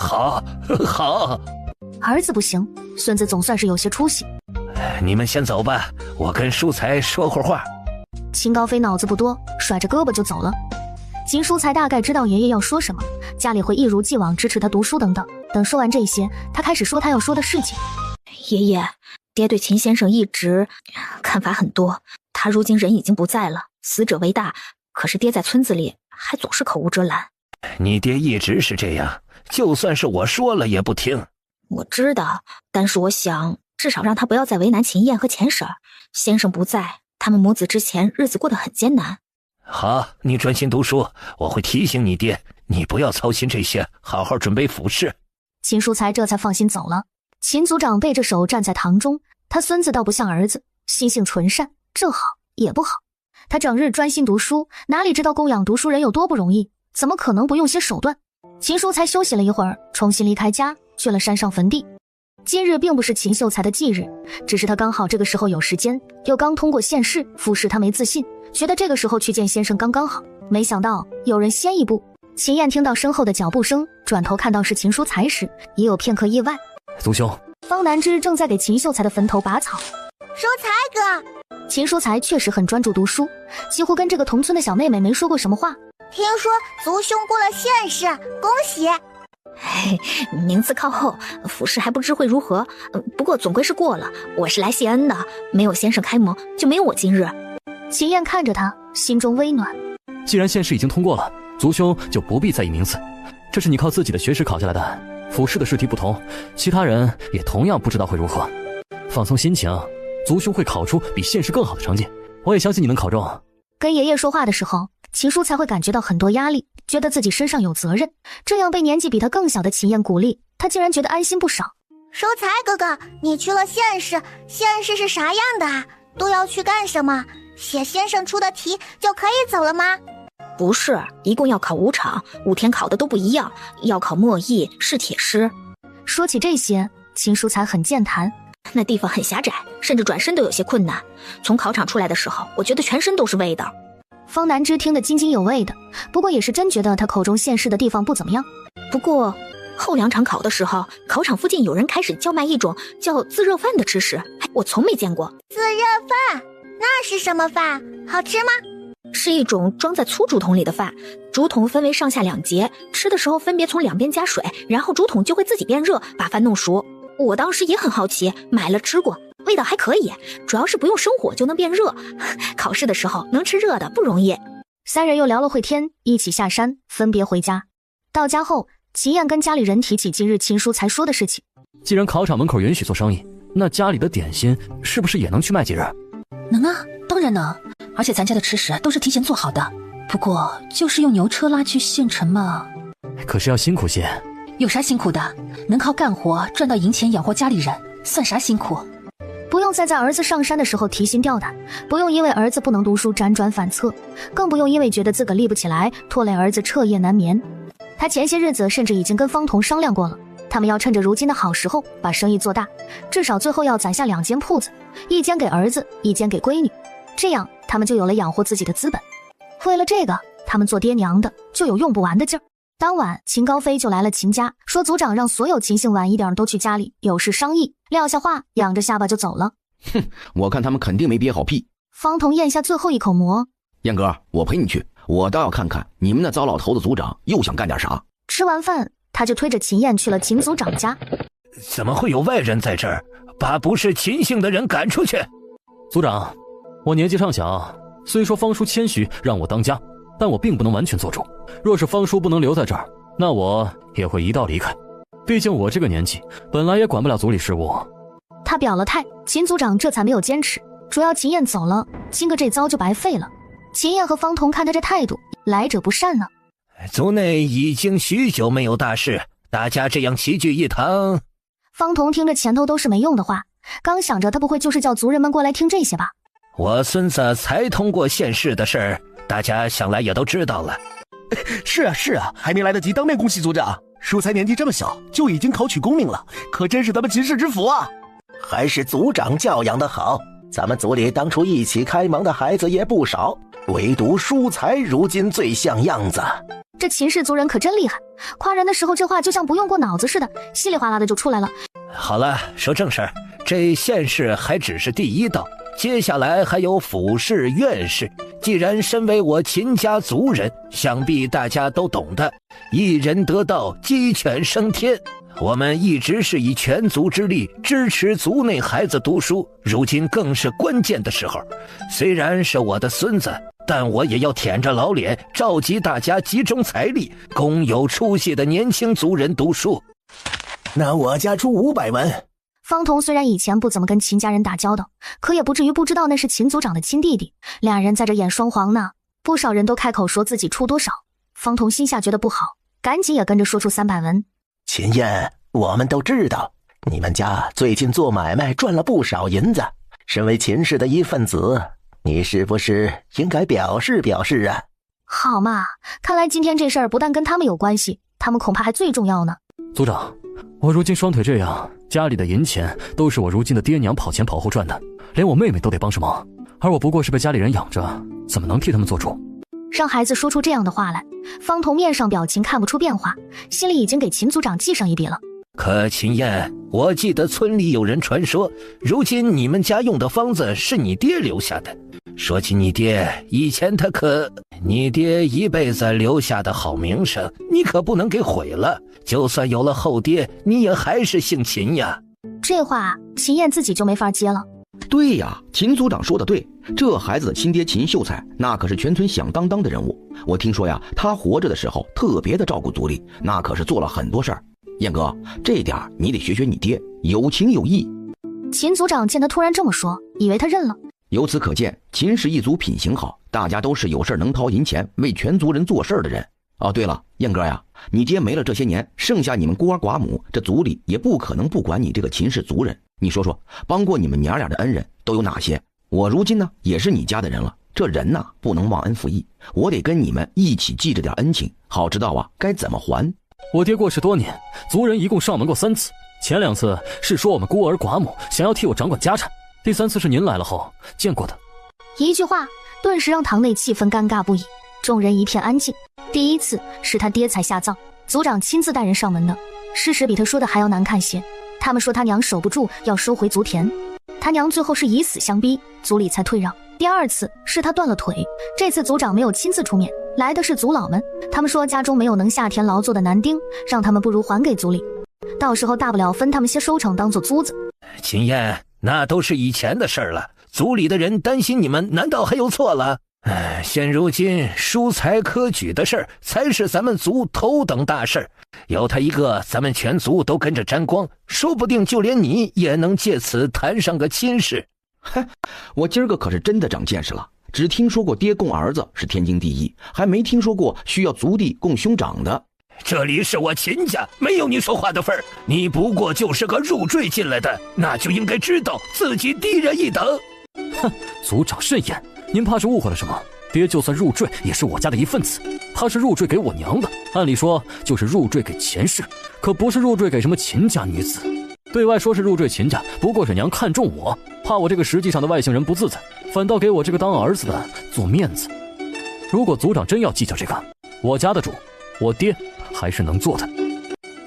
好，好。儿子不行，孙子总算是有些出息。你们先走吧，我跟淑才说会儿话。秦高飞脑子不多，甩着胳膊就走了。秦淑才大概知道爷爷要说什么，家里会一如既往支持他读书等等。等说完这些，他开始说他要说的事情。爷爷，爹对秦先生一直看法很多，他如今人已经不在了，死者为大，可是爹在村子里还总是口无遮拦。你爹一直是这样，就算是我说了也不听。我知道，但是我想至少让他不要再为难秦燕和钱婶儿。先生不在，他们母子之前日子过得很艰难。好，你专心读书，我会提醒你爹，你不要操心这些，好好准备府试。秦淑才这才放心走了。秦族长背着手站在堂中，他孙子倒不像儿子，心性纯善，正好也不好。他整日专心读书，哪里知道供养读书人有多不容易，怎么可能不用些手段？秦淑才休息了一会儿，重新离开家，去了山上坟地。今日并不是秦秀才的忌日，只是他刚好这个时候有时间，又刚通过县试，复试他没自信，觉得这个时候去见先生刚刚好。没想到有人先一步。秦燕听到身后的脚步声，转头看到是秦淑才时，也有片刻意外。族兄，方南之正在给秦秀才的坟头拔草。淑才哥，秦淑才确实很专注读书，几乎跟这个同村的小妹妹没说过什么话。听说族兄过了县试，恭喜！嘿，名次靠后，府试还不知会如何，不过总归是过了。我是来谢恩的，没有先生开蒙，就没有我今日。秦燕看着他，心中微暖。既然县试已经通过了，族兄就不必在意名次，这是你靠自己的学识考下来的。府试的试题不同，其他人也同样不知道会如何。放松心情，族兄会考出比县试更好的成绩，我也相信你能考中。跟爷爷说话的时候，秦淑才会感觉到很多压力，觉得自己身上有责任。这样被年纪比他更小的秦燕鼓励，他竟然觉得安心不少。淑才哥哥，你去了县试，县试是啥样的啊？都要去干什么？写先生出的题就可以走了吗？不是，一共要考5场，5天考的都不一样，要考墨艺、试帖诗。说起这些，秦淑才很健谈。那地方很狭窄，甚至转身都有些困难。从考场出来的时候，我觉得全身都是味道。方南之听得津津有味的，不过也是真觉得他口中县试的地方不怎么样。不过后2场考的时候，考场附近有人开始叫卖一种叫自热饭的吃食，我从没见过。自热饭？那是什么饭？好吃吗？是一种装在粗竹筒里的饭，竹筒分为上下2节，吃的时候分别从2边加水，然后竹筒就会自己变热，把饭弄熟。我当时也很好奇，买了吃过，味道还可以，主要是不用生火就能变热。考试的时候能吃热的不容易。3人又聊了会天，一起下山，分别回家。到家后，秦燕跟家里人提起今日秦淑才说的事情。既然考场门口允许做生意，那家里的点心是不是也能去卖几日？能啊，当然能，而且咱家的吃食都是提前做好的，不过就是用牛车拉去县城嘛。可是要辛苦些。有啥辛苦的？能靠干活赚到银钱养活家里人，算啥辛苦？不用再在儿子上山的时候提心吊胆，不用因为儿子不能读书辗转反侧，更不用因为觉得自个立不起来拖累儿子彻夜难眠。他前些日子甚至已经跟方彤商量过了，他们要趁着如今的好时候把生意做大，至少最后要攒下2间铺子，一间给儿子，一间给闺女，这样他们就有了养活自己的资本。为了这个，他们做爹娘的就有用不完的劲儿。当晚秦高飞就来了秦家，说族长让所有秦姓晚一点都去家里有事商议，撂下话仰着下巴就走了。哼，我看他们肯定没憋好屁。方彤咽下最后一口馍。燕哥，我陪你去，我倒要看看你们那糟老头子族长又想干点啥。吃完饭，他就推着秦燕去了秦族长家。怎么会有外人在这儿？把不是秦姓的人赶出去。族长，我年纪尚小，虽说方叔谦虚让我当家，但我并不能完全做主。若是方叔不能留在这儿，那我也会一道离开。毕竟我这个年纪，本来也管不了族里事务。他表了态，秦族长这才没有坚持，主要秦燕走了，今个这遭就白费了。秦燕和方彤看他这态度，来者不善呢。族内已经许久没有大事，大家这样齐聚一堂。方彤听着前头都是没用的话，刚想着他不会就是叫族人们过来听这些吧。我孙子才通过县试的事儿，大家想来也都知道了。是啊，还没来得及当面恭喜族长。淑才年纪这么小，就已经考取功名了，可真是咱们秦氏之福啊！还是族长教养的好，咱们族里当初一起开蒙的孩子也不少，唯独淑才如今最像样子。这秦氏族人可真厉害，夸人的时候这话就像不用过脑子似的，稀里哗啦的就出来了。好了，说正事儿，这县试还只是第一道，接下来还有府试、院试。既然身为我秦家族人，想必大家都懂得，一人得道，鸡犬升天。我们一直是以全族之力支持族内孩子读书，如今更是关键的时候。虽然是我的孙子，但我也要舔着老脸召集大家集中财力，供有出息的年轻族人读书。那我家出500文。方彤虽然以前不怎么跟秦家人打交道，可也不至于不知道那是秦族长的亲弟弟，俩人在这演双簧呢。不少人都开口说自己出多少，方彤心下觉得不好，赶紧也跟着说出300文。秦燕，我们都知道你们家最近做买卖赚了不少银子，身为秦氏的一份子，你是不是应该表示表示啊？好嘛，看来今天这事儿不但跟他们有关系，他们恐怕还最重要呢。族长，我如今双腿这样，家里的银钱都是我如今的爹娘跑前跑后赚的，连我妹妹都得帮上忙，而我不过是被家里人养着，怎么能替他们做主？让孩子说出这样的话来，方彤面上表情看不出变化，心里已经给秦族长记上一笔了。可秦燕，我记得村里有人传说，如今你们家用的方子是你爹留下的。说起你爹，以前你爹一辈子留下的好名声，你可不能给毁了。就算有了后爹，你也还是姓秦呀。这话秦燕自己就没法接了。对呀，秦族长说的对，这孩子的亲爹秦秀才，那可是全村响当当的人物。我听说呀，他活着的时候特别的照顾族里，那可是做了很多事儿。燕哥，这点你得学学你爹，有情有义。秦族长见他突然这么说，以为他认了。由此可见，秦氏一族品行好，大家都是有事能掏银钱为全族人做事的人。哦，对了，燕哥呀，你爹没了这些年，剩下你们孤儿寡母，这族里也不可能不管你这个秦氏族人。你说说，帮过你们娘俩的恩人都有哪些？我如今呢，也是你家的人了，这人呐，不能忘恩负义，我得跟你们一起记着点恩情，好知道啊该怎么还。我爹过世多年，族人一共上门过3次，前2次是说我们孤儿寡母想要替我掌管家产，第3次是您来了后见过的。一句话顿时让堂内气氛尴尬不已，众人一片安静。第1次是他爹才下葬，族长亲自带人上门的，事实比他说的还要难看些。他们说他娘守不住，要收回族田，他娘最后是以死相逼，族里才退让。第2次是他断了腿，这次族长没有亲自出面，来的是族老们，他们说家中没有能下田劳作的男丁，让他们不如还给族里，到时候大不了分他们些收成当做租子。秦燕，那都是以前的事儿了，族里的人担心你们，难道还有错了？现如今疏财科举的事儿才是咱们族头等大事儿，有他一个，咱们全族都跟着沾光，说不定就连你也能借此谈上个亲事。哼，我今儿个可是真的长见识了，只听说过爹供儿子是天经地义，还没听说过需要族弟供兄长的。这里是我秦家，没有你说话的份儿，你不过就是个入赘进来的，那就应该知道自己低人一等。哼，族长慎言，您怕是误会了什么？爹就算入赘也是我家的一份子，他是入赘给我娘的，按理说就是入赘给钱氏，可不是入赘给什么秦家女子。对外说是入赘秦家，不过是娘看中我，怕我这个实际上的外姓人不自在，反倒给我这个当儿子的做面子。如果族长真要计较这个，我家的主，我爹还是能做的。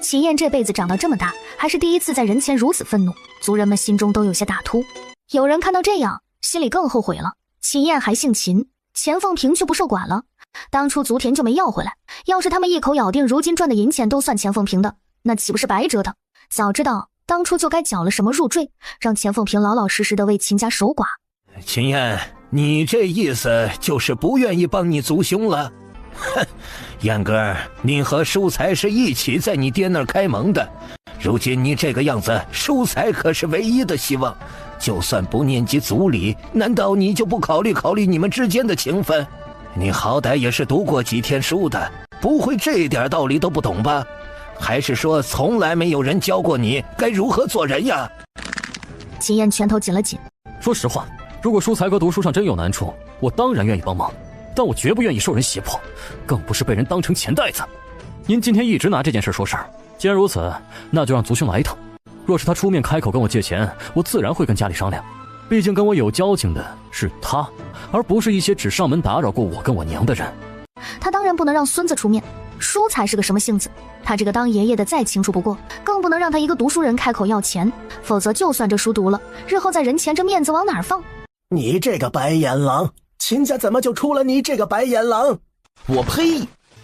秦燕这辈子长到这么大，还是第1次在人前如此愤怒，族人们心中都有些打突。有人看到这样，心里更后悔了。秦燕还姓秦，钱凤平却不受管了，当初族田就没要回来，要是他们一口咬定如今赚的银钱都算钱凤平的，那岂不是白折腾？早知道当初就该缴了什么入赘，让钱凤平老老实实的为秦家守寡。秦燕，你这意思就是不愿意帮你族兄了？哼，燕哥，你和淑才是一起在你爹那儿开蒙的，如今你这个样子，淑才可是唯一的希望。就算不念及族里，难道你就不考虑考虑你们之间的情分？你好歹也是读过几天书的，不会这点道理都不懂吧？还是说从来没有人教过你该如何做人呀？秦燕拳头紧了紧。说实话，如果淑才哥读书上真有难处，我当然愿意帮忙，但我绝不愿意受人胁迫，更不是被人当成钱袋子。您今天一直拿这件事说事儿，既然如此，那就让族兄来一趟。若是他出面开口跟我借钱，我自然会跟家里商量。毕竟跟我有交情的是他，而不是一些只上门打扰过我跟我娘的人。他当然不能让孙子出面，叔才是个什么性子，他这个当爷爷的再清楚不过，更不能让他一个读书人开口要钱，否则就算这书读了，日后在人前这面子往哪儿放？你这个白眼狼，秦家怎么就出了你这个白眼狼？我呸！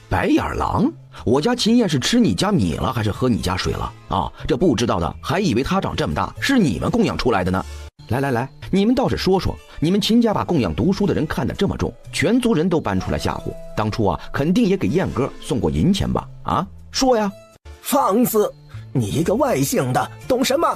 白眼狼？我家秦燕是吃你家米了，还是喝你家水了啊？这不知道的还以为他长这么大是你们供养出来的呢。来，你们倒是说说，你们秦家把供养读书的人看得这么重，全族人都搬出来吓唬，当初啊，肯定也给燕哥送过银钱吧？啊，说呀！放肆！你一个外姓的，懂什么？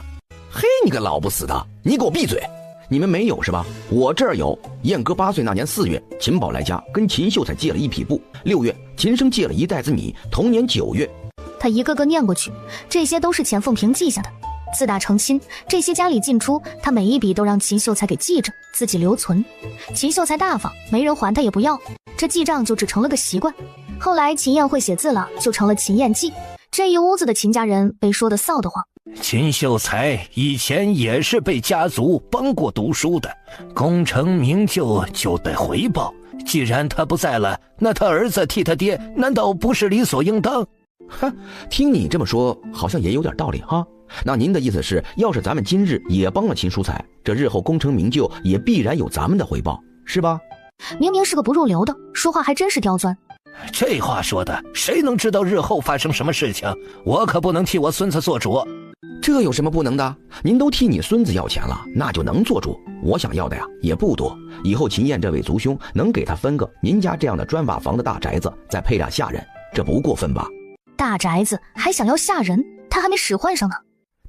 嘿，你个老不死的，你给我闭嘴！你们没有是吧？我这儿有。燕哥8岁那年4月，秦宝来家跟秦秀才借了1匹布；6月，秦生借了1袋子米；同年9月，他一个个念过去，这些都是钱凤平记下的。自打成亲，这些家里进出，他每一笔都让秦秀才给记着，自己留存。秦秀才大方，没人还他也不要，这记账就只成了个习惯。后来秦燕会写字了，就成了秦燕记。这一屋子的秦家人被说得臊得慌。秦秀才以前也是被家族帮过读书的，功成名就就得回报。既然他不在了，那他儿子替他爹，难道不是理所应当？哼，听你这么说，好像也有点道理哈。那您的意思是，要是咱们今日也帮了秦叔才，这日后功成名就也必然有咱们的回报，是吧？明明是个不入流的，说话还真是刁钻。这话说的，谁能知道日后发生什么事情？我可不能替我孙子做主。这有什么不能的？您都替你孙子要钱了，那就能做主。我想要的呀也不多，以后秦燕这位族兄能给他分个您家这样的砖瓦房的大宅子，再配俩下人，这不过分吧？大宅子还想要下人，他还没使唤上呢。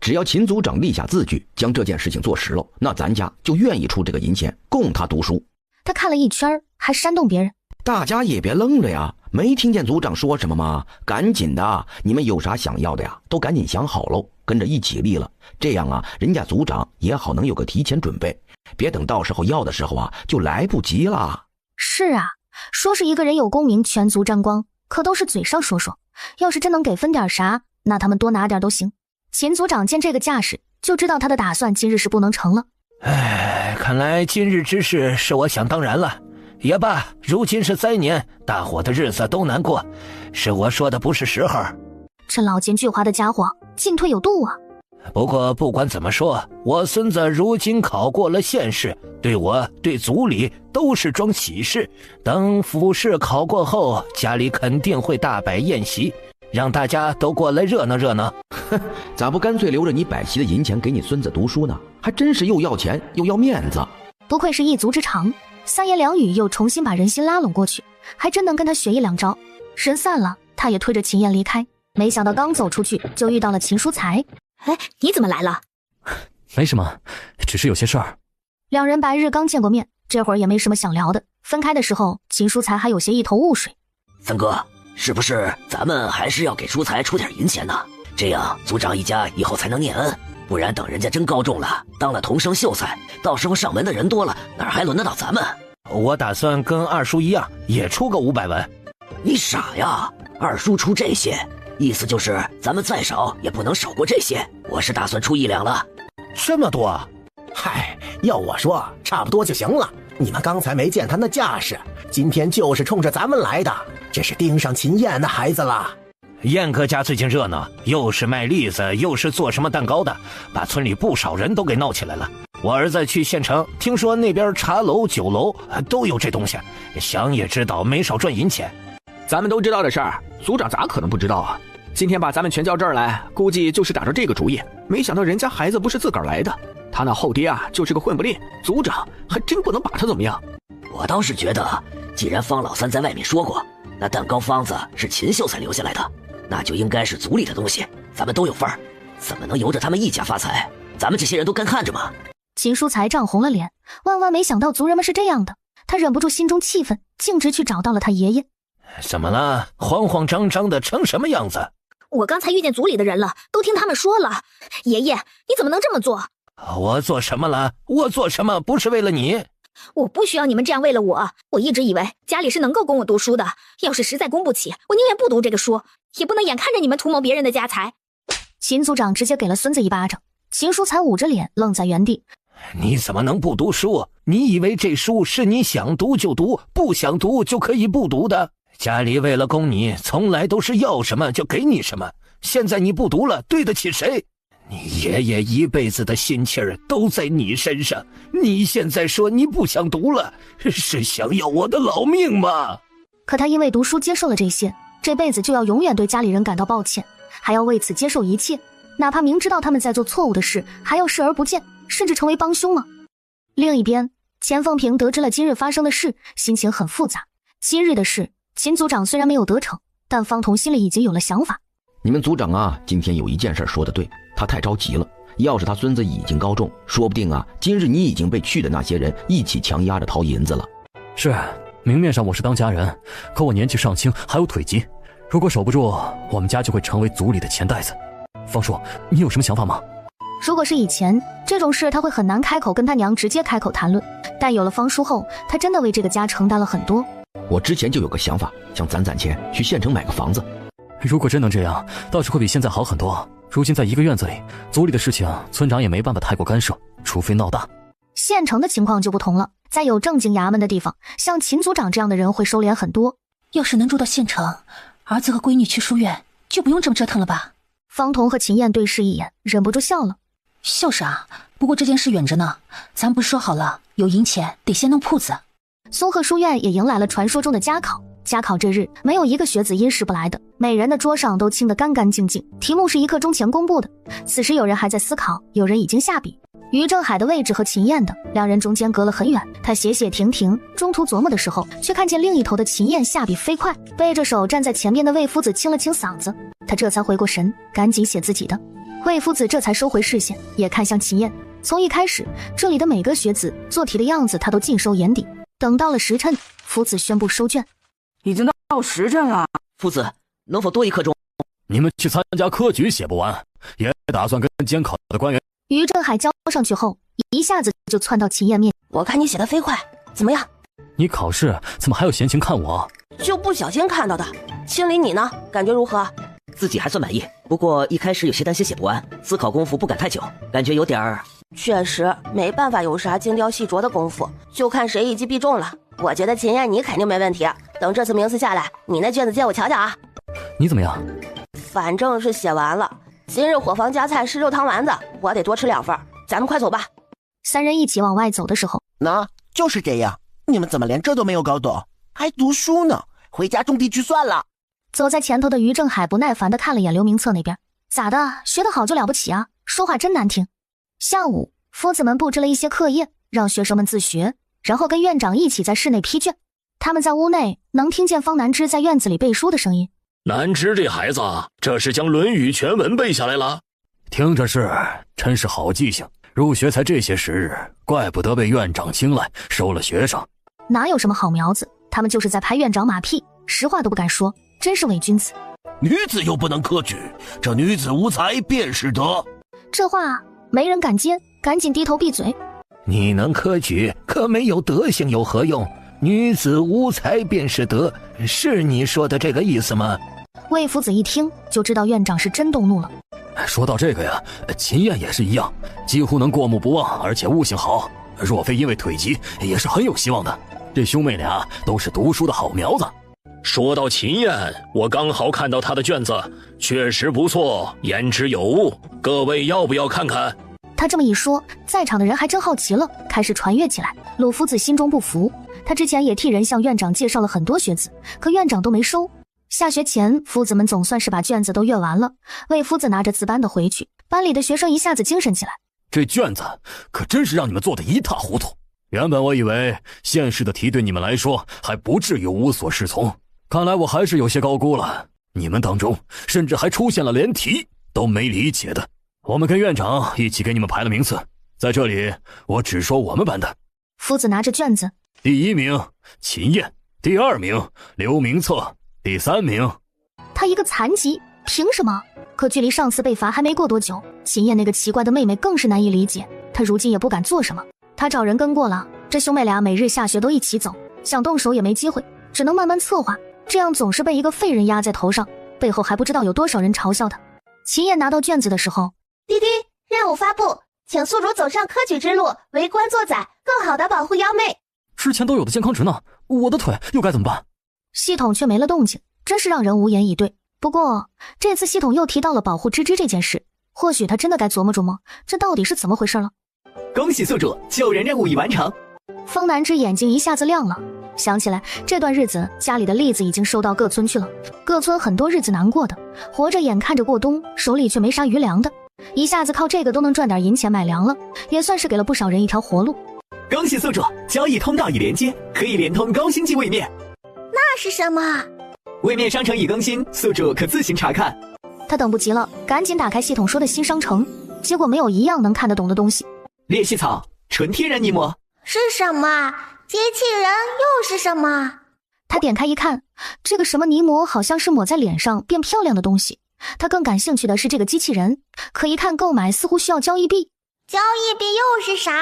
只要秦族长立下字据，将这件事情做实了，那咱家就愿意出这个银钱供他读书。他看了一圈，还煽动别人。大家也别愣着呀，没听见族长说什么吗？赶紧的，你们有啥想要的呀，都赶紧想好喽，跟着一起立了。这样啊，人家族长也好能有个提前准备，别等到时候要的时候啊，就来不及了。是啊，说是一个人有功名，全族沾光，可都是嘴上说说，要是真能给分点啥，那他们多拿点都行。秦族长见这个架势，就知道他的打算今日是不能成了。看来今日之事是我想当然了。也罢，如今是灾年，大伙的日子都难过，是我说的不是时候。这老奸巨猾的家伙，进退有度啊。不过不管怎么说，我孙子如今考过了县试，对我对族里都是桩喜事。等府试考过后，家里肯定会大摆宴席，让大家都过来热闹热闹。哼，咋不干脆留着你摆席的银钱给你孙子读书呢？还真是又要钱又要面子。不愧是一族之长，三言两语又重新把人心拉拢过去，还真能跟他学一两招。人散了，他也推着秦燕离开，没想到刚走出去就遇到了秦书才。哎，你怎么来了？没什么，只是有些事儿。两人白日刚见过面，这会儿也没什么想聊的。分开的时候，秦书才还有些一头雾水。三哥，是不是咱们还是要给书才出点银钱呢？这样族长一家以后才能念恩，不然等人家真高中了，当了同生秀才，到时候上门的人多了，哪还轮得到咱们？我打算跟二叔一样，也出个500文。你傻呀，二叔出这些，意思就是咱们再少也不能少过这些。我是打算出1两了。这么多？嗨，要我说，差不多就行了。你们刚才没见他那架势，今天就是冲着咱们来的，这是盯上秦燕那孩子了。燕哥家最近热闹，又是卖栗子，又是做什么蛋糕的，把村里不少人都给闹起来了。我儿子去县城，听说那边茶楼、酒楼都有这东西，想也知道没少赚银钱。咱们都知道的事儿，族长咋可能不知道啊？今天把咱们全叫这儿来，估计就是打着这个主意。没想到人家孩子不是自个儿来的，他那后爹啊就是个混不吝，族长还真不能把他怎么样。我倒是觉得，既然方老三在外面说过，那蛋糕方子是秦秀才留下来的，那就应该是族里的东西，咱们都有份儿，怎么能由着他们一家发财？咱们这些人都干看着吗？秦书才涨红了脸，万万没想到族人们是这样的，他忍不住心中气愤，径直去找到了他爷爷。怎么了？慌慌张张的成什么样子？我刚才遇见族里的人了，都听他们说了。爷爷，你怎么能这么做？我做什么了？我做什么不是为了你？我不需要你们这样为了我，我一直以为家里是能够供我读书的，要是实在供不起，我宁愿不读这个书，也不能眼看着你们图谋别人的家财。秦族长直接给了孙子一巴掌，秦书才捂着脸愣在原地。你怎么能不读书？你以为这书是你想读就读，不想读就可以不读的？家里为了供你，从来都是要什么就给你什么。现在你不读了，对得起谁？你爷爷一辈子的心气儿都在你身上，你现在说你不想读了，是想要我的老命吗？可他因为读书接受了这些，这辈子就要永远对家里人感到抱歉，还要为此接受一切，哪怕明知道他们在做错误的事，还要视而不见，甚至成为帮凶吗？另一边，钱凤平得知了今日发生的事，心情很复杂。今日的事，秦组长虽然没有得逞，但方彤心里已经有了想法。你们组长啊，今天有一件事说得对，他太着急了。要是他孙子已经告状，说不定啊，今日你已经被去的那些人一起强压着掏银子了。是，明面上我是当家人，可我年纪尚轻，还有腿疾，如果守不住，我们家就会成为族里的钱袋子。方叔，你有什么想法吗？如果是以前，这种事他会很难开口跟他娘直接开口谈论，但有了方叔后，他真的为这个家承担了很多。我之前就有个想法，想攒钱去县城买个房子。如果真能这样，倒是会比现在好很多。如今在一个院子里，族里的事情村长也没办法太过干涉，除非闹大。县城的情况就不同了，在有正经衙门的地方，像秦组长这样的人会收敛很多。要是能住到县城，儿子和闺女去书院就不用这么折腾了吧？方彤和秦燕对视一眼，忍不住笑了。笑啥？不过这件事远着呢，咱不是说好了，有银钱得先弄铺子。松鹤书院也迎来了传说中的家考。家考这日，没有一个学子因事不来的，每人的桌上都清得干干净净，题目是1刻钟前公布的。此时有人还在思考，有人已经下笔。于正海的位置和秦燕的两人中间隔了很远，他写停停，中途琢磨的时候，却看见另一头的秦燕下笔飞快，背着手站在前面的魏夫子清了清嗓子，他这才回过神，赶紧写自己的。魏夫子这才收回视线，也看向秦燕。从一开始，这里的每个学子做题的样子他都尽收眼底。等到了时辰，夫子宣布收卷。已经到时辰了，夫子，能否多1刻钟？你们去参加科举写不完，也打算跟监考的官员。于正海交上去后，一下子就窜到秦燕面。我看你写的飞快，怎么样？你考试怎么还有闲情看我？就不小心看到的。清理你呢，感觉如何？自己还算满意，不过一开始有些担心写不完，思考功夫不敢太久，感觉有点儿。确实没办法有啥精雕细琢的功夫，就看谁一击必中了。我觉得秦燕你肯定没问题，等这次名次下来，你那卷子借我瞧瞧啊。你怎么样？反正是写完了。今日伙房加菜是肉汤丸子，我得多吃2份，咱们快走吧。三人一起往外走的时候，就是这样，你们怎么连这都没有搞懂，还读书呢？回家种地去算了。走在前头的于正海不耐烦地看了眼刘明策那边，咋的？学得好就了不起啊？说话真难听。下午，夫子们布置了一些课业，让学生们自学，然后跟院长一起在室内批卷。他们在屋内能听见方南之在院子里背书的声音。南之这孩子，这是将《论语》全文背下来了。听着是，真是好记性。入学才这些时日，怪不得被院长青睐，收了学生。哪有什么好苗子，他们就是在拍院长马屁，实话都不敢说，真是伪君子。女子又不能科举，这女子无才便是德。这话没人敢接，赶紧低头闭嘴。你能科举，可没有德行有何用？女子无才便是德，是你说的这个意思吗？魏夫子一听就知道院长是真动怒了。说到这个呀，秦燕也是一样，几乎能过目不忘，而且悟性好。若非因为腿疾，也是很有希望的。这兄妹俩都是读书的好苗子。说到秦燕，我刚好看到她的卷子，确实不错，言之有物。各位要不要看看？他这么一说，在场的人还真好奇了，开始传阅起来。鲁夫子心中不服，他之前也替人向院长介绍了很多学子，可院长都没收。下学前，夫子们总算是把卷子都阅完了。魏夫子拿着自班的回去，班里的学生一下子精神起来。这卷子可真是让你们做得一塌糊涂。原本我以为县试的题对你们来说还不至于无所适从，看来我还是有些高估了。你们当中甚至还出现了连题都没理解的。我们跟院长一起给你们排了名次，在这里我只说我们班的。夫子拿着卷子，第1名秦燕，第2名刘明策，第3名。他一个残疾，凭什么？可距离上次被罚还没过多久，秦燕那个奇怪的妹妹更是难以理解。她如今也不敢做什么，她找人跟过了，这兄妹俩每日下学都一起走，想动手也没机会，只能慢慢策划，这样总是被一个废人压在头上，背后还不知道有多少人嘲笑他。秦燕拿到卷子的时候，滴滴，任务发布，请宿主走上科举之路，为官作宰，更好的保护妖妹。之前都有的健康值呢，我的腿又该怎么办？系统却没了动静，真是让人无言以对。不过这次系统又提到了保护芝芝这件事，或许他真的该琢磨琢磨，这到底是怎么回事了。恭喜宿主，救人任务已完成。方南之眼睛一下子亮了，想起来这段日子家里的栗子已经收到各村去了，各村很多日子难过的，活着眼看着过冬，手里却没啥余粮的，一下子靠这个都能赚点银钱买粮了，也算是给了不少人一条活路。恭喜宿主，交易通道已连接，可以连通高星际位面。那是什么？位面商城已更新，宿主可自行查看。他等不及了，赶紧打开系统说的新商城，结果没有一样能看得懂的东西。裂隙草，纯天然泥膜。是什么？机器人又是什么？他点开一看，这个什么泥膜好像是抹在脸上变漂亮的东西。他更感兴趣的是这个机器人，可一看购买似乎需要交易币。交易币又是啥？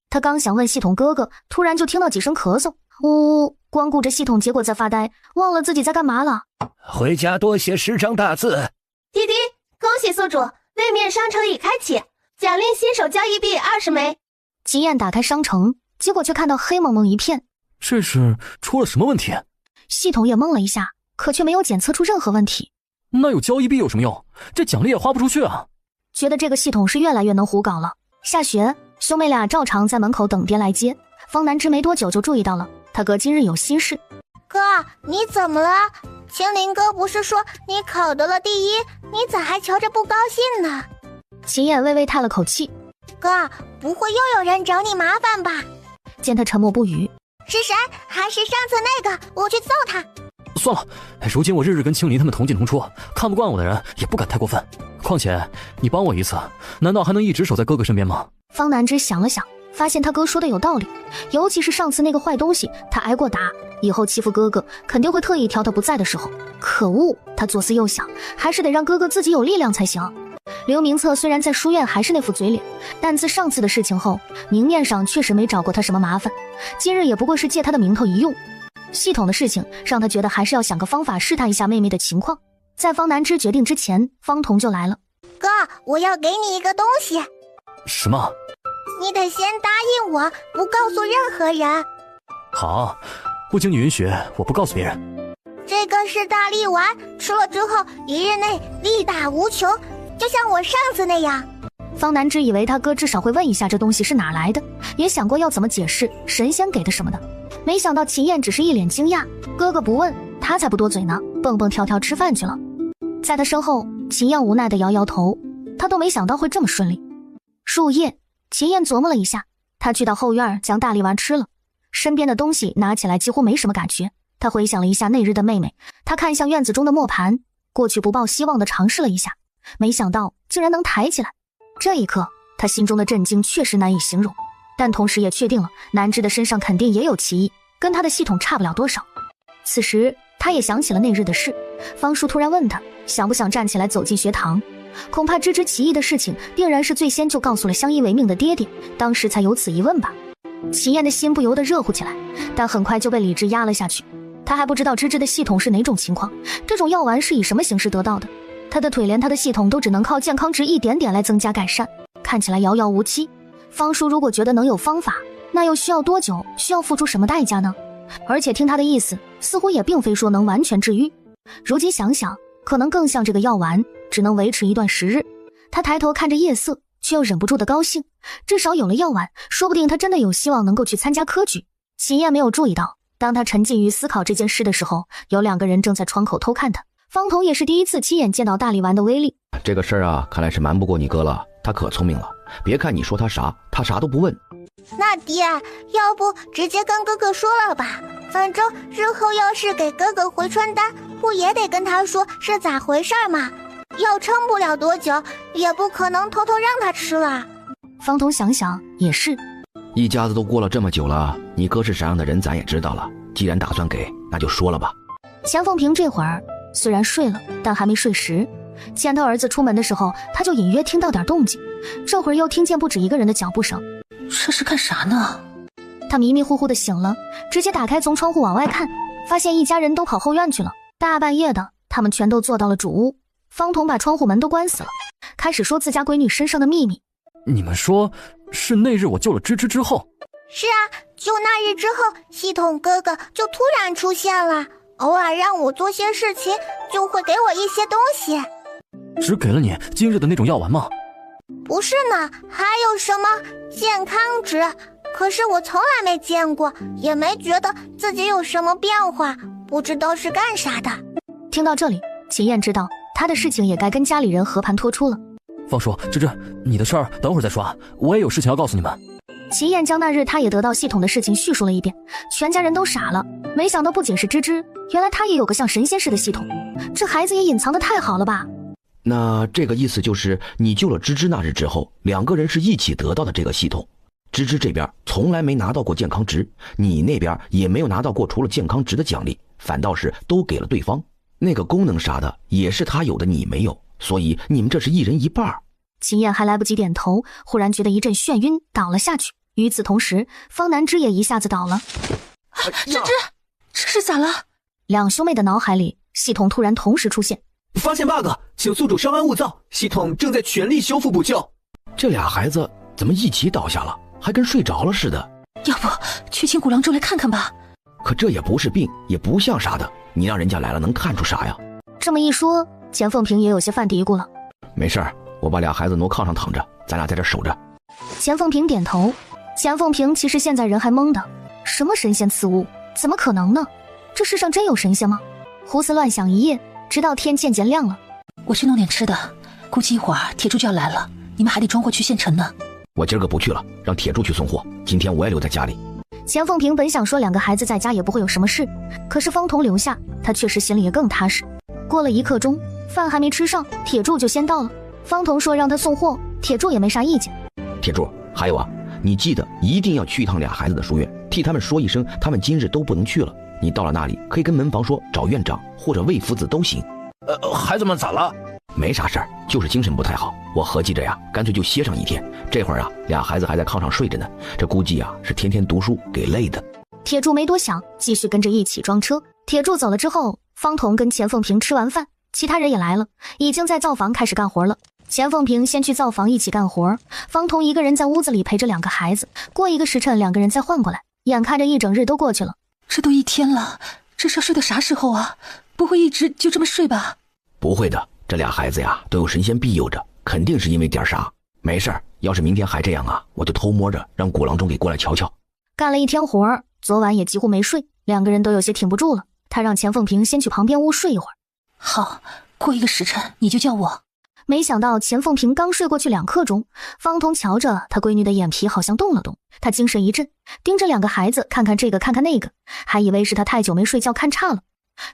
他刚想问系统哥哥，突然就听到几声咳嗽。呜，光顾着系统，结果在发呆，忘了自己在干嘛了。回家多写10张大字。滴滴，恭喜宿主，位面商城已开启，奖励新手交易币20枚。秦燕打开商城，结果却看到黑蒙蒙一片。这是出了什么问题？系统也懵了一下，可却没有检测出任何问题。那有交易币有什么用？这奖励也花不出去啊。觉得这个系统是越来越能胡搞了。下学，兄妹俩照常在门口等爹来接。方南之没多久就注意到了，他哥今日有心事。哥，你怎么了？青林哥不是说你考得了第一，你咋还瞧着不高兴呢？秦燕微微叹了口气。哥，不会又有人找你麻烦吧？见他沉默不语，是谁？还是上次那个？我去揍他。算了，如今我日日跟青林他们同进同出，看不惯我的人也不敢太过分。况且你帮我一次，难道还能一直守在哥哥身边吗？方南之想了想，发现他哥说的有道理，尤其是上次那个坏东西，他挨过打，以后欺负哥哥肯定会特意挑他不在的时候。可恶，他左思右想，还是得让哥哥自己有力量才行。刘明策虽然在书院还是那副嘴脸，但自上次的事情后，明面上确实没找过他什么麻烦，今日也不过是借他的名头一用。系统的事情让他觉得还是要想个方法试探一下妹妹的情况。在方南之决定之前，方彤就来了。哥，我要给你一个东西。什么？你得先答应我，不告诉任何人。好，不经你允许，我不告诉别人。这个是大力丸，吃了之后1日内力大无穷，就像我上次那样。方南之以为他哥至少会问一下这东西是哪来的，也想过要怎么解释神仙给的什么的，没想到秦燕只是一脸惊讶，哥哥不问他才不多嘴呢，蹦蹦跳跳吃饭去了。在他身后，秦燕无奈地摇摇头，他都没想到会这么顺利。入夜，秦燕琢磨了一下，他去到后院将大力丸吃了，身边的东西拿起来几乎没什么感觉。他回想了一下那日的妹妹，他看向院子中的磨盘，过去不抱希望地尝试了一下，没想到竟然能抬起来。这一刻，他心中的震惊确实难以形容，但同时也确定了南之的身上肯定也有奇异，跟他的系统差不了多少。此时他也想起了那日的事，方叔突然问他想不想站起来走进学堂，恐怕芝芝奇异的事情定然是最先就告诉了相依为命的爹爹，当时才有此一问吧。秦燕的心不由得热乎起来，但很快就被理智压了下去。他还不知道芝芝的系统是哪种情况，这种药丸是以什么形式得到的，他的腿连他的系统都只能靠健康值一点点来增加改善，看起来遥遥无期。方叔如果觉得能有方法，那又需要多久，需要付出什么代价呢？而且听他的意思，似乎也并非说能完全治愈。如今想想，可能更像这个药丸只能维持一段时日。他抬头看着夜色，却又忍不住的高兴，至少有了药丸，说不定他真的有希望能够去参加科举。秦燕没有注意到，当他沉浸于思考这件事的时候，有2个人正在窗口偷看他。方彤也是第一次亲眼见到大力丸的威力。这个事儿啊，看来是瞒不过你哥了，他可聪明了，别看你说他啥，他啥都不问。那爹，要不直接跟哥哥说了吧，反正日后要是给哥哥回传单，不也得跟他说是咋回事吗？要撑不了多久，也不可能偷偷让他吃了。方彤想想也是，一家子都过了这么久了，你哥是啥样的人咱也知道了，既然打算给，那就说了吧。钱凤平这会儿虽然睡了，但还没睡实。见他儿子出门的时候，他就隐约听到点动静，这会儿又听见不止一个人的脚步声。这是干啥呢？他迷迷糊糊的醒了，直接打开从窗户往外看，发现一家人都跑后院去了。大半夜的，他们全都坐到了主屋。方彤把窗户门都关死了，开始说自家闺女身上的秘密。你们说是那日我救了芝芝之后？是啊，就那日之后，系统哥哥就突然出现了，偶尔让我做些事情，就会给我一些东西。只给了你今日的那种药丸吗？不是呢，还有什么健康值，可是我从来没见过，也没觉得自己有什么变化，不知道是干啥的。听到这里，秦燕知道她的事情也该跟家里人和盘托出了。方叔，芝芝，你的事儿等会儿再说啊，我也有事情要告诉你们。秦燕将那日她也得到系统的事情叙述了一遍，全家人都傻了，没想到不仅是芝芝，原来她也有个像神仙似的系统，这孩子也隐藏得太好了吧。那这个意思就是你救了芝芝那日之后，两个人是一起得到的这个系统。芝芝这边从来没拿到过健康值，你那边也没有拿到过除了健康值的奖励，反倒是都给了对方。那个功能啥的也是他有的你没有，所以你们这是一人一半。秦燕还来不及点头，忽然觉得一阵眩晕，倒了下去。与此同时，方南之也一下子倒了。芝芝，这是咋了？两兄妹的脑海里，系统突然同时出现。发现 bug， 请宿主稍安勿躁，系统正在全力修复补救。这俩孩子怎么一起倒下了，还跟睡着了似的？要不去请古郎中来看看吧？可这也不是病，也不像啥的，你让人家来了能看出啥呀？这么一说，钱凤萍也有些犯嘀咕了。没事儿，我把俩孩子挪炕上躺着，咱俩在这守着。钱凤萍点头。钱凤萍其实现在人还懵的，什么神仙赐物，怎么可能呢？这世上真有神仙吗？胡思乱想一夜，直到天渐渐亮了。我去弄点吃的，估计一会儿铁柱就要来了，你们还得装货去县城呢。我今儿个不去了，让铁柱去送货，今天我也留在家里。钱凤萍本想说两个孩子在家也不会有什么事，可是方彤留下，她确实心里也更踏实。过了1刻钟，饭还没吃上，铁柱就先到了。方彤说让他送货，铁柱也没啥意见。铁柱，还有啊，你记得一定要去一趟俩孩子的书院，替他们说一声，他们今日都不能去了。你到了那里，可以跟门房说找院长或者魏夫子都行。孩子们咋了？没啥事儿，就是精神不太好。我合计着呀，干脆就歇上一天。这会儿啊，俩孩子还在炕上睡着呢，这估计啊是天天读书给累的。铁柱没多想，继续跟着一起装车。铁柱走了之后，方彤跟钱凤萍吃完饭，其他人也来了，已经在灶房开始干活了。钱凤萍先去灶房一起干活，方彤一个人在屋子里陪着两个孩子。过1个时辰，两个人再换过来，眼看着一整日都过去了。这都1天了，这是要睡到啥时候啊？不会一直就这么睡吧？不会的，这俩孩子呀都有神仙庇佑着，肯定是因为点啥。没事儿，要是明天还这样啊，我就偷摸着让古郎中给过来瞧瞧。干了1天活，昨晚也几乎没睡，两个人都有些挺不住了。他让钱凤萍先去旁边屋睡一会儿。好，过1个时辰你就叫我。没想到钱凤萍刚睡过去2刻钟，方彤瞧着他闺女的眼皮好像动了动，他精神一振，盯着两个孩子看看这个看看那个，还以为是他太久没睡觉看差了。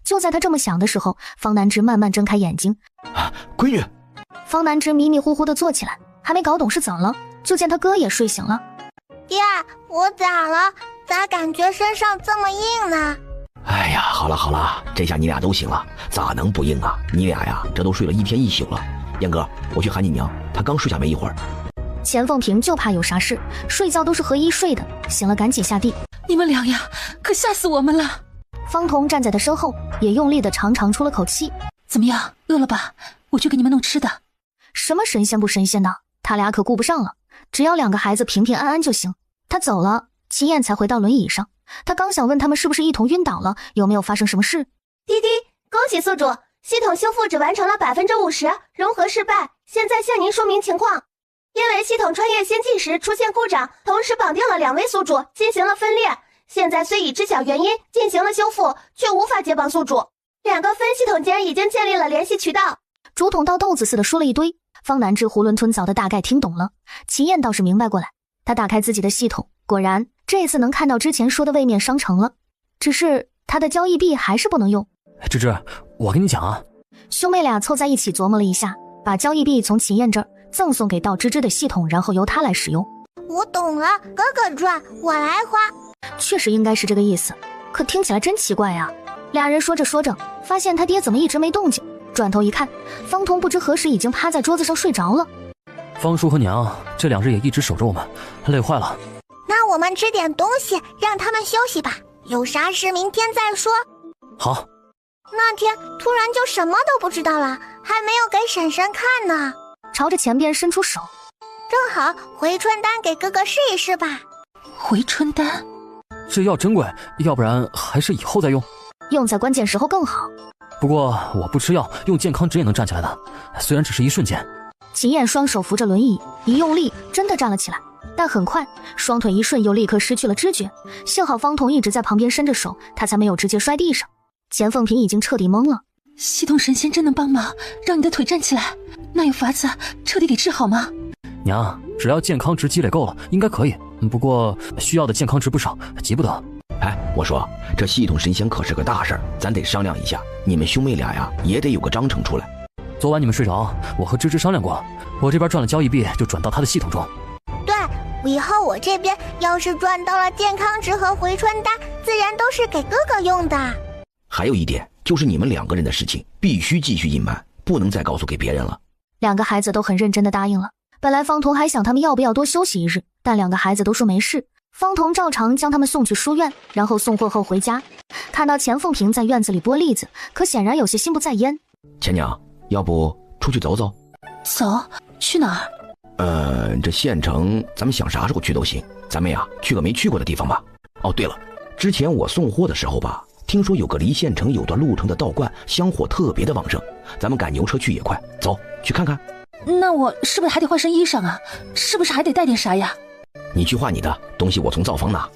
就在他这么想的时候，方南之慢慢睁开眼睛。闺女。方南之迷迷糊糊地坐起来，还没搞懂是怎么了，就见他哥也睡醒了。爹，我咋了？咋感觉身上这么硬呢？哎呀，好了好了，这下你俩都醒了，咋能不硬啊？你俩呀，这都睡了1天1宿了。燕哥，我去喊你娘，她刚睡下没一会儿。钱凤萍就怕有啥事，睡觉都是合衣睡的，醒了赶紧下地。你们俩呀，可吓死我们了。方彤站在他身后，也用力的长长出了口气。怎么样，饿了吧？我去给你们弄吃的。什么神仙不神仙的，他俩可顾不上了，只要两个孩子平平安安就行。他走了，秦燕才回到轮椅上。他刚想问他们是不是一同晕倒了，有没有发生什么事。滴滴，恭喜宿主，系统修复只完成了50%，融合失败。现在向您说明情况，因为系统穿越仙境时出现故障，同时绑定了2位宿主进行了分裂。现在虽已知晓原因，进行了修复，却无法解绑宿主。2个分系统间已经建立了联系渠道。竹筒倒豆子似的说了一堆，方南之囫囵吞枣的大概听懂了。秦燕倒是明白过来，他打开自己的系统，果然这次能看到之前说的位面商城了，只是他的交易币还是不能用。芝芝，我跟你讲啊。兄妹俩凑在一起琢磨了一下，把交易币从秦燕这儿赠送给道芝芝的系统，然后由他来使用。我懂了，哥哥赚，我来花。确实应该是这个意思，可听起来真奇怪呀。俩人说着说着，发现他爹怎么一直没动静，转头一看，方彤不知何时已经趴在桌子上睡着了。方叔和娘这2日也一直守着我们，累坏了。那我们吃点东西，让他们休息吧，有啥事明天再说。好。那天突然就什么都不知道了，还没有给婶婶看呢。朝着前边伸出手，正好，回春丹给哥哥试一试吧。回春丹，这药珍贵，要不然还是以后再用。用在关键时候更好。不过我不吃药，用健康值也能站起来的，虽然只是一瞬间。秦燕双手扶着轮椅，一用力，真的站了起来。但很快，双腿一瞬又立刻失去了知觉。幸好方彤一直在旁边伸着手，他才没有直接摔地上。钱凤萍已经彻底懵了。系统神仙真能帮忙，让你的腿站起来？那有法子彻底给治好吗？娘，只要健康值积累够了，应该可以。不过需要的健康值不少，急不得。哎，我说这系统神仙可是个大事儿，咱得商量一下。你们兄妹俩呀，也得有个章程出来。昨晚你们睡着，我和芝芝商量过，我这边赚了交易币就转到他的系统中。对，以后我这边要是赚到了健康值和回春丹，自然都是给哥哥用的。还有一点，就是你们2个人的事情必须继续隐瞒，不能再告诉给别人了。2个孩子都很认真地答应了。本来方彤还想他们要不要多休息一日，但2个孩子都说没事。方彤照常将他们送去书院，然后送货后回家。看到钱凤萍在院子里剥栗子，可显然有些心不在焉。钱娘，要不出去走走？走？去哪儿？这县城咱们想啥时候去都行。咱们呀，去个没去过的地方吧。哦，对了，之前我送货的时候吧，听说有个离县城有段路程的道观，香火特别的旺盛，咱们赶牛车去也快。走，去看看。那我是不是还得换身衣裳啊？是不是还得带点啥呀？你去换你的东西，我从灶房拿。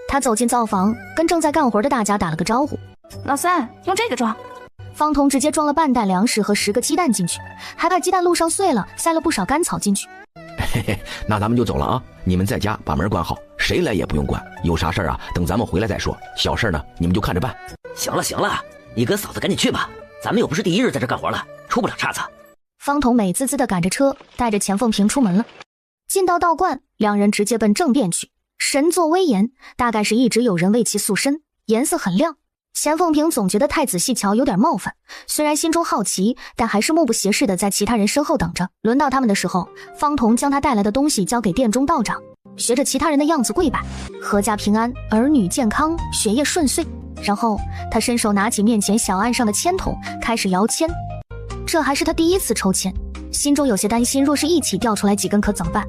他走进灶房，跟正在干活的大家打了个招呼。老三，用这个装。方彤直接装了半袋粮食和10个鸡蛋进去，还把鸡蛋路上碎了，塞了不少干草进去。嘿嘿，那咱们就走了啊！你们在家把门关好，谁来也不用管。有啥事儿啊，等咱们回来再说。小事呢，你们就看着办。行了行了，你跟嫂子赶紧去吧，咱们又不是第1日在这干活了，出不了岔子。方彤美滋滋地赶着车，带着钱凤萍出门了。进到道观，2人直接奔正殿去。神座威严，大概是一直有人为其塑身，颜色很亮。钱凤萍总觉得太仔细瞧有点冒犯，虽然心中好奇，但还是目不斜视地在其他人身后等着。轮到他们的时候，方彤将他带来的东西交给殿中道长，学着其他人的样子跪拜，阖家平安，儿女健康，学业顺遂。然后他伸手拿起面前小案上的签筒，开始摇签。这还是他第1次抽签，心中有些担心，若是一起掉出来几根可怎么办？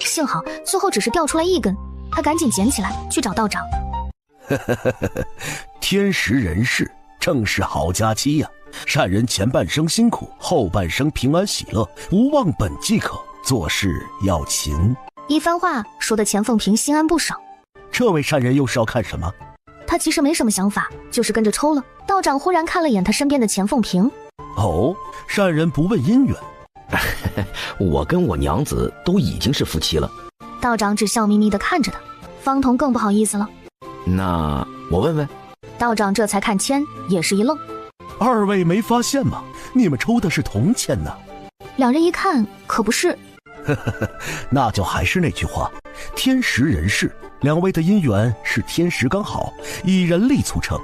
幸好最后只是掉出来1根，他赶紧捡起来去找道长。天时人事正是好佳期呀！善人前半生辛苦，后半生平安喜乐，无忘本即可，做事要勤。一番话说的钱凤萍心安不少。这位善人又是要看什么？他其实没什么想法，就是跟着抽了。道长忽然看了眼他身边的钱凤萍。哦，善人不问姻缘。我跟我娘子都已经是夫妻了。道长只笑眯眯地看着他，方彤更不好意思了。那我问问。道长这才看签，也是一愣。2位没发现吗？你们抽的是铜签呢。2人一看，可不是。那就还是那句话，天时人事，2位的姻缘是天时刚好，以人力促成，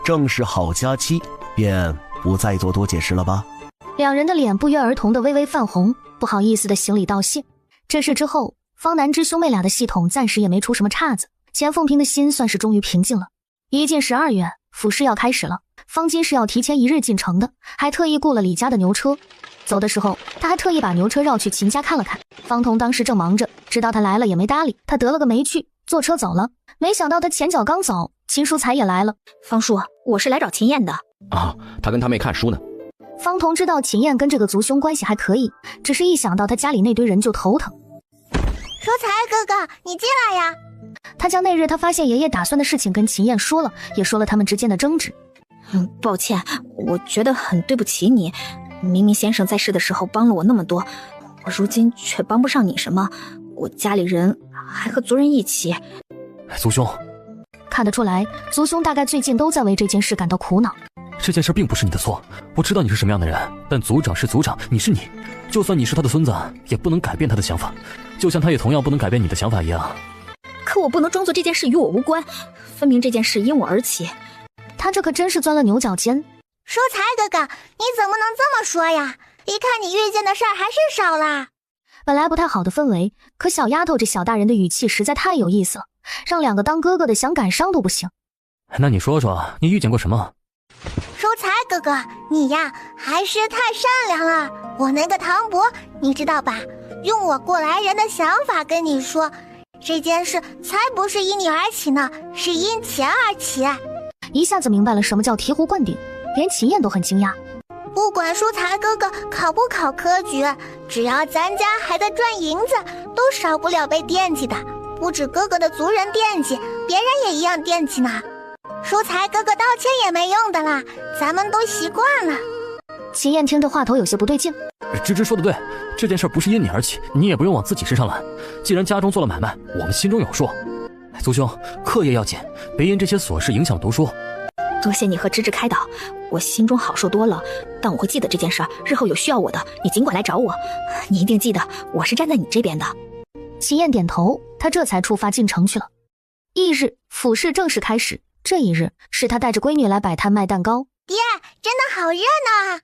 正是好佳期，便不再做多解释了吧。2人的脸不约而同的微微泛红，不好意思的行礼道谢。这事之后，方南之兄妹俩的系统暂时也没出什么岔子，钱凤萍的心算是终于平静了。一进12月，府试要开始了，方金是要提前1日进城的，还特意雇了李家的牛车。走的时候，他还特意把牛车绕去秦家看了看。方彤当时正忙着，知道他来了也没搭理，他得了个没趣，坐车走了。没想到他前脚刚走，秦淑才也来了。方叔，我是来找秦燕的。啊，他跟他妹看书呢。方彤知道秦燕跟这个族兄关系还可以，只是一想到他家里那堆人就头疼。淑才哥哥，你进来呀。他将那日他发现爷爷打算的事情跟秦燕说了，也说了他们之间的争执。抱歉，我觉得很对不起你。明明先生在世的时候帮了我那么多，我如今却帮不上你什么。我家里人还和族人一起。族兄，看得出来，族兄大概最近都在为这件事感到苦恼。这件事并不是你的错，我知道你是什么样的人，但族长是族长，你是你，就算你是他的孙子，也不能改变他的想法，就像他也同样不能改变你的想法一样。可我不能装作这件事与我无关，分明这件事因我而起。他这可真是钻了牛角尖。淑才哥哥，你怎么能这么说呀？一看你遇见的事儿还是少啦。本来不太好的氛围，可小丫头这小大人的语气实在太有意思了，让2个当哥哥的想感伤都不行。那你说说，你遇见过什么？淑才哥哥，你呀还是太善良了。我那个堂伯，你知道吧？用我过来人的想法跟你说，这件事才不是因你而起呢，是因钱而起。一下子明白了什么叫醍醐灌顶，连秦燕都很惊讶。不管蔬菜哥哥考不考科举，只要咱家还在赚银子，都少不了被惦记的。不止哥哥的族人惦记，别人也一样惦记呢。蔬菜哥哥道歉也没用的啦，咱们都习惯了。秦燕听着话头有些不对劲。芝芝说的对，这件事不是因你而起，你也不用往自己身上揽。既然家中做了买卖，我们心中有数。族兄，课业要紧，别因这些琐事影响读书。多谢你和芝芝开导，我心中好受多了。但我会记得这件事，日后有需要我的，你尽管来找我。你一定记得，我是站在你这边的。秦燕点头，她这才出发进城去了。翌日，府试正式开始。这一日是她带着闺女来摆摊卖蛋糕。爹，真的好热闹啊！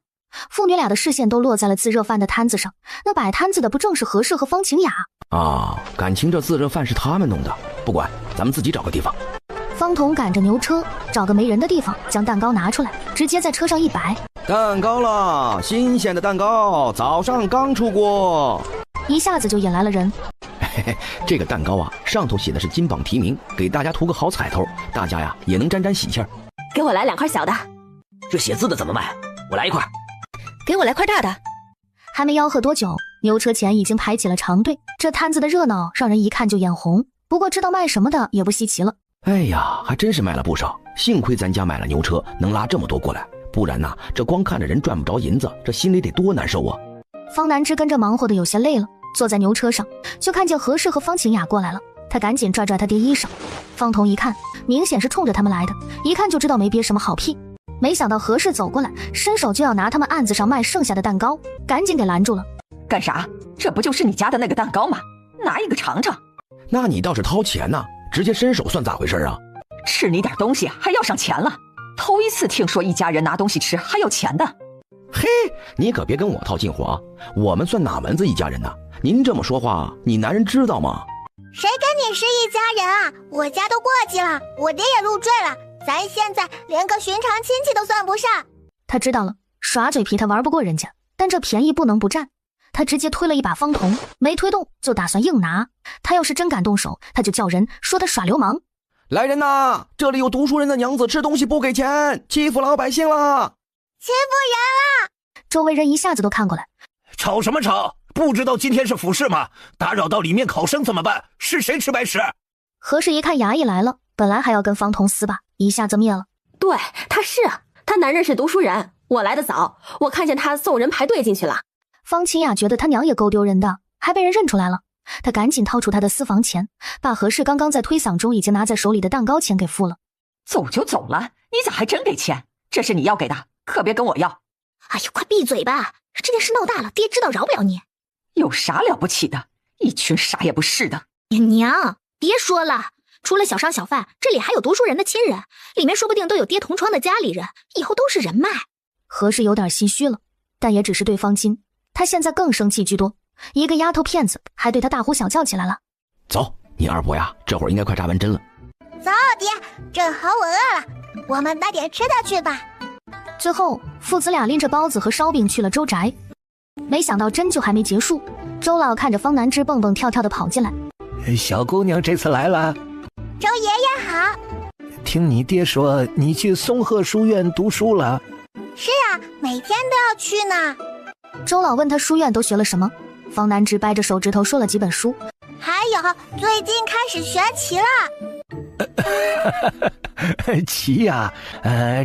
父女俩的视线都落在了自热饭的摊子上。那摆摊子的不正是何氏和方晴雅啊？感情这自热饭是他们弄的，不管，咱们自己找个地方。方童赶着牛车，找个没人的地方，将蛋糕拿出来，直接在车上一摆。蛋糕了，新鲜的蛋糕，早上刚出锅，一下子就引来了人。嘿嘿，这个蛋糕啊，上头写的是金榜题名，给大家图个好彩头，大家呀也能沾沾喜气儿。给我来2块小的。这写字的怎么卖？我来1块。给我来块大的。还没吆喝多久，牛车前已经排起了长队。这摊子的热闹让人一看就眼红，不过知道卖什么的也不稀奇了。哎呀，还真是卖了不少，幸亏咱家买了牛车，能拉这么多过来，不然呐，这光看着人赚不着银子，这心里得多难受啊。方南之跟着忙活的有些累了，坐在牛车上，就看见何氏和方晴雅过来了，他赶紧拽拽他爹衣裳。方童一看，明显是冲着他们来的，一看就知道没憋什么好屁。没想到何氏走过来，伸手就要拿他们案子上卖剩下的蛋糕，赶紧给拦住了。干啥？这不就是你家的那个蛋糕吗？拿一个尝尝。那你倒是掏钱呐，直接伸手算咋回事啊？吃你点东西还要上钱了，头一次听说一家人拿东西吃还要钱的。嘿，你可别跟我套近乎啊！我们算哪门子一家人呢？您这么说话，你男人知道吗？谁跟你是一家人啊？我家都过继了，我爹也入赘了，咱现在连个寻常亲戚都算不上。他知道了，耍嘴皮他玩不过人家，但这便宜不能不占。他直接推了一把方童，没推动就打算硬拿。他要是真敢动手，他就叫人说他耍流氓。来人呐，这里有读书人的娘子吃东西不给钱，欺负老百姓了！欺负人了！周围人一下子都看过来。吵什么吵？不知道今天是府试吗？打扰到里面考生怎么办？是谁吃白食？何氏一看衙役来了，本来还要跟方童撕吧，一下子灭了。对，他男人是读书人，我来的早，我看见他送人排队进去了。方清雅觉得他娘也够丢人的，还被人认出来了。他赶紧掏出他的私房钱，把何氏刚刚在推搡中已经拿在手里的蛋糕钱给付了。走就走了，你咋还真给钱？这是你要给的，可别跟我要。哎呦，快闭嘴吧！这件事闹大了，爹知道饶不了你。有啥了不起的？一群啥也不是的。娘，别说了，除了小商小贩，这里还有读书人的亲人，里面说不定都有爹同窗的家里人，以后都是人脉。何氏有点心虚了，但也只是对方巾。他现在更生气居多，一个丫头片子还对他大呼小叫起来了。走，你二伯呀，这会儿应该快扎完针了。走，爹，正好我饿了，我们带点吃的去吧。最后父子俩拎着包子和烧饼去了周宅，没想到针就还没结束，周老看着方南之蹦蹦跳跳的跑进来。小姑娘这次来了。周爷爷好。听你爹说你去松鹤书院读书了。是啊，每天都要去呢。周老问他书院都学了什么，方南之掰着手指头说了几本书。还有最近开始学棋了。棋呀，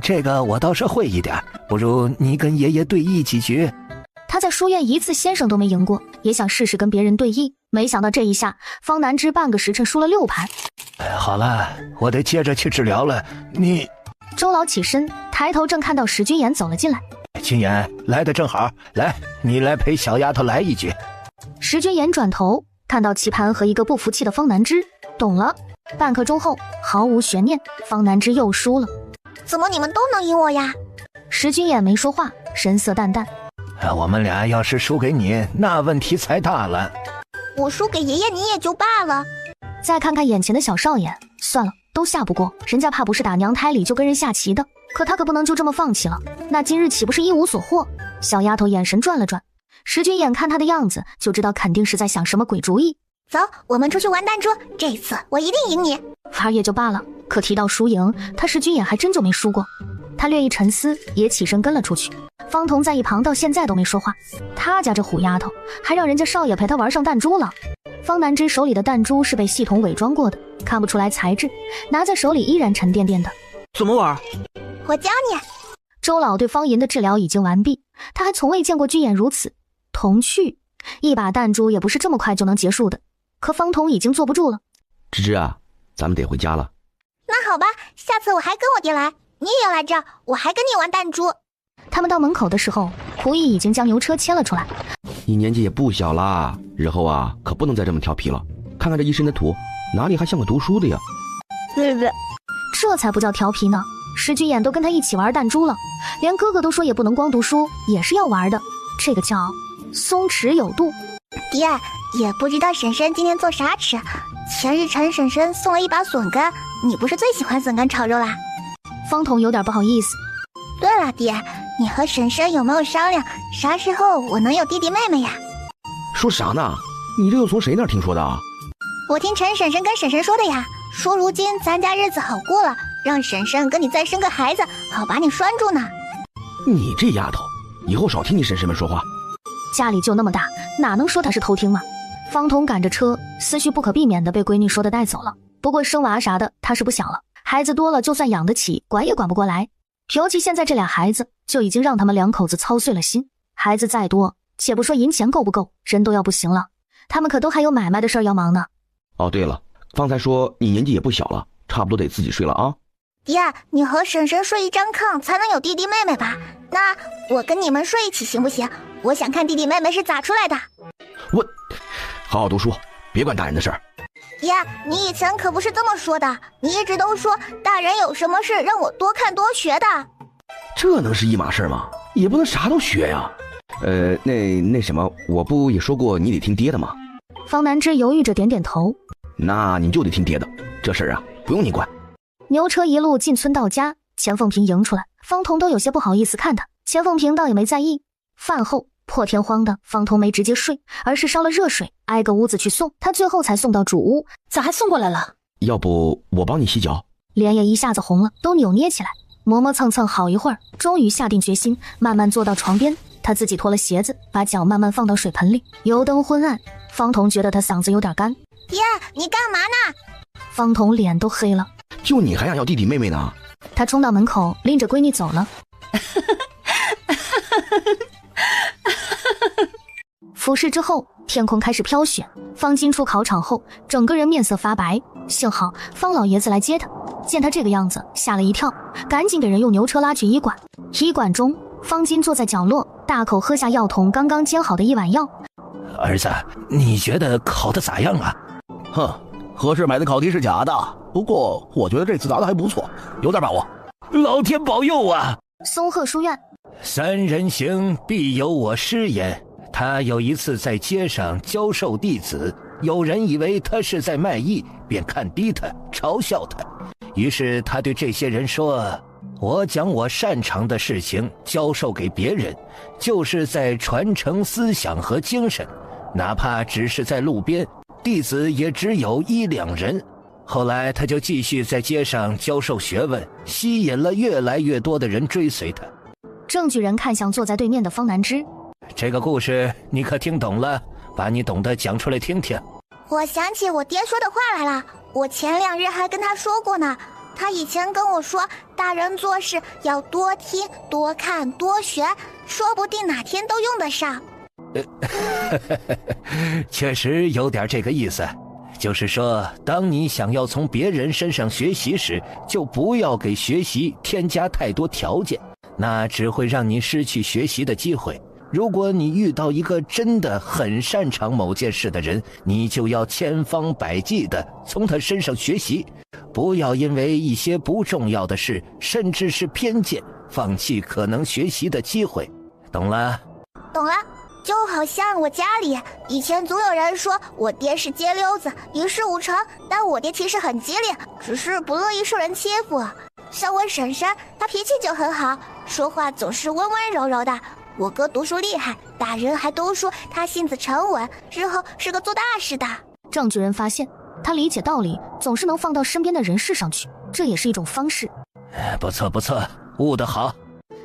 这个我倒是会一点，不如你跟爷爷对弈几局。他在书院一次先生都没赢过，也想试试跟别人对弈，没想到这一下方南之半个时辰输了6盘。好了，我得接着去治疗了。你周老起身抬头，正看到石君言走了进来。君言来得正好，来，你来陪小丫头来一局。石君言转头看到棋盘和一个不服气的方南之，懂了。半刻钟后，毫无悬念，方南之又输了。怎么你们都能赢我呀？石君言没说话，神色淡淡。我们俩要是输给你，那问题才大了。我输给爷爷你也就罢了，再看看眼前的小少爷，算了，都下不过，人家怕不是打娘胎里就跟人下棋的，可他可不能就这么放弃了，那今日岂不是一无所获？小丫头眼神转了转，石君眼看他的样子，就知道肯定是在想什么鬼主意。走，我们出去玩弹珠，这次我一定赢你。玩也就罢了，可提到输赢，他石君眼还真就没输过。他略一沉思，也起身跟了出去。方彤在一旁到现在都没说话，他家这虎丫头还让人家少爷陪他玩上弹珠了。方南之手里的弹珠是被系统伪装过的，看不出来材质，拿在手里依然沉甸甸的。怎么玩？我教你。周老对方银的治疗已经完毕，他还从未见过君眼如此童趣。一把弹珠也不是这么快就能结束的，可方彤已经坐不住了。芝芝啊，咱们得回家了。那好吧，下次我还跟我爹来，你也要来这儿，我还跟你玩弹珠。他们到门口的时候，仆役已经将牛车牵了出来。你年纪也不小啦，日后啊可不能再这么调皮了。看看这一身的土，哪里还像个读书的呀？这才不叫调皮呢。石君眼都跟他一起玩弹珠了，连哥哥都说也不能光读书，也是要玩的，这个叫松弛有度。爹，也不知道婶婶今天做啥吃。前日陈婶婶送了一把笋干，你不是最喜欢笋干炒肉啦？方彤有点不好意思。对了，爹，你和婶婶有没有商量啥时候我能有弟弟妹妹呀？说啥呢？你这又从谁那儿听说的啊？我听陈婶婶跟婶婶说的呀，说如今咱家日子好过了，让婶婶跟你再生个孩子，好把你拴住呢。你这丫头，以后少听你婶婶们说话。家里就那么大，哪能说他是偷听嘛？方彤赶着车，思绪不可避免的被闺女说的带走了。不过生娃啥的他是不想了，孩子多了就算养得起，管也管不过来。尤其现在这俩孩子就已经让他们两口子操碎了心。孩子再多，且不说银钱够不够，人都要不行了，他们可都还有买卖的事儿要忙呢。哦对了，方才说你年纪也不小了，差不多得自己睡了啊。爹，你和婶婶睡一张炕才能有弟弟妹妹吧？那我跟你们睡一起行不行？我想看弟弟妹妹是咋出来的。我好好读书，别管大人的事儿。爹，你以前可不是这么说的，你一直都说大人有什么事让我多看多学的。这能是一码事吗？也不能啥都学呀。那什么，我不也说过你得听爹的吗？方南之犹豫着点点头。那你就得听爹的，这事儿啊不用你管。牛车一路进村到家，钱凤萍迎出来，方彤都有些不好意思看他，钱凤萍倒也没在意。饭后破天荒的，方彤没直接睡，而是烧了热水，挨个屋子去送，他最后才送到主屋。咋还送过来了？要不我帮你洗脚？脸也一下子红了，都扭捏起来，磨磨蹭蹭好一会儿，终于下定决心，慢慢坐到床边。他自己脱了鞋子，把脚慢慢放到水盆里。油灯昏暗，方彤觉得他嗓子有点干。爹，你干嘛呢？方彤脸都黑了。就你还想要弟弟妹妹呢？他冲到门口，拎着闺女走了。服侍之后，天空开始飘雪。方金出考场后，整个人面色发白。幸好方老爷子来接他，见他这个样子，吓了一跳，赶紧给人用牛车拉去医馆。医馆中，方金坐在角落，大口喝下药桶刚刚煎好的一碗药。儿子，你觉得考得咋样啊？哼，合适买的考题是假的，不过我觉得这次答的还不错，有点把握。老天保佑啊！松鹤书院，三人行，必有我师焉。他有一次在街上教授弟子，有人以为他是在卖艺，便看低他，嘲笑他。于是他对这些人说：我将我擅长的事情教授给别人，就是在传承思想和精神，哪怕只是在路边，弟子也只有1、2人。后来他就继续在街上教授学问，吸引了越来越多的人追随他。证据人看向坐在对面的方南之。这个故事你可听懂了？把你懂得讲出来听听。我想起我爹说的话来了，我前2日还跟他说过呢。他以前跟我说，大人做事要多听、多看、多学，说不定哪天都用得上。确实有点这个意思，就是说，当你想要从别人身上学习时，就不要给学习添加太多条件，那只会让你失去学习的机会。如果你遇到一个真的很擅长某件事的人，你就要千方百计地从他身上学习，不要因为一些不重要的事，甚至是偏见，放弃可能学习的机会。懂了？懂了。就好像我家里以前总有人说我爹是街溜子，一事无成，但我爹其实很机灵，只是不乐意受人欺负。像我婶婶，她脾气就很好，说话总是温温柔柔的，我哥读书厉害，大人还都说他性子沉稳，日后是个做大事的。郑巨人发现，他理解道理总是能放到身边的人事上去，这也是一种方式。不错不错，悟得好。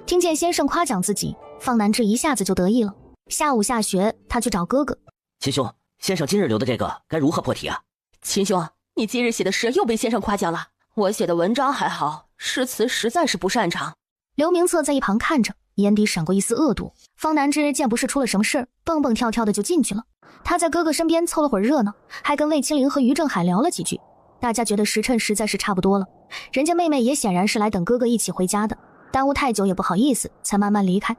听见先生夸奖自己，方南之一下子就得意了。下午下学，他去找哥哥。秦兄，先生今日留的这个该如何破题啊？秦兄，你今日写的诗又被先生夸奖了。我写的文章还好，诗词实在是不擅长。刘明策在一旁看着，眼底闪过一丝恶毒。方南之见不是出了什么事儿，蹦蹦跳跳的就进去了。他在哥哥身边凑了会儿热闹，还跟魏清灵和于正海聊了几句。大家觉得时辰实在是差不多了，人家妹妹也显然是来等哥哥一起回家的，耽误太久也不好意思，才慢慢离开。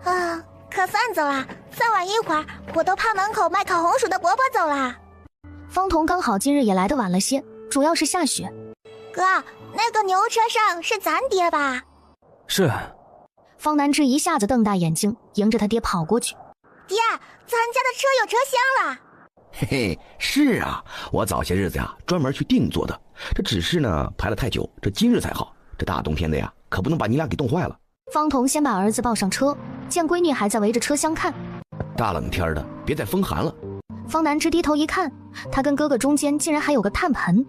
啊，可算走啦！再晚一会儿，我都怕门口卖烤红薯的伯伯走啦。方童刚好今日也来得晚了些，主要是下雪。哥，那个牛车上是咱爹吧？是。方南之一下子瞪大眼睛，迎着他爹跑过去。爹，咱家的车有车厢了。嘿嘿，是啊，我早些日子呀专门去定做的，这只是呢排了太久，这今日才好。这大冬天的呀，可不能把你俩给冻坏了。方童先把儿子抱上车，见闺女还在围着车厢看。大冷天的，别再风寒了。方南之低头一看，他跟哥哥中间竟然还有个炭盆。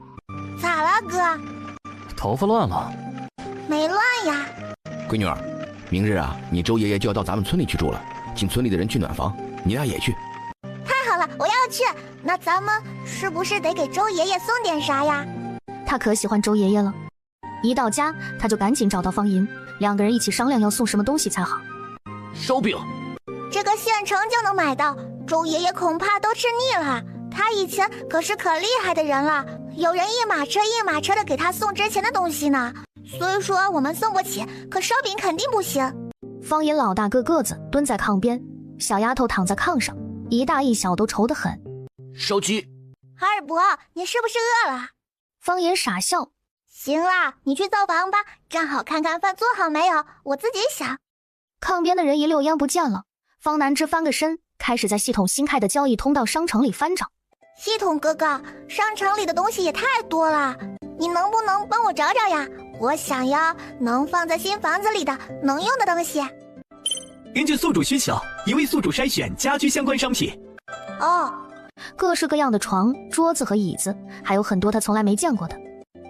咋了哥？头发乱了。没乱呀。闺女儿，明日啊，你周爷爷就要到咱们村里去住了，请村里的人去暖房，你俩也去。太好了，我要去。那咱们是不是得给周爷爷送点啥呀？他可喜欢周爷爷了。一到家，他就赶紧找到方银，两个人一起商量要送什么东西才好。烧饼，这个现成就能买到，周爷爷恐怕都吃腻了。他以前可是可厉害的人了，有人一马车一马车的给他送值钱的东西呢。虽说我们送不起，可烧饼肯定不行。方银老大个个子蹲在炕边，小丫头躺在炕上，一大一小都愁得很。烧鸡。二伯，你是不是饿了？方银傻笑。行啦，你去灶房吧，正好看看饭做好没有，我自己想。炕边的人一溜烟不见了。方南之翻个身，开始在系统新开的交易通道商城里翻找。系统哥哥，商城里的东西也太多了，你能不能帮我找找呀？我想要能放在新房子里的能用的东西。根据宿主需求，一位宿主筛选家居相关商品。哦，各式各样的床、桌子和椅子，还有很多他从来没见过的。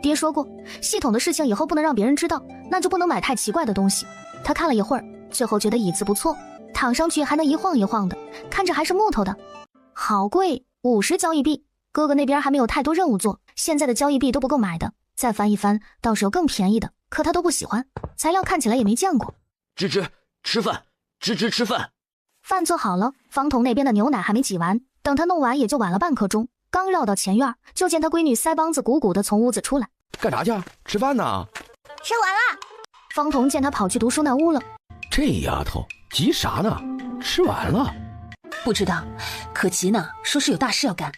爹说过，系统的事情以后不能让别人知道，那就不能买太奇怪的东西。他看了一会儿，最后觉得椅子不错，躺上去还能一晃一晃的，看着还是木头的，好贵，50交易币。哥哥那边还没有太多任务做，现在的交易币都不够买的，再翻一翻，倒是有更便宜的，可他都不喜欢，材料看起来也没见过。芝芝，吃饭，芝芝吃饭。饭做好了，方童那边的牛奶还没挤完，等他弄完也就晚了半刻钟。刚绕到前院，就见他闺女腮帮子鼓鼓的从屋子出来。干啥去？吃饭呢？吃完了。方童见他跑去读书那屋了。这丫头急啥呢？吃完了。不知道，可急呢，说是有大事要干。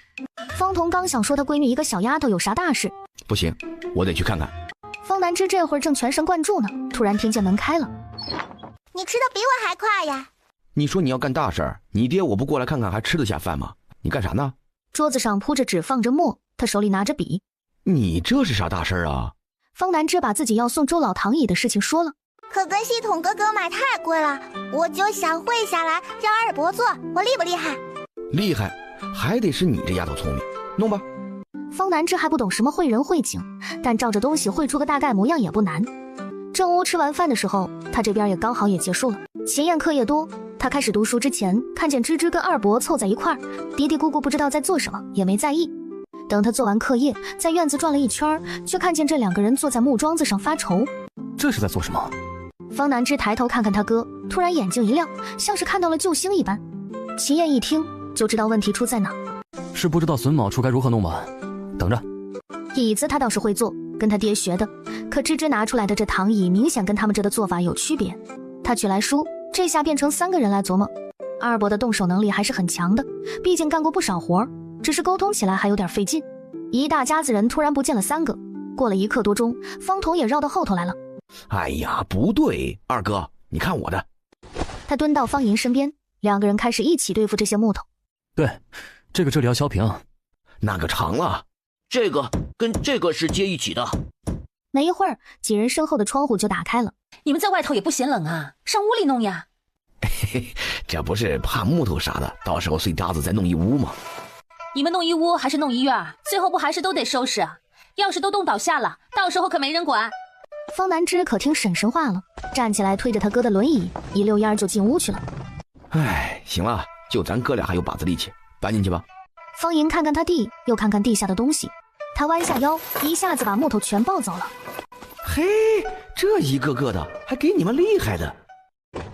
方童刚想说他闺女一个小丫头有啥大事，不行，我得去看看。方南之这会儿正全神贯注呢，突然听见门开了。你吃的比我还快呀！你说你要干大事儿，你爹我不过来看看还吃得下饭吗？你干啥呢？桌子上铺着纸，放着墨，他手里拿着笔。你这是啥大事啊？方南之把自己要送周老堂椅的事情说了。可跟系统哥哥买太贵了，我就想汇下来让二伯做，我厉不厉害？厉害，还得是你这丫头聪明，弄吧。方南之还不懂什么绘人绘景，但照着东西绘出个大概模样也不难。正屋吃完饭的时候，他这边也刚好也结束了。秦燕课业多，他开始读书之前，看见芝芝跟二伯凑在一块儿，嘀嘀咕咕不知道在做什么，也没在意。等他做完课业，在院子转了一圈，却看见这两个人坐在木桩子上发愁。这是在做什么？方南之抬头看看他哥，突然眼睛一亮，像是看到了救星一般。秦燕一听就知道问题出在哪，是不知道榫卯处该如何弄吧？等着。椅子他倒是会做，跟他爹学的，可芝芝拿出来的这躺椅明显跟他们这的做法有区别。他取来书，这下变成3个人来琢磨。二伯的动手能力还是很强的，毕竟干过不少活，只是沟通起来还有点费劲。一大家子人突然不见了3个，过了1刻多钟，方童也绕到后头来了。哎呀，不对，二哥，你看我的。他蹲到方银身边，2个人开始一起对付这些木头。对，这个这里要削平，那个长了，这个跟这个是接一起的。没一会儿，几人身后的窗户就打开了。你们在外头也不嫌冷啊，上屋里弄呀。嘿嘿，这不是怕木头啥的，到时候碎渣子再弄一屋吗？你们弄一屋还是弄一院，最后不还是都得收拾？要是都冻倒下了，到时候可没人管。方南之可听婶婶话了，站起来推着他哥的轮椅，一溜烟就进屋去了。哎，行了，就咱哥俩还有把子力气，搬进去吧。方莹看看他弟，又看看地下的东西，他弯下腰，一下子把木头全抱走了。嘿，这一个个的还给你们厉害的。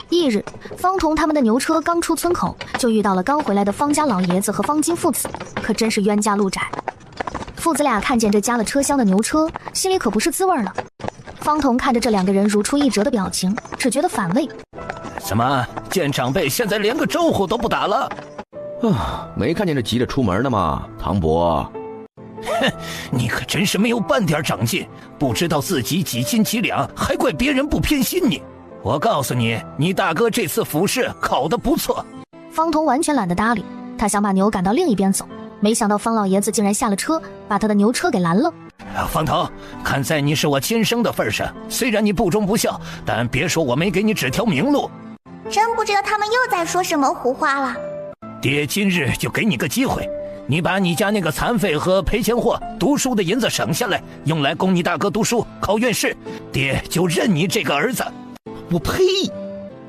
翌日，方彤他们的牛车刚出村口，就遇到了刚回来的方家老爷子和方金父子，可真是冤家路窄。父子俩看见这加了车厢的牛车，心里可不是滋味了。方彤看着这两个人如出一辙的表情，只觉得反胃。什么？见长辈现在连个招呼都不打了？啊，没看见这急着出门的吗，唐伯？哼，你可真是没有半点长进，不知道自己几斤几两，还怪别人不偏心你。我告诉你，你大哥这次府试考得不错。方彤完全懒得搭理，他想把牛赶到另一边走，没想到方老爷子竟然下了车，把他的牛车给拦了。方腾，看在你是我亲生的份上，虽然你不忠不孝，但别说我没给你指条明路。真不知道他们又在说什么胡话了。爹今日就给你个机会，你把你家那个残废和赔钱货读书的银子省下来，用来供你大哥读书考院试，爹就认你这个儿子。我呸！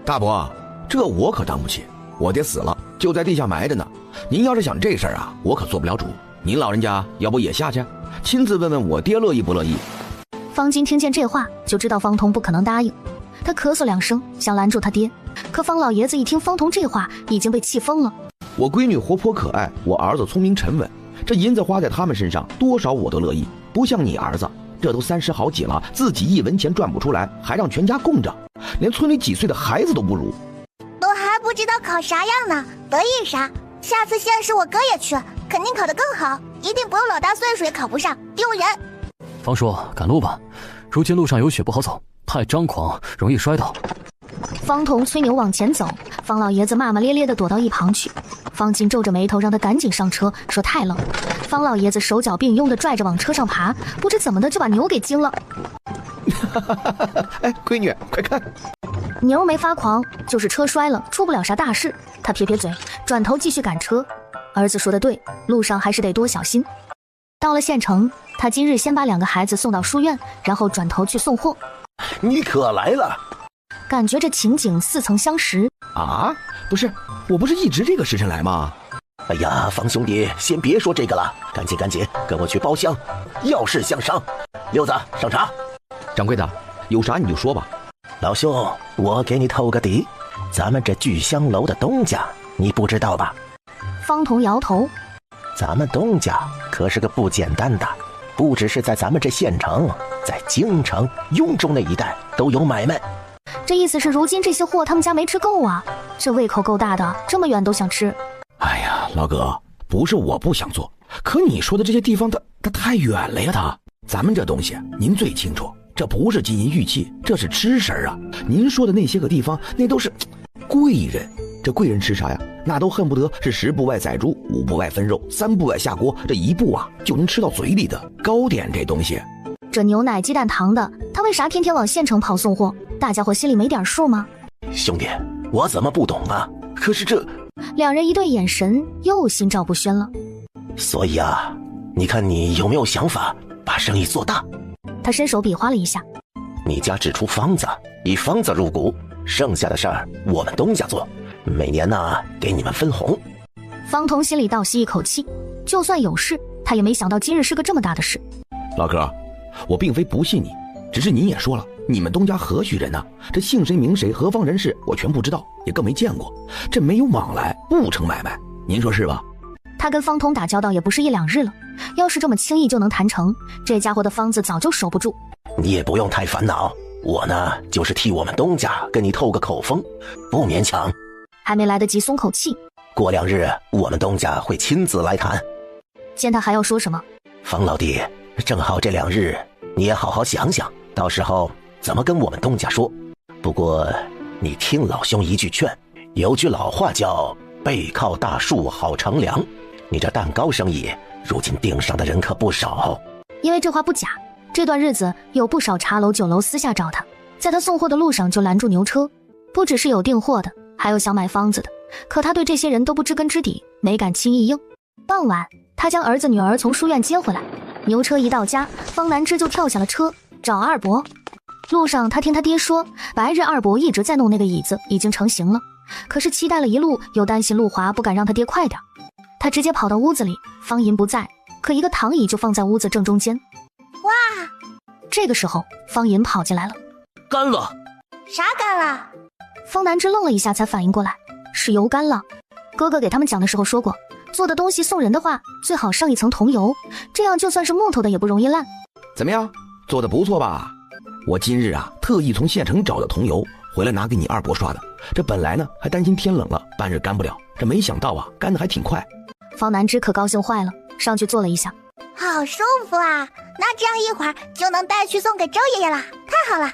大伯，这我可当不起，我爹死了，就在地下埋着呢。您要是想这事儿啊，我可做不了主。您老人家要不也下去，亲自问问我爹乐意不乐意？方金听见这话，就知道方彤不可能答应。他咳嗽两声，想拦住他爹，可方老爷子一听方彤这话，已经被气疯了。我闺女活泼可爱，我儿子聪明沉稳，这银子花在他们身上，多少我都乐意。不像你儿子，这都30好几了，自己一文钱赚不出来，还让全家供着，连村里几岁的孩子都不如。都还不知道考啥样呢，得意啥？下次县试我哥也去，肯定考得更好，一定不用老大岁数也考不上，丢人。方叔，赶路吧，如今路上有雪不好走，太张狂容易摔倒。方彤催牛往前走，方老爷子骂骂咧咧地躲到一旁去。方金皱着眉头让他赶紧上车，说太冷。方老爷子手脚并用地拽着往车上爬，不知怎么的就把牛给惊了。哎，闺女快看，牛没发狂，就是车摔了，出不了啥大事。他撇撇嘴，转头继续赶车。儿子说的对，路上还是得多小心。到了县城，他今日先把2个孩子送到书院，然后转头去送货。你可来了！感觉这情景似曾相识啊！不是，我不是一直这个时辰来吗？哎呀，方兄弟，先别说这个了，赶紧跟我去包厢，要事相商。六子上茶。掌柜的，有啥你就说吧。老兄，我给你透个底，咱们这聚香楼的东家你不知道吧？方彤摇头。咱们东家可是个不简单的，不只是在咱们这县城，在京城、雍州那一带都有买卖。这意思是如今这些货他们家没吃够啊，这胃口够大的，这么远都想吃。哎呀，老哥，不是我不想做，可你说的这些地方它太远了呀。咱们这东西您最清楚，这不是金银玉器，这是吃食啊。您说的那些个地方，那都是贵人，这贵人吃啥呀？那都恨不得是10步外宰猪，5步外分肉，3步外下锅，这1步啊就能吃到嘴里的糕点。这东西，这牛奶鸡蛋糖的，他为啥天天往县城跑送货？大家伙心里没点数吗？兄弟，我怎么不懂啊？可是这2人一对眼神，又心照不宣了。所以啊，你看你有没有想法把生意做大？他伸手比划了一下，你家只出方子，以方子入股，剩下的事儿我们东家做，每年呢给你们分红。方彤心里倒吸一口气，就算有事，他也没想到今日是个这么大的事。老哥，我并非不信你，只是你也说了，你们东家何许人呢？这姓谁名谁何方人士我全不知道，也更没见过，这没有往来不成买卖，您说是吧？他跟方彤打交道也不是1、2日了，要是这么轻易就能谈成，这家伙的方子早就守不住。你也不用太烦恼，我呢就是替我们东家跟你透个口风，不勉强。还没来得及松口气，过2日我们东家会亲自来谈。见他还要说什么，方老弟，正好这2日你也好好想想，到时候怎么跟我们东家说。不过你听老兄一句劝，有句老话叫背靠大树好乘凉，你这蛋糕生意如今订上的人可不少。因为这话不假，这段日子有不少茶楼酒楼私下找他，在他送货的路上就拦住牛车，不只是有订货的，还有想买方子的，可他对这些人都不知根知底，没敢轻易应。傍晚，他将儿子女儿从书院接回来，牛车一到家，方南枝就跳下了车找二伯。路上他听他爹说，白日二伯一直在弄那个椅子，已经成型了，可是期待了一路，又担心路滑不敢让他爹快点。他直接跑到屋子里，方银不在，可一个躺椅就放在屋子正中间。哇！这个时候方银跑进来了。干了！啥干了？方南枝愣了一下才反应过来，是油干了。哥哥给他们讲的时候说过，做的东西送人的话最好上一层桐油，这样就算是木头的也不容易烂。怎么样，做的不错吧？我今日啊特意从县城找的桐油回来拿给你二伯刷的，这本来呢还担心天冷了半日干不了，这没想到啊干得还挺快。方南枝可高兴坏了，上去坐了一下。好舒服啊，那这样一会儿就能带去送给周爷爷啦，太好了。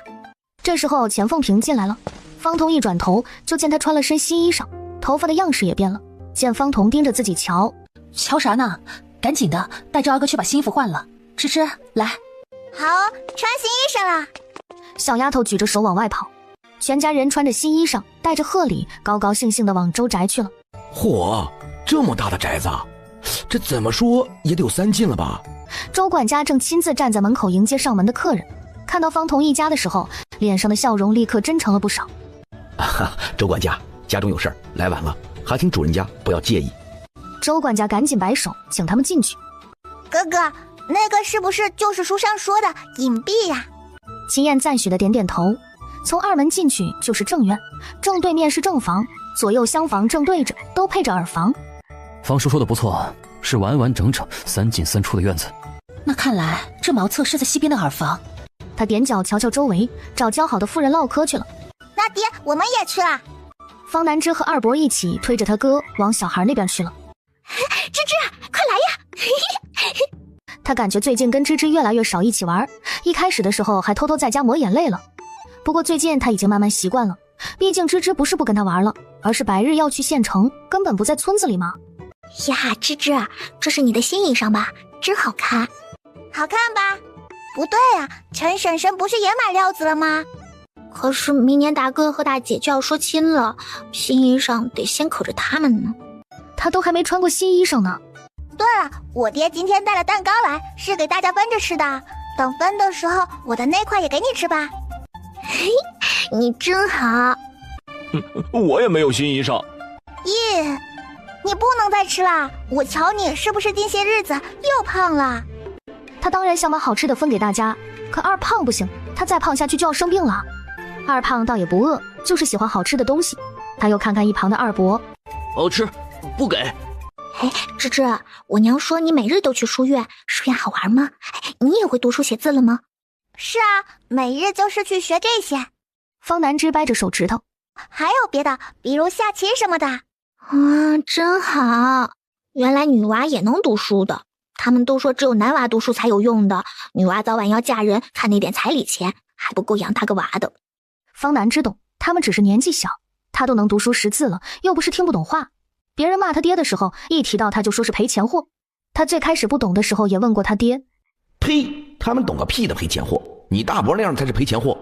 这时候钱凤萍进来了，方彤一转头就见她穿了身新衣裳，头发的样式也变了。见方彤盯着自己瞧啥呢？赶紧的带着二哥去把新衣服换了。芝芝，来。好，穿新衣裳了。小丫头举着手往外跑，全家人穿着新衣裳，带着贺礼，高高兴兴地往周宅去了。嚯，这么大的宅子啊，这怎么说也得有3进了吧？周管家正亲自站在门口迎接上门的客人，看到方彤一家的时候，脸上的笑容立刻真诚了不少。周管家，家中有事儿，来晚了，还请主人家不要介意。周管家赶紧摆手，请他们进去。哥哥，那个是不是就是书上说的隐蔽呀？秦燕赞许的点点头。从二门进去就是正院，正对面是正房，左右厢房正对着，都配着耳房。方叔说的不错，是完完整整3进3出的院子。那看来这茅厕是在西边的耳房。他踮脚瞧瞧周围，找交好的夫人唠嗑去了。那爹，我们也去了。方南枝和二伯一起推着他哥往小孩那边去了。芝芝，快来呀！他感觉最近跟芝芝越来越少一起玩，一开始的时候还偷偷在家抹眼泪了。不过最近他已经慢慢习惯了，毕竟芝芝不是不跟他玩了，而是白日要去县城，根本不在村子里嘛。呀，芝芝，这是你的新衣裳吧？真好看。好看吧？不对啊，陈婶婶不是也买料子了吗？可是明年大哥和大姐就要说亲了，新衣裳得先可着他们呢。他都还没穿过新衣裳呢。对了，我爹今天带了蛋糕来，是给大家分着吃的。等分的时候，我的那块也给你吃吧。嘿，你真好。我也没有新衣裳。耶，你不能再吃了，我瞧你是不是近些日子又胖了？他当然想把好吃的分给大家，可二胖不行，他再胖下去就要生病了。二胖倒也不饿，就是喜欢好吃的东西。他又看看一旁的二伯，好吃，不给。哎，芝芝，我娘说你每日都去书院，书院好玩吗？你也会读书写字了吗？是啊，每日就是去学这些。方南枝掰着手指头，还有别的，比如下棋什么的。真好，原来女娃也能读书的。他们都说只有男娃读书才有用的，女娃早晚要嫁人，看那点彩礼钱还不够养大个娃的。方南枝懂，他们只是年纪小，他都能读书识字了，又不是听不懂话。别人骂他爹的时候，一提到他就说是赔钱货。他最开始不懂的时候也问过他爹，呸，他们懂个屁的赔钱货，你大伯那样才是赔钱货。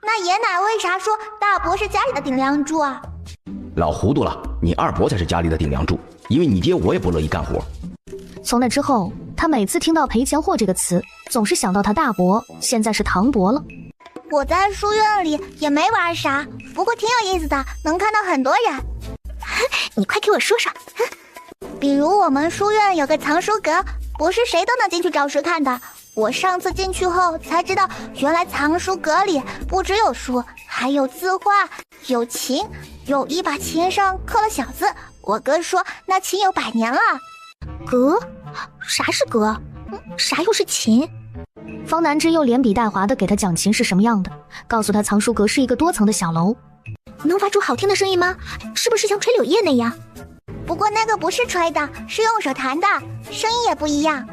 那爷奶为啥说大伯是家里的顶梁柱啊？老糊涂了，你二伯才是家里的顶梁柱，因为你爹我也不乐意干活。从那之后，他每次听到赔钱货这个词，总是想到他大伯，现在是堂伯了。我在书院里也没玩啥，不过挺有意思的，能看到很多人。你快给我说说。比如我们书院有个藏书阁，不是谁都能进去找书看的。我上次进去后才知道，原来藏书阁里不只有书，还有字画，有琴，有一把琴上刻了小字。我哥说那琴有100年了。阁？啥是阁？啥又是琴？方南枝又连笔带划的给他讲琴是什么样的，告诉他藏书阁是一个多层的小楼。能发出好听的声音吗？是不是像吹柳叶那样？不过那个不是吹的，是用手弹的，声音也不一样。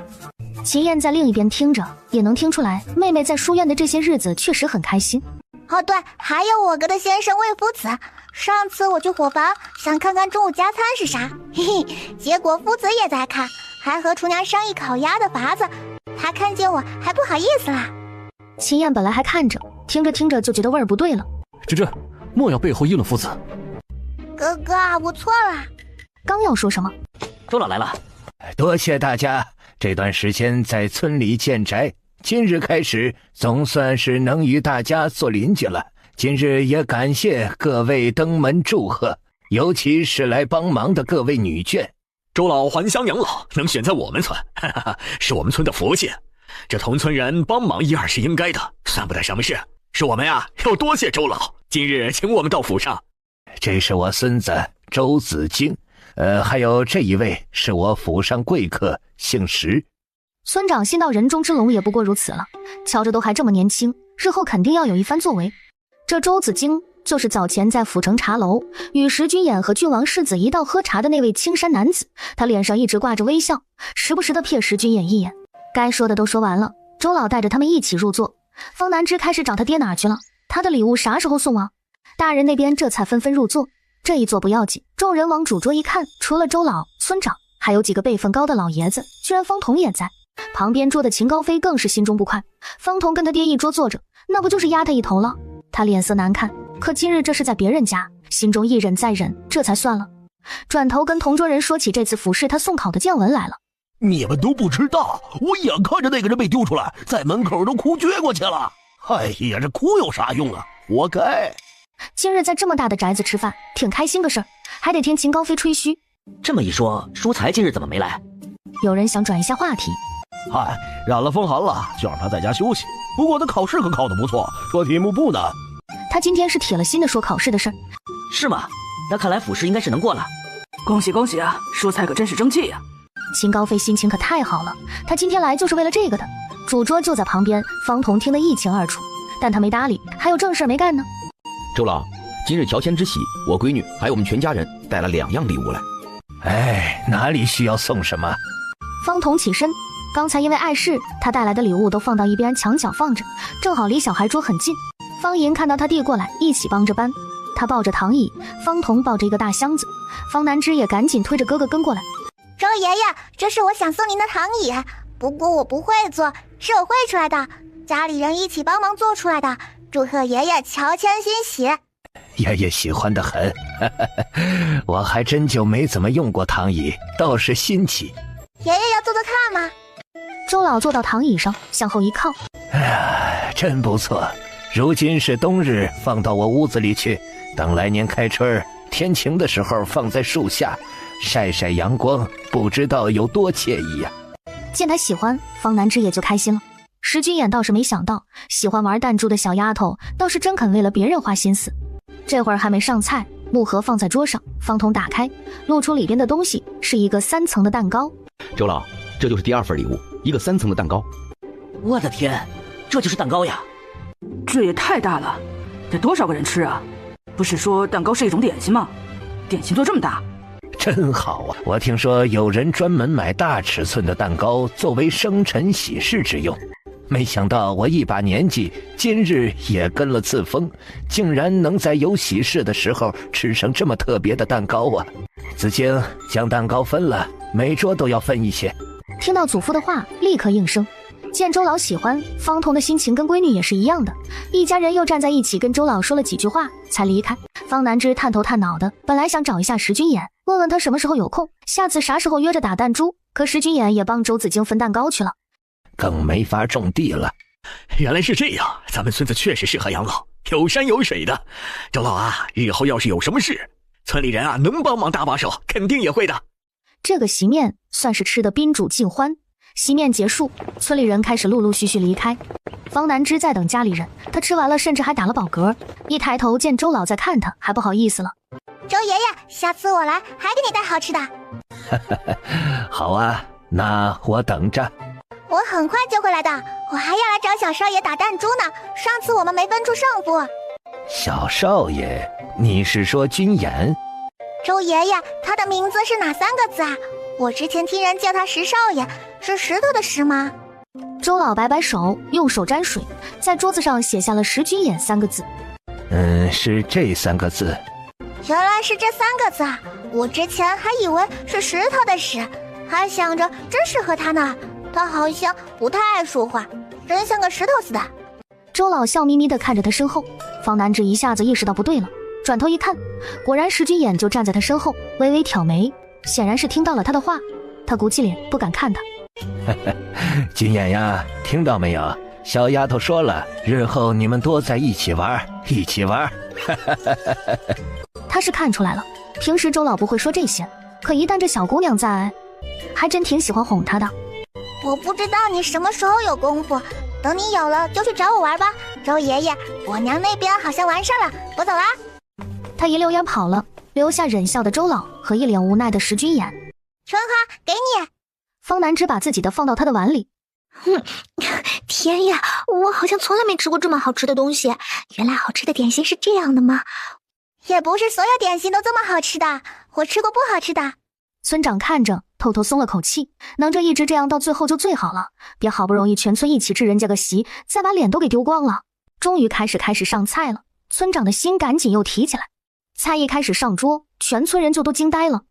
秦燕在另一边听着，也能听出来妹妹在书院的这些日子确实很开心。哦对，还有我哥的先生魏夫子，上次我去伙房想看看中午加餐是啥，嘿嘿，结果夫子也在看，还和厨娘商议烤鸭的法子。他看见我还不好意思啦。秦燕本来还看着，听着听着就觉得味儿不对了。芝芝，莫要背后议论夫子。哥哥，我错了。刚要说什么，周老来了，多谢大家这段时间在村里建宅，今日开始总算是能与大家做邻居了。今日也感谢各位登门祝贺，尤其是来帮忙的各位女眷。周老还乡养老，能选在我们村，是我们村的福气。这同村人帮忙一二是应该的，算不得什么事。是我们呀，要多谢周老，今日请我们到府上。这是我孙子周子京，还有这一位是我府上贵客，姓石。村长心道人中之龙也不过如此了，瞧着都还这么年轻，日后肯定要有一番作为。这周子京就是早前在府城茶楼与石君衍和郡王世子一道喝茶的那位青衫男子，他脸上一直挂着微笑，时不时地瞥石君衍一眼。该说的都说完了，周老带着他们一起入座。方南之开始找他爹哪去了，他的礼物啥时候送啊？大人那边这才纷纷入座。这一座不要紧，众人往主桌一看，除了周老、村长，还有几个辈分高的老爷子，居然方彤也在。旁边桌的秦高飞更是心中不快，方彤跟他爹一桌坐着，那不就是压他一头了？他脸色难看，可今日这是在别人家，心中一忍再忍，这才算了。转头跟同桌人说起这次府试他送考的见闻来了。你们都不知道，我眼看着那个人被丢出来，在门口都哭撅过去了。哎呀，这哭有啥用啊，活该。今日在这么大的宅子吃饭，挺开心个事儿，还得听秦高飞吹嘘。这么一说，淑才今日怎么没来？有人想转一下话题。嗨，染了风寒了，就让他在家休息。不过他考试可考得不错，说题目不难。他今天是铁了心的说考试的事儿。是吗？那看来府试应该是能过了。恭喜恭喜啊，淑才可真是争气呀！秦高飞心情可太好了，他今天来就是为了这个的。主桌就在旁边，方彤听得一清二楚，但他没搭理，还有正事没干呢。周老，今日乔迁之喜，我闺女还有我们全家人带了2样礼物来。哎，哪里需要送什么？方彤起身，刚才因为碍事，他带来的礼物都放到一边墙角放着，正好离小孩桌很近。方银看到他递过来，一起帮着搬。他抱着躺椅，方彤抱着一个大箱子，方南之也赶紧推着哥哥跟过来。周爷爷，这是我想送您的躺椅，不过我不会做，是我绘出来的，家里人一起帮忙做出来的，祝贺爷爷乔迁新喜。爷爷喜欢得很，我还真就没怎么用过躺椅，倒是新奇。爷爷要坐坐看吗？周老坐到躺椅上，向后一靠。真不错，如今是冬日，放到我屋子里去，等来年开春天晴的时候放在树下晒晒阳光，不知道有多惬意呀。见他喜欢，方南之也就开心了。石君衍倒是没想到，喜欢玩弹珠的小丫头倒是真肯为了别人花心思。这会儿还没上菜，木盒放在桌上，方彤打开，露出里边的东西，是一个3层的蛋糕。周老，这就是第2份礼物，一个3层的蛋糕。我的天，这就是蛋糕呀！这也太大了，得多少个人吃啊？不是说蛋糕是一种点心吗？点心做这么大，真好啊！我听说有人专门买大尺寸的蛋糕作为生辰喜事之用，没想到我一把年纪，今日也跟了次风，竟然能在有喜事的时候吃上这么特别的蛋糕啊！子京，将蛋糕分了，每桌都要分一些。听到祖父的话，立刻应声。见周老喜欢，方彤的心情跟闺女也是一样的，一家人又站在一起跟周老说了几句话才离开。方南之探头探脑的，本来想找一下石君衍，问问他什么时候有空，下次啥时候约着打弹珠，可石君衍也帮周子京分蛋糕去了，更没法种地了。原来是这样，咱们村子确实适合养老，有山有水的。周老啊，日后要是有什么事，村里人啊能帮忙搭把手，肯定也会的。这个席面算是吃得宾主尽欢。席面结束，村里人开始陆陆续续离开。方南之在等家里人，他吃完了甚至还打了饱嗝，一抬头见周老在看他，还不好意思了。周爷爷，下次我来还给你带好吃的。好啊，那我等着。我很快就会来的，我还要来找小少爷打弹珠呢，上次我们没分出胜负。小少爷，你是说君衍？周爷爷，他的名字是哪3个字啊？我之前听人叫他石少爷，是石头的石吗？周老摆摆手，用手沾水，在桌子上写下了石君衍3个字。是这3个字。原来是这3个字啊！我之前还以为是石头的石，还想着真适合他呢。他好像不太爱说话，真像个石头似的。周老笑眯眯地看着他身后，方南之一下子意识到不对了。转头一看，果然石君眼就站在他身后，微微挑眉，显然是听到了他的话。他鼓起脸不敢看他。君眼呀，听到没有？小丫头说了，日后你们多在一起玩，一起玩。他是看出来了，平时周老不会说这些，可一旦这小姑娘在，还真挺喜欢哄她的。我不知道你什么时候有功夫，等你有了就去找我玩吧。周爷爷，我娘那边好像完事了，我走啦。他一溜烟跑了，留下忍笑的周老和一脸无奈的石君眼。春花，给你。方南只把自己的放到他的碗里。天呀，我好像从来没吃过这么好吃的东西。原来好吃的点心是这样的吗？也不是所有点心都这么好吃的，我吃过不好吃的。村长看着偷偷松了口气，能这一直这样到最后就最好了，别好不容易全村一起吃人家个席，再把脸都给丢光了。终于开始上菜了，村长的心赶紧又提起来。菜一开始上桌，全村人就都惊呆了，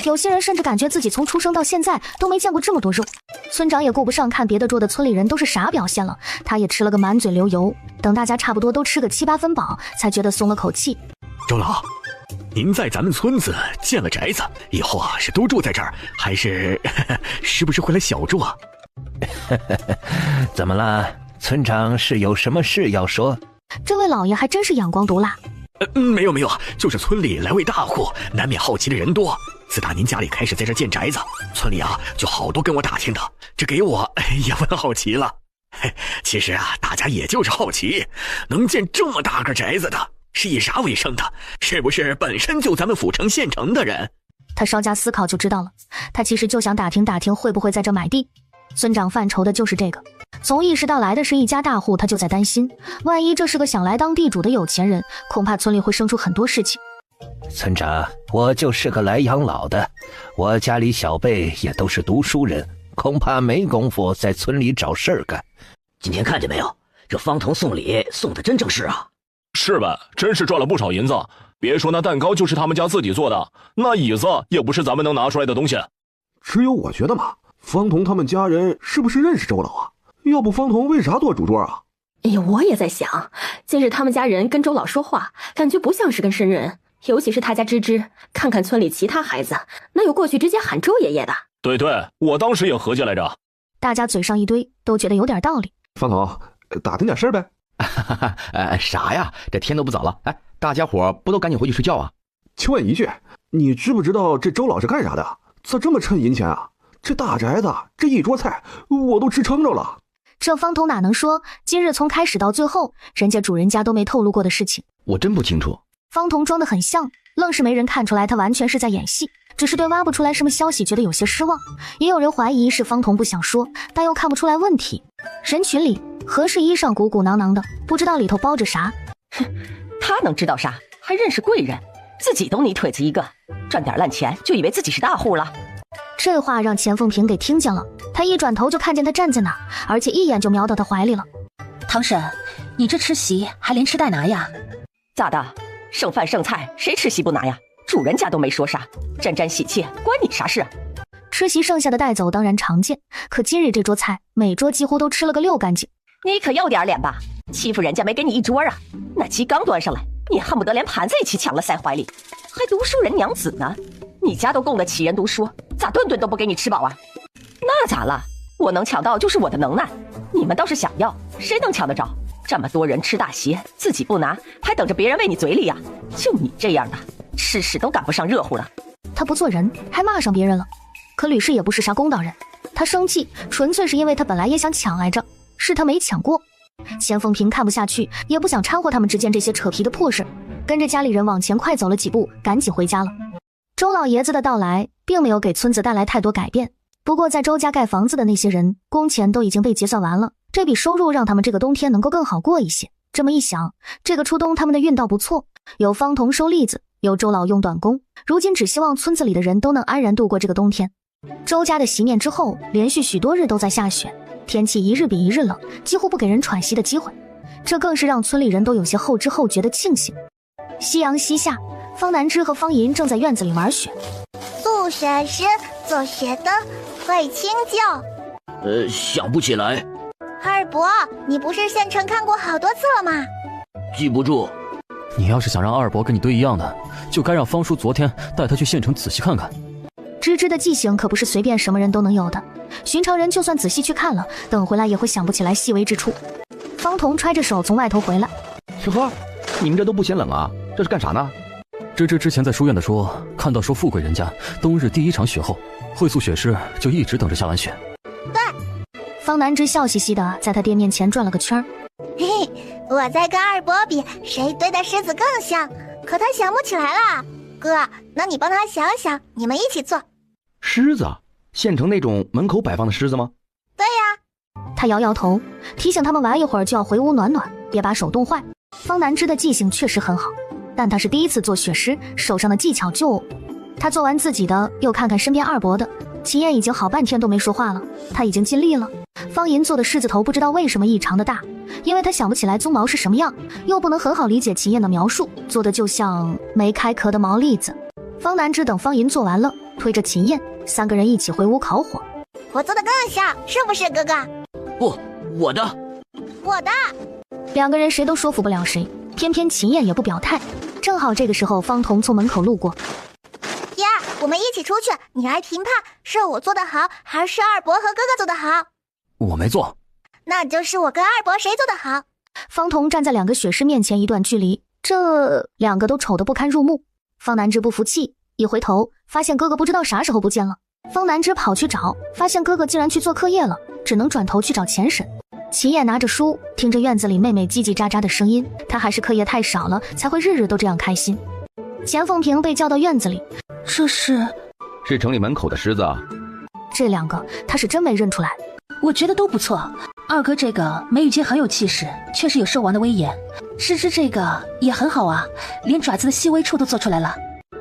有些人甚至感觉自己从出生到现在都没见过这么多肉。村长也顾不上看别的桌的村里人都是啥表现了，他也吃了个满嘴流油。等大家差不多都吃个7、8分饱，才觉得松了口气。周老，您在咱们村子建了宅子，以后啊是都住在这儿，还是是不是会来小住啊？怎么了？村长是有什么事要说？这位老爷还真是眼光毒辣。没有，就是村里来位大户，难免好奇的人多。自打您家里开始在这建宅子，村里啊就好多跟我打听的，这给我也问好奇了。其实啊，大家也就是好奇，能建这么大个宅子的，是以啥为生的？是不是本身就咱们府城县城的人？他稍加思考就知道了，他其实就想打听会不会在这买地。村长犯愁的就是这个，从意识到来的是一家大户，他就在担心，万一这是个想来当地主的有钱人，恐怕村里会生出很多事情。村长，我就是个来养老的，我家里小辈也都是读书人，恐怕没工夫在村里找事儿干。今天看见没有，这方童送礼送的真正式啊！是吧？真是赚了不少银子。别说那蛋糕就是他们家自己做的，那椅子也不是咱们能拿出来的东西。只有我觉得嘛，方童他们家人是不是认识周老啊？要不方童为啥坐主桌啊？哎呀，我也在想，近日他们家人跟周老说话，感觉不像是跟生人，尤其是他家芝芝，看看村里其他孩子，哪有过去直接喊周爷爷的？对，我当时也合计来着。大家嘴上一堆，都觉得有点道理。方童，打听点事儿呗。啥呀？这天都不早了，大家伙不都赶紧回去睡觉啊？就问一句，你知不知道这周老是干啥的？咋这么趁银钱啊？这大宅子，这一桌菜，我都吃撑着了。这方童哪能说今日从开始到最后，人家主人家都没透露过的事情？我真不清楚。方童装得很像，愣是没人看出来他完全是在演戏，只是对挖不出来什么消息觉得有些失望。也有人怀疑是方童不想说，但又看不出来问题。人群里何氏衣上鼓鼓囊囊的，不知道里头包着啥。哼，他能知道啥？还认识贵人，自己都泥腿子一个，赚点烂钱就以为自己是大户了。这话让钱凤萍给听见了，他一转头就看见他站在那儿，而且一眼就瞄到他怀里了。堂婶，你这吃席还连吃带拿呀？咋的？剩饭剩菜谁吃席不拿呀？主人家都没说啥，沾沾喜气关你啥事啊？吃席剩下的带走当然常见，可今日这桌菜每桌几乎都吃了个溜干净。你可要点脸吧，欺负人家没给你一桌啊？那鸡刚端上来，你恨不得连盘子一起抢了塞怀里，还读书人娘子呢？你家都供得起人读书，咋顿顿都不给你吃饱啊？那咋了？我能抢到就是我的能耐，你们倒是想要，谁能抢得着？这么多人吃大席，自己不拿，还等着别人喂你嘴里呀？就你这样的，吃屎都赶不上热乎了。他不做人，还骂上别人了。可吕氏也不是啥公道人，他生气纯粹是因为他本来也想抢来着，是他没抢过。钱凤萍看不下去，也不想掺和他们之间这些扯皮的破事，跟着家里人往前快走了几步，赶紧回家了。周老爷子的到来并没有给村子带来太多改变，不过在周家盖房子的那些人工钱都已经被结算完了，这笔收入让他们这个冬天能够更好过一些。这么一想，这个初冬他们的运道不错，有方童收栗子，有周老用短工，如今只希望村子里的人都能安然度过这个冬天。周家的席面之后连续许多日都在下雪，天气一日比一日冷，几乎不给人喘息的机会，这更是让村里人都有些后知后觉的庆幸。夕阳西下，方南枝和方银正在院子里玩雪。数学时做学的会请教。想不起来。二伯，你不是县城看过好多次了吗？记不住。你要是想让二伯跟你堆一样的，就该让方叔昨天带他去县城仔细看看。芝芝的记性可不是随便什么人都能有的，寻常人就算仔细去看了，等回来也会想不起来细微之处。方彤揣着手从外头回来，小何，你们这都不嫌冷啊？这是干啥呢？芝芝之前在书院的说，看到说富贵人家冬日第一场雪后，会宿雪师就一直等着下完雪。对，方南之笑嘻嘻的在他爹面前转了个圈。嘿嘿，我在跟二伯比，谁堆的狮子更像，可他想不起来了。哥，那你帮他想想，你们一起做。狮子？县城那种门口摆放的狮子吗？对呀。他摇摇头，提醒他们玩一会儿就要回屋暖暖，别把手冻坏。方南之的记性确实很好，但他是第一次做雪狮，手上的技巧就……他做完自己的，又看看身边二伯的。秦燕已经好半天都没说话了，他已经尽力了。方银做的狮子头不知道为什么异常的大，因为他想不起来鬃毛是什么样，又不能很好理解秦燕的描述，做的就像没开壳的毛栗子。方南之等方银做完了，推着秦燕，3个人一起回屋烤火。我做的更像，是不是哥哥？不，我的。我的。2个人谁都说服不了谁，偏偏秦燕也不表态。正好这个时候，方彤从门口路过。爷，我们一起出去，你来评判，是我做的好，还是二伯和哥哥做的好？我没做。那就是我跟二伯谁做的好？方彤站在2个雪狮面前一段距离，这2个都丑得不堪入目。方南之不服气，一回头发现哥哥不知道啥时候不见了。方南之跑去找，发现哥哥竟然去做课业了，只能转头去找钱婶。秦燕拿着书，听着院子里妹妹叽叽喳喳的声音，她还是课业太少了，才会日日都这样开心。钱凤萍被叫到院子里，这是城里门口的狮子啊。这2个她是真没认出来。我觉得都不错，二哥这个眉宇间很有气势，确实有兽王的威严。芝芝这个也很好啊，连爪子的细微处都做出来了。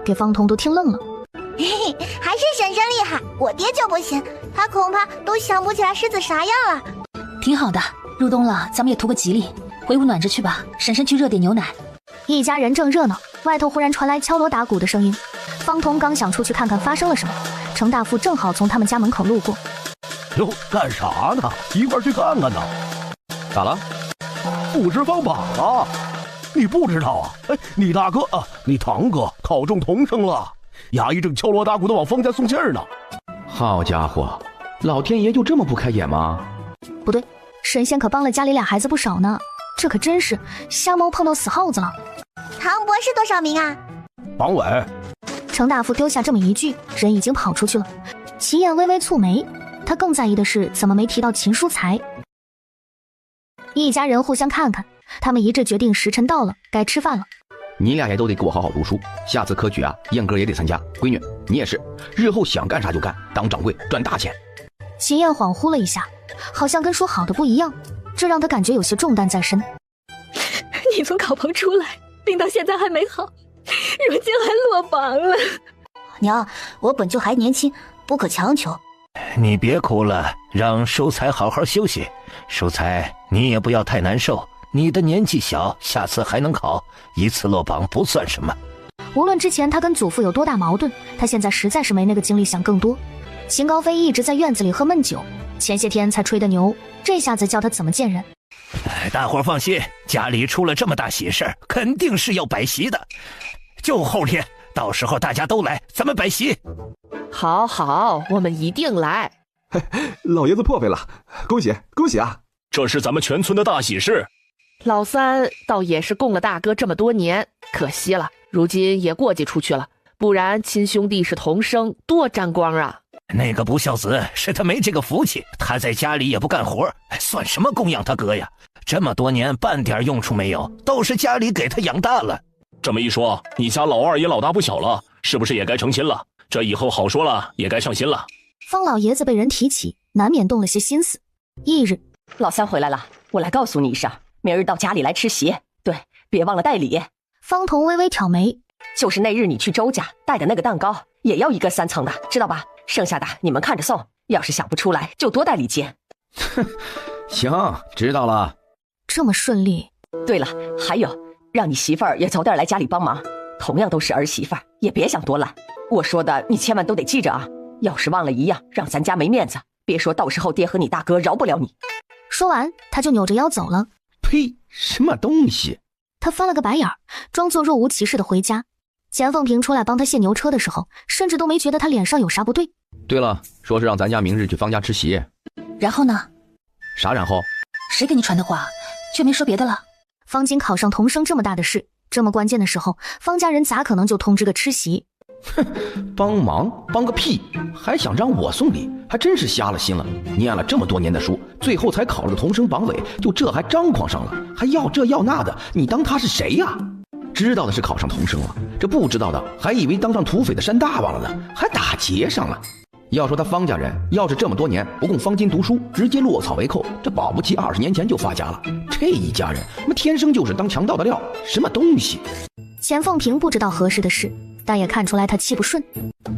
给方彤都听愣了。嘿嘿，还是婶婶厉害，我爹就不行，他恐怕都想不起来狮子啥样了。挺好的，入冬了，咱们也图个吉利，回屋暖着去吧。婶婶去热点牛奶。一家人正热闹，外头忽然传来敲锣打鼓的声音。方彤刚想出去看看发生了什么，程大富正好从他们家门口路过。哟，干啥呢？一块去看看呢。咋了？富士放榜啊！你不知道啊？哎，你大哥啊，你堂哥考中童生了，衙役正敲锣打鼓的往方家送信儿呢。好家伙，老天爷就这么不开眼吗？不对，神仙可帮了家里俩孩子不少呢，这可真是瞎猫碰到死耗子了。唐博士多少名啊？榜尾。程大富丢下这么一句，人已经跑出去了。秦燕微微蹙眉，他更在意的是怎么没提到秦书才。一家人互相看看，他们一致决定时辰到了，该吃饭了。你俩也都得给我好好读书，下次科举啊，燕哥也得参加。闺女，你也是，日后想干啥就干，当掌柜赚大钱。秦燕恍惚了一下，好像跟说好的不一样，这让他感觉有些重担在身。你从考棚出来，病到现在还没好，如今还落榜了。娘，我本就还年轻，不可强求。你别哭了，让淑才好好休息。淑才，你也不要太难受，你的年纪小，下次还能考，一次落榜不算什么。无论之前他跟祖父有多大矛盾，他现在实在是没那个精力想更多。秦高飞一直在院子里喝闷酒，前些天才吹的牛，这下子叫他怎么见人？大伙儿放心，家里出了这么大喜事，肯定是要摆席的。就后天，到时候大家都来，咱们摆席。好好，我们一定来。老爷子破费了，恭喜恭喜啊！这是咱们全村的大喜事。老三倒也是供了大哥这么多年，可惜了，如今也过继出去了，不然亲兄弟是同生，多沾光啊！那个不孝子是他没这个福气，他在家里也不干活，算什么供养他哥呀？这么多年半点用处没有，都是家里给他养大了。这么一说，你家老二也老大不小了，是不是也该成亲了？这以后好说了，也该上心了。方老爷子被人提起，难免动了些心思。翌日，老三回来了，我来告诉你一声，明日到家里来吃席，对，别忘了带礼。方彤微微挑眉，就是那日你去周家带的那个蛋糕，也要一个3层的，知道吧？剩下的你们看着送，要是想不出来，就多带礼金。行，知道了。这么顺利。对了，还有，让你媳妇儿也早点来家里帮忙，同样都是儿媳妇儿，也别想多揽。我说的你千万都得记着啊，要是忘了一样，让咱家没面子，别说到时候爹和你大哥饶不了你。说完，他就扭着腰走了。呸，什么东西！他翻了个白眼儿，装作若无其事的回家。钱凤萍出来帮他卸牛车的时候，甚至都没觉得他脸上有啥不对。对了，说是让咱家明日去方家吃席。然后呢？啥然后？谁给你传的话？却没说别的了。方锦考上童生这么大的事，这么关键的时候，方家人咋可能就通知个吃席？哼，帮忙帮个屁！还想让我送礼，还真是瞎了心了。念了这么多年的书，最后才考了个童生榜尾，就这还张狂上了，还要这要那的，你当他是谁呀？知道的是考上童生了，这不知道的还以为当上土匪的山大王了呢，还打劫上了。要说他方家人要是这么多年不供方金读书，直接落草为寇，这保不齐20年前就发家了。这一家人天生就是当强盗的料，什么东西？钱凤萍不知道合适的事，但也看出来他气不顺。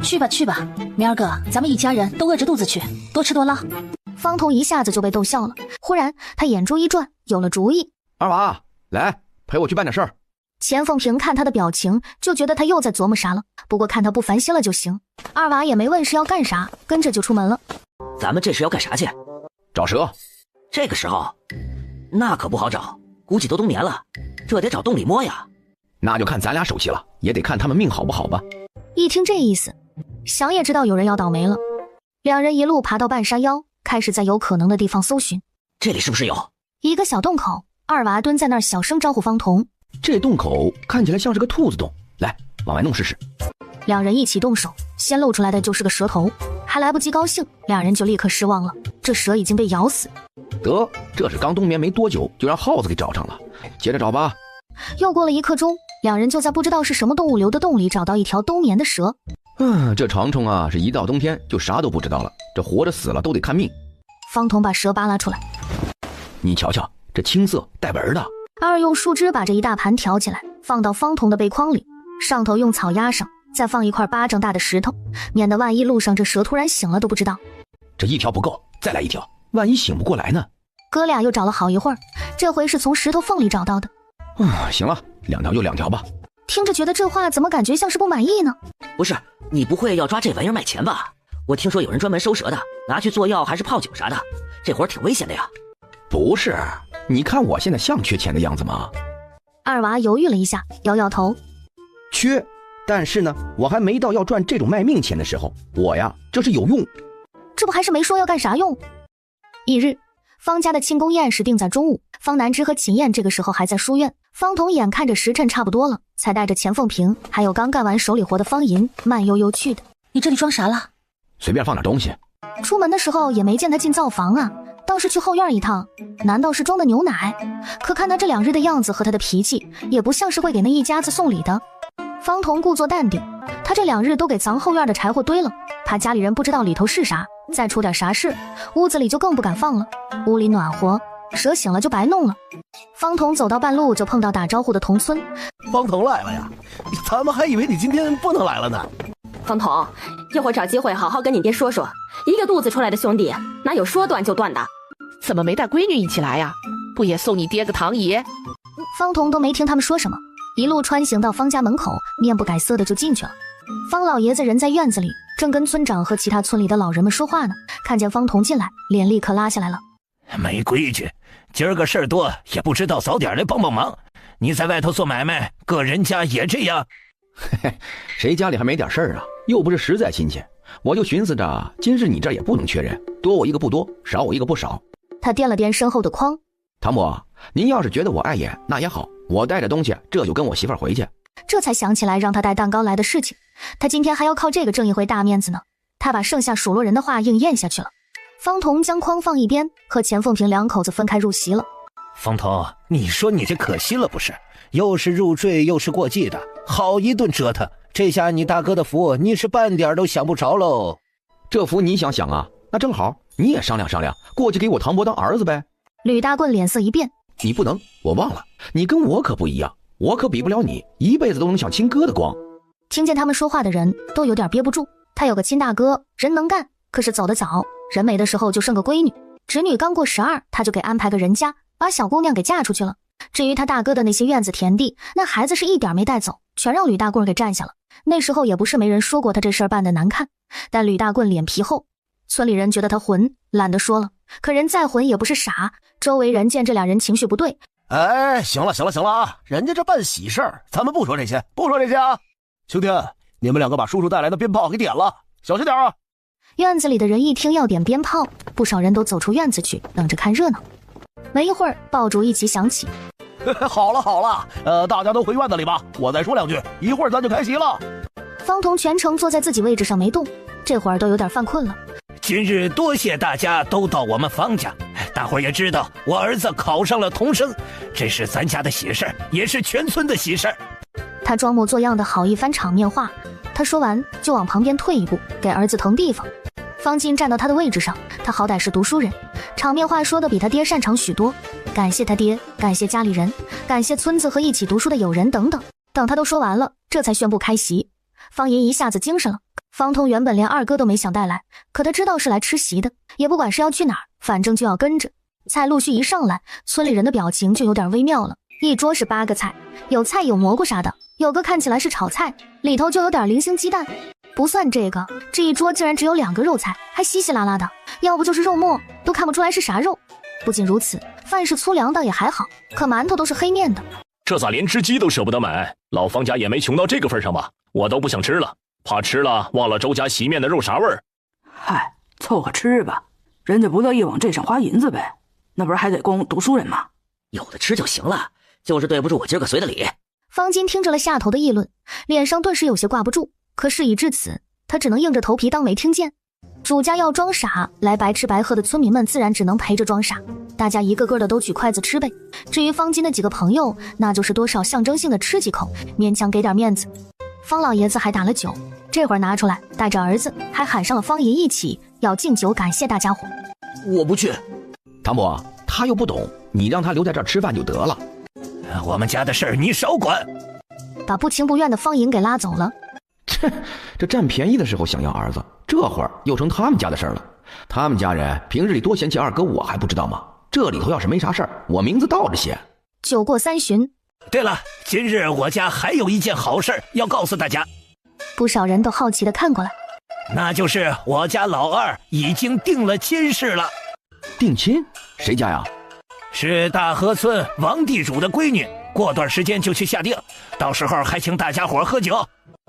去吧去吧，明儿个咱们一家人都饿着肚子去，多吃多捞。方彤一下子就被逗笑了，忽然他眼珠一转，有了主意。二娃，来陪我去办点事儿。钱凤萍看他的表情，就觉得他又在琢磨啥了，不过看他不烦心了就行。二娃也没问是要干啥，跟着就出门了。咱们这是要干啥去？找蛇。这个时候那可不好找，估计都冬眠了，这得找洞里摸呀。那就看咱俩手气了，也得看他们命好不好吧。一听这意思，想也知道有人要倒霉了。两人一路爬到半山腰，开始在有可能的地方搜寻。这里是不是有一个小洞口？二娃蹲在那儿小声招呼方彤。这洞口看起来像是个兔子洞，来往外弄试试。两人一起动手，先露出来的就是个蛇头，还来不及高兴，两人就立刻失望了，这蛇已经被咬死。得，这是刚冬眠没多久就让耗子给找上了，接着找吧。又过了1刻钟，两人就在不知道是什么动物留的洞里找到一条冬眠的蛇。这长虫啊，是一到冬天就啥都不知道了，这活着死了都得看命。方彤把蛇扒拉出来，你瞧瞧，这青色带纹的。二用树枝把这一大盘挑起来，放到方彤的背筐里，上头用草压上，再放一块巴掌大的石头，免得万一路上这蛇突然醒了都不知道。这一条不够，再来一条，万一醒不过来呢？哥俩又找了好一会儿，这回是从石头缝里找到的。行了，2条就2条吧。听着觉得这话怎么感觉像是不满意呢？不是，你不会要抓这玩意儿卖钱吧？我听说有人专门收蛇的，拿去做药还是泡酒啥的，这活儿挺危险的呀。不是，你看我现在像缺钱的样子吗？二娃犹豫了一下，摇摇头。缺，但是呢，我还没到要赚这种卖命钱的时候，我呀，这是有用。这不还是没说要干啥用？翌日，方家的庆功宴是定在中午，方南之和秦燕这个时候还在书院。方彤眼看着时辰差不多了，才带着钱凤萍还有刚干完手里活的方银慢悠悠去的。你这里装啥了？随便放点东西。出门的时候也没见他进灶房啊，倒是去后院一趟，难道是装的牛奶？可看他这2日的样子和他的脾气，也不像是会给那一家子送礼的。方彤故作淡定，他这2日都给藏后院的柴火堆了，怕家里人不知道里头是啥，再出点啥事，屋子里就更不敢放了。屋里暖和，蛇醒了就白弄了。方彤走到半路就碰到打招呼的童村。方彤来了呀，咱们还以为你今天不能来了呢。方彤，一会儿找机会好好跟你爹说说，一个肚子出来的兄弟哪有说断就断的？怎么没带闺女一起来呀？不也送你爹个糖姨？方彤都没听他们说什么，一路穿行到方家门口，面不改色的就进去了。方老爷子人在院子里，正跟村长和其他村里的老人们说话呢，看见方彤进来，脸立刻拉下来了。没规矩，今儿个事儿多，也不知道早点来帮帮忙。你在外头做买卖，个人家也这样？嘿嘿，谁家里还没点事儿啊？又不是实在亲戚，我就寻思着，今日你这儿也不能缺人，多我一个不多，少我一个不少。他掂了掂身后的筐。唐伯，您要是觉得我碍眼，那也好，我带着东西这就跟我媳妇儿回去。这才想起来让他带蛋糕来的事情，他今天还要靠这个挣一回大面子呢。他把剩下数落人的话硬咽下去了。方彤将筐放一边，和钱凤萍2口子分开入席了。方彤，你说你这可惜了不是？又是入赘又是过继的，好一顿折腾。这下你大哥的福，你是半点都想不着喽。这福你想想啊，那正好，你也商量商量，过去给我唐伯当儿子呗。吕大棍脸色一变，你不能，我忘了，你跟我可不一样，我可比不了你，一辈子都能享亲哥的光。听见他们说话的人都有点憋不住。他有个亲大哥，人能干，可是走得早，人没的时候就剩个闺女，侄女刚过12，他就给安排个人家，把小姑娘给嫁出去了。至于他大哥的那些院子田地，那孩子是一点没带走，全让吕大棍给占下了。那时候也不是没人说过他这事儿办得难看，但吕大棍脸皮厚，村里人觉得他混，懒得说了。可人再混也不是傻，周围人见这俩人情绪不对，哎，行了啊，人家这办喜事儿，咱们不说这些啊。兄弟，你们两个把叔叔带来的鞭炮给点了，小心点啊。院子里的人一听要点鞭炮，不少人都走出院子去，等着看热闹。没一会儿，爆竹一起响起。好了，大家都回院子里吧，我再说2句，一会儿咱就开席了。方彤全程坐在自己位置上没动，这会儿都有点犯困了。今日多谢大家都到我们方家，大伙儿也知道我儿子考上了童生，这是咱家的喜事，也是全村的喜事。他装模作样的好一番场面话，他说完就往旁边退一步，给儿子腾地方。方金站到他的位置上，他好歹是读书人，场面话说的比他爹擅长许多，感谢他爹，感谢家里人，感谢村子和一起读书的友人等等。等他都说完了，这才宣布开席。方银一下子精神了。方彤原本连二哥都没想带来，可他知道是来吃席的，也不管是要去哪儿，反正就要跟着。菜陆续一上来，村里人的表情就有点微妙了。一桌是8个菜，有菜有蘑菇啥的，有个看起来是炒菜，里头就有点零星鸡蛋。不算这个，这一桌竟然只有2个肉菜，还稀稀拉拉的，要不就是肉末，都看不出来是啥肉。不仅如此，饭是粗粮倒也还好，可馒头都是黑面的。这咋连只鸡都舍不得买？老方家也没穷到这个份上吧？我都不想吃了，怕吃了忘了周家洗面的肉啥味儿。嗨，凑合吃吧，人家不乐意往这上花银子呗，那不是还得供读书人吗？有的吃就行了，就是对不住我今儿个随的礼。方金听着了下头的议论，脸上顿时有些挂不住，可事已至此，他只能硬着头皮当没听见。主家要装傻，来白吃白喝的村民们自然只能陪着装傻，大家一个个的都举筷子吃呗。至于方金的几个朋友，那就是多少象征性的吃几口，勉强给点面子。方老爷子还打了酒，这会儿拿出来，带着儿子还喊上了方银一起要敬酒感谢大家伙。我不去。唐伯，他又不懂，你让他留在这儿吃饭就得了。我们家的事儿你少管。把不情不愿的方银给拉走了。这占便宜的时候想要儿子，这会儿又成他们家的事儿了。他们家人平日里多嫌弃二哥，我还不知道吗？这里头要是没啥事儿，我名字倒着写。酒过3巡。对了，今日我家还有一件好事要告诉大家。不少人都好奇地看过来，那就是我家老二已经定了亲事了。定亲？谁家呀？是大河村王地主的闺女，过段时间就去下定，到时候还请大家伙喝酒。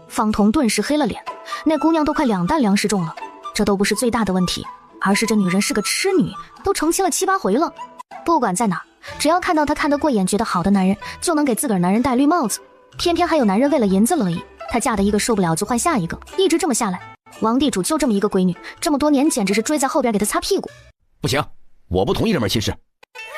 方彤顿时黑了脸，那姑娘都快2担粮食重了，这都不是最大的问题，而是这女人是个痴女，都成亲了7、8回了。不管在哪儿，只要看到她看得过眼觉得好的男人，就能给自个儿男人戴绿帽子，偏偏还有男人为了银子乐意，她嫁的一个受不了就换下一个，一直这么下来。王地主就这么一个闺女，这么多年简直是追在后边给她擦屁股。不行，我不同意这门亲事。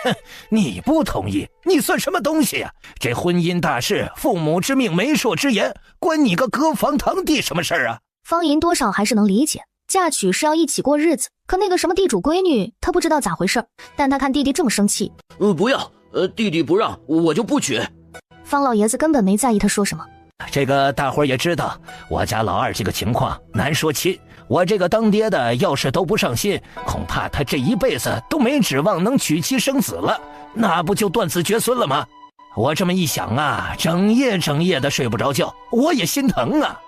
哼，你不同意，你算什么东西呀？这婚姻大事，父母之命，媒妁之言，关你个隔房堂弟什么事儿啊？方银多少还是能理解，嫁娶是要一起过日子，可那个什么地主闺女，她不知道咋回事，但她看弟弟这么生气，不要，弟弟不让，我就不娶。方老爷子根本没在意他说什么。这个大伙儿也知道，我家老二这个情况难说亲，我这个当爹的要是都不上心，恐怕他这一辈子都没指望能娶妻生子了，那不就断子绝孙了吗？我这么一想啊，整夜的睡不着觉，我也心疼啊。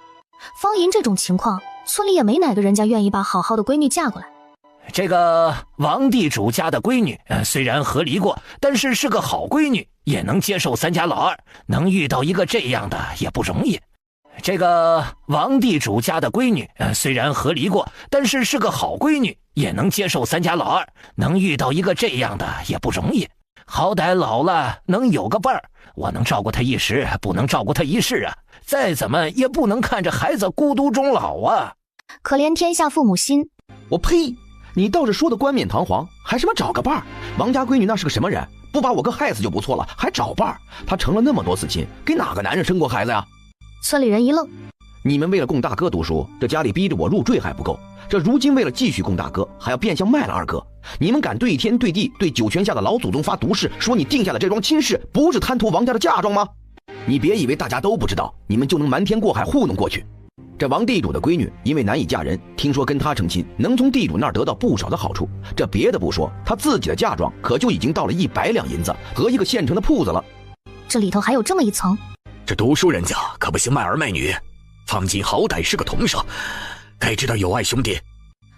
方银这种情况，村里也没哪个人家愿意把好好的闺女嫁过来。这个王地主家的闺女，虽然和离过，但是个好闺女，也能接受咱家老二，能遇到一个这样的也不容易。这个王地主家的闺女，虽然和离过，但是个好闺女，也能接受咱家老二，能遇到一个这样的也不容易。好歹老了能有个伴儿，我能照顾他一时，不能照顾他一世啊！再怎么也不能看着孩子孤独终老啊！可怜天下父母心。我呸！你倒是说的冠冕堂皇，还什么找个伴儿？王家闺女那是个什么人？不把我哥害死就不错了，还找伴儿？她成了那么多次亲，给哪个男人生过孩子呀？村里人一愣。你们为了供大哥读书，这家里逼着我入赘还不够，这如今为了继续供大哥，还要变相卖了二哥。你们敢对天对地对九泉下的老祖宗发毒誓，说你定下的这桩亲事不是贪图王家的嫁妆吗？你别以为大家都不知道，你们就能瞒天过海糊弄过去。这王地主的闺女因为难以嫁人，听说跟他成亲能从地主那儿得到不少的好处，这别的不说，他自己的嫁妆可就已经到了100两银子和一个现成的铺子了。这里头还有这么一层。这读书人家可不行卖儿卖女，方金好歹是个童生，该知道友爱兄弟。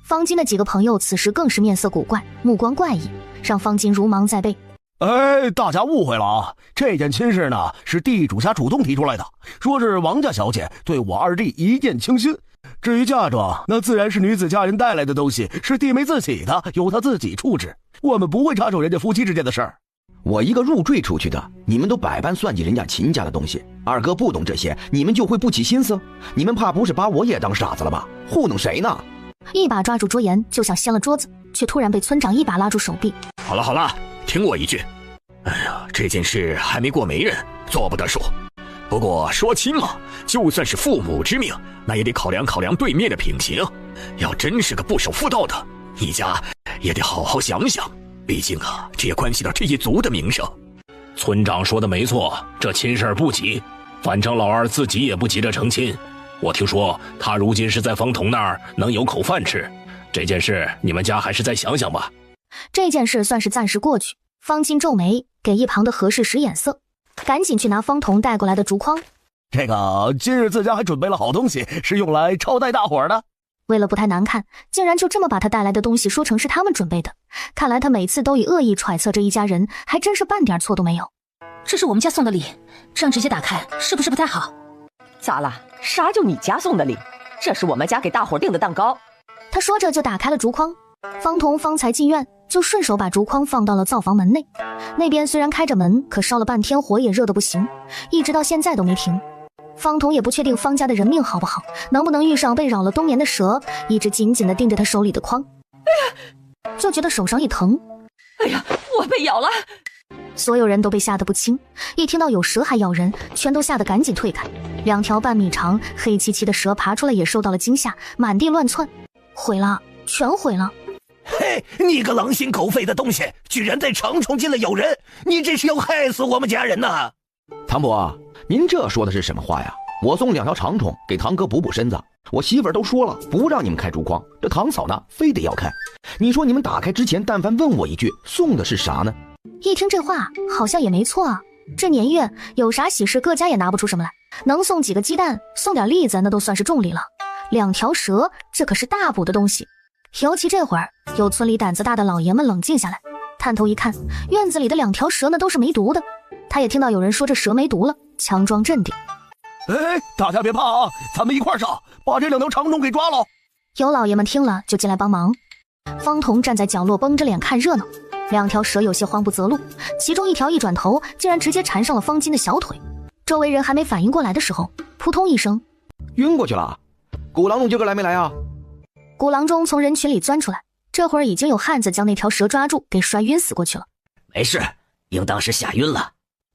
方金的几个朋友此时更是面色古怪，目光怪异，让方金如芒在背。哎，大家误会了啊！这件亲事呢，是地主家主动提出来的，说是王家小姐对我二弟一见倾心。至于嫁妆，那自然是女子家人带来的东西，是弟妹自己的，由她自己处置，我们不会插手人家夫妻之间的事儿。我一个入赘出去的，你们都百般算计人家秦家的东西，二哥不懂这些，你们就会不起心思？你们怕不是把我也当傻子了吧？糊弄谁呢？一把抓住桌沿，就想掀了桌子，却突然被村长一把拉住手臂。好了好了，听我一句。哎呀，这件事还没过媒人，做不得数。不过说亲嘛，就算是父母之命，那也得考量考量对面的品行。要真是个不守妇道的，你家也得好好想想。毕竟啊，这也关系到这一族的名声。村长说的没错，这亲事不急，反正老二自己也不急着成亲。我听说他如今是在方彤那儿能有口饭吃，这件事你们家还是再想想吧。这件事算是暂时过去。方金皱眉，给一旁的何氏使眼色，赶紧去拿方彤带过来的竹筐。这个今日自家还准备了好东西，是用来招待大伙的。为了不太难看，竟然就这么把他带来的东西说成是他们准备的。看来他每次都以恶意揣测这一家人，还真是半点错都没有。这是我们家送的礼，这样直接打开是不是不太好？咋了？啥就你家送的礼？这是我们家给大伙订的蛋糕。他说着就打开了竹筐。方彤方才进院，就顺手把竹筐放到了灶房门内。那边虽然开着门，可烧了半天火也热得不行，一直到现在都没停。方彤也不确定方家的人命好不好，能不能遇上被扰了冬眠的蛇，一直紧紧地盯着他手里的筐，就觉得手上一疼。哎呀，我被咬了！所有人都被吓得不轻，一听到有蛇还咬人，全都吓得赶紧退开。2条半米长黑漆漆的蛇爬出来也受到了惊吓，满地乱窜，毁了，全毁了。嘿，你个狼心狗肺的东西，居然在长虫进了咬人，你这是要害死我们家人呐！唐伯，您这说的是什么话呀？我送2条长虫给堂哥补补身子，我媳妇儿都说了不让你们开竹筐，这堂嫂呢非得要开。你说你们打开之前但凡问我一句送的是啥呢？一听这话好像也没错啊，这年月有啥喜事各家也拿不出什么来，能送几个鸡蛋，送点栗子那都算是重礼了。2条蛇这可是大补的东西。尤其这会儿有村里胆子大的老爷们冷静下来，探头一看，院子里的2条蛇那都是没毒的。他也听到有人说这蛇没毒了，强装镇定。哎，大家别怕啊，咱们一块上，把这2条长虫给抓了。有老爷们听了就进来帮忙。方彤站在角落绷着脸看热闹，2条蛇有些慌不择路，其中1条一转头竟然直接缠上了方金的小腿。周围人还没反应过来的时候，扑通一声晕过去了。古郎中今个来没来啊？古郎中从人群里钻出来，这会儿已经有汉子将那条蛇抓住，给摔晕死过去了。没事，应当是吓晕了。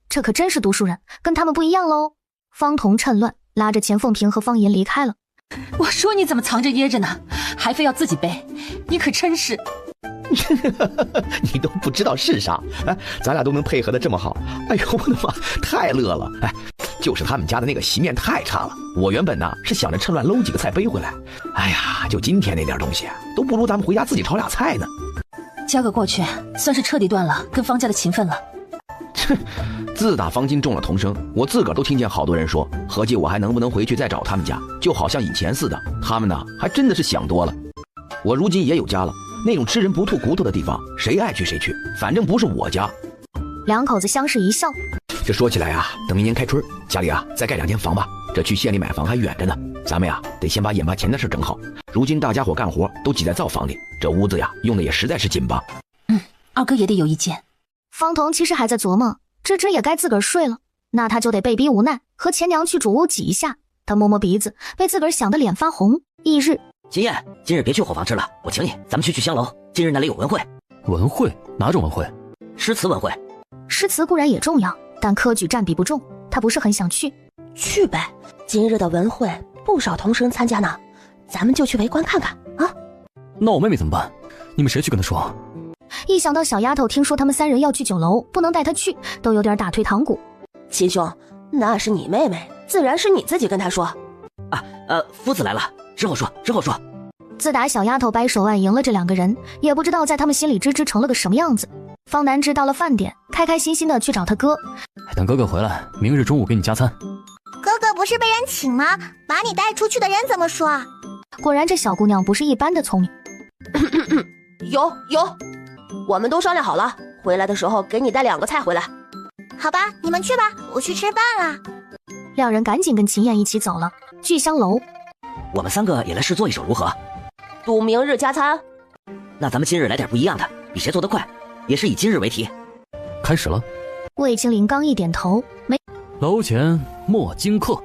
这可真是读书人，跟他们不一样喽。方彤趁乱拉着钱凤萍和方银离开了。我说你怎么藏着掖着呢，还非要自己背，你可真是你都不知道是啥。哎，咱俩都能配合得这么好，哎呦我的妈，太乐了。哎，就是他们家的那个席面太差了，我原本呢是想着趁乱搂几个菜背回来，哎呀，就今天那点东西都不如咱们回家自己炒俩菜呢。交个过去，算是彻底断了跟方家的情分了。自打方金中了童生，我自个儿都听见好多人说，合计我还能不能回去再找他们家，就好像以前似的。他们呢还真的是想多了。我如今也有家了，那种吃人不吐骨头的地方，谁爱去谁去，反正不是我家。2口子相视一笑。这说起来啊，等明年开春，家里啊再盖2间房吧。这去县里买房还远着呢，咱们呀得先把眼巴前的事整好。如今大家伙干活都挤在灶房里，这屋子呀用的也实在是紧吧。二哥也得有意见。方彤其实还在琢磨，芝芝也该自个儿睡了，那他就得被逼无奈和前娘去主屋挤一下。他摸摸鼻子，被自个儿想得脸发红。翌日，金燕，今日别去伙房吃了，我请你，咱们去香楼。今日那里有文会。文会？哪种文会？诗词文会。诗词固然也重要，但科举占比不重，他不是很想去。去呗，今日的文会不少童生参加呢，咱们就去围观看看啊。那我妹妹怎么办？你们谁去跟她说？一想到小丫头听说他们3人要去酒楼，不能带她去，都有点打退堂鼓。秦兄，那是你妹妹，自然是你自己跟她说。啊，夫子来了，之后说。自打小丫头掰手腕赢了这2个人，也不知道在他们心里芝芝成了个什么样子。方南芝到了饭点，开开心心的去找他哥。等哥哥回来，明日中午给你加餐。哥哥不是被人请吗？把你带出去的人怎么说？果然这小姑娘不是一般的聪明。有，我们都商量好了，回来的时候给你带2个菜回来。好吧，你们去吧，我去吃饭了。两人赶紧跟秦燕一起走了。聚香楼，我们3个也来试做一手如何？赌明日加餐。那咱们今日来点不一样的，比谁做得快，也是以今日为题。开始了。魏青林刚一点头，没。楼前莫惊客，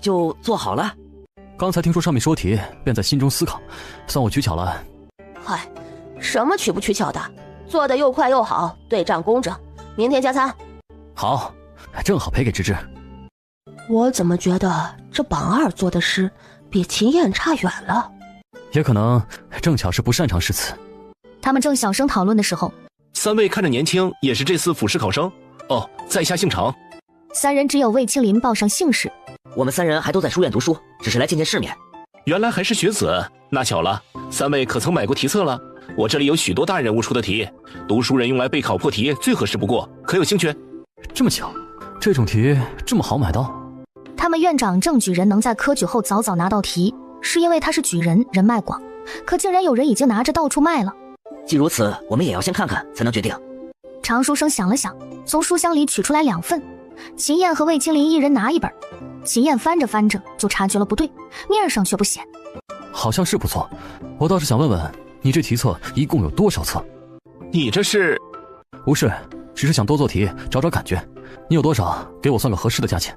就做好了。刚才听说上面说题，便在心中思考，算我取巧了。嗨，什么取不取巧的，做得又快又好，对账公正。明天加餐。好，正好赔给芝芝。我怎么觉得这榜2做的诗比秦燕差远了？也可能正巧是不擅长诗词。他们正小声讨论的时候，3位看着年轻，也是这次复试考生哦，在下姓常。3人只有魏青林报上姓氏。我们3人还都在书院读书，只是来见见世面。原来还是学子，那巧了。3位可曾买过题册了？我这里有许多大人物出的题，读书人用来备考破题最合适不过，可有兴趣？这么巧，这种题这么好买到？他们院长郑举人能在科举后早早拿到题，是因为他是举人，人脉广，可竟然有人已经拿着到处卖了。既如此，我们也要先看看，才能决定。常书生想了想，从书箱里取出来2份，秦燕和魏青林一人拿1本。秦燕翻着翻着就察觉了不对，面上却不显。好像是不错，我倒是想问问你，这题册一共有多少册？你这是？不是，只是想多做题，找找感觉。你有多少？给我算个合适的价钱。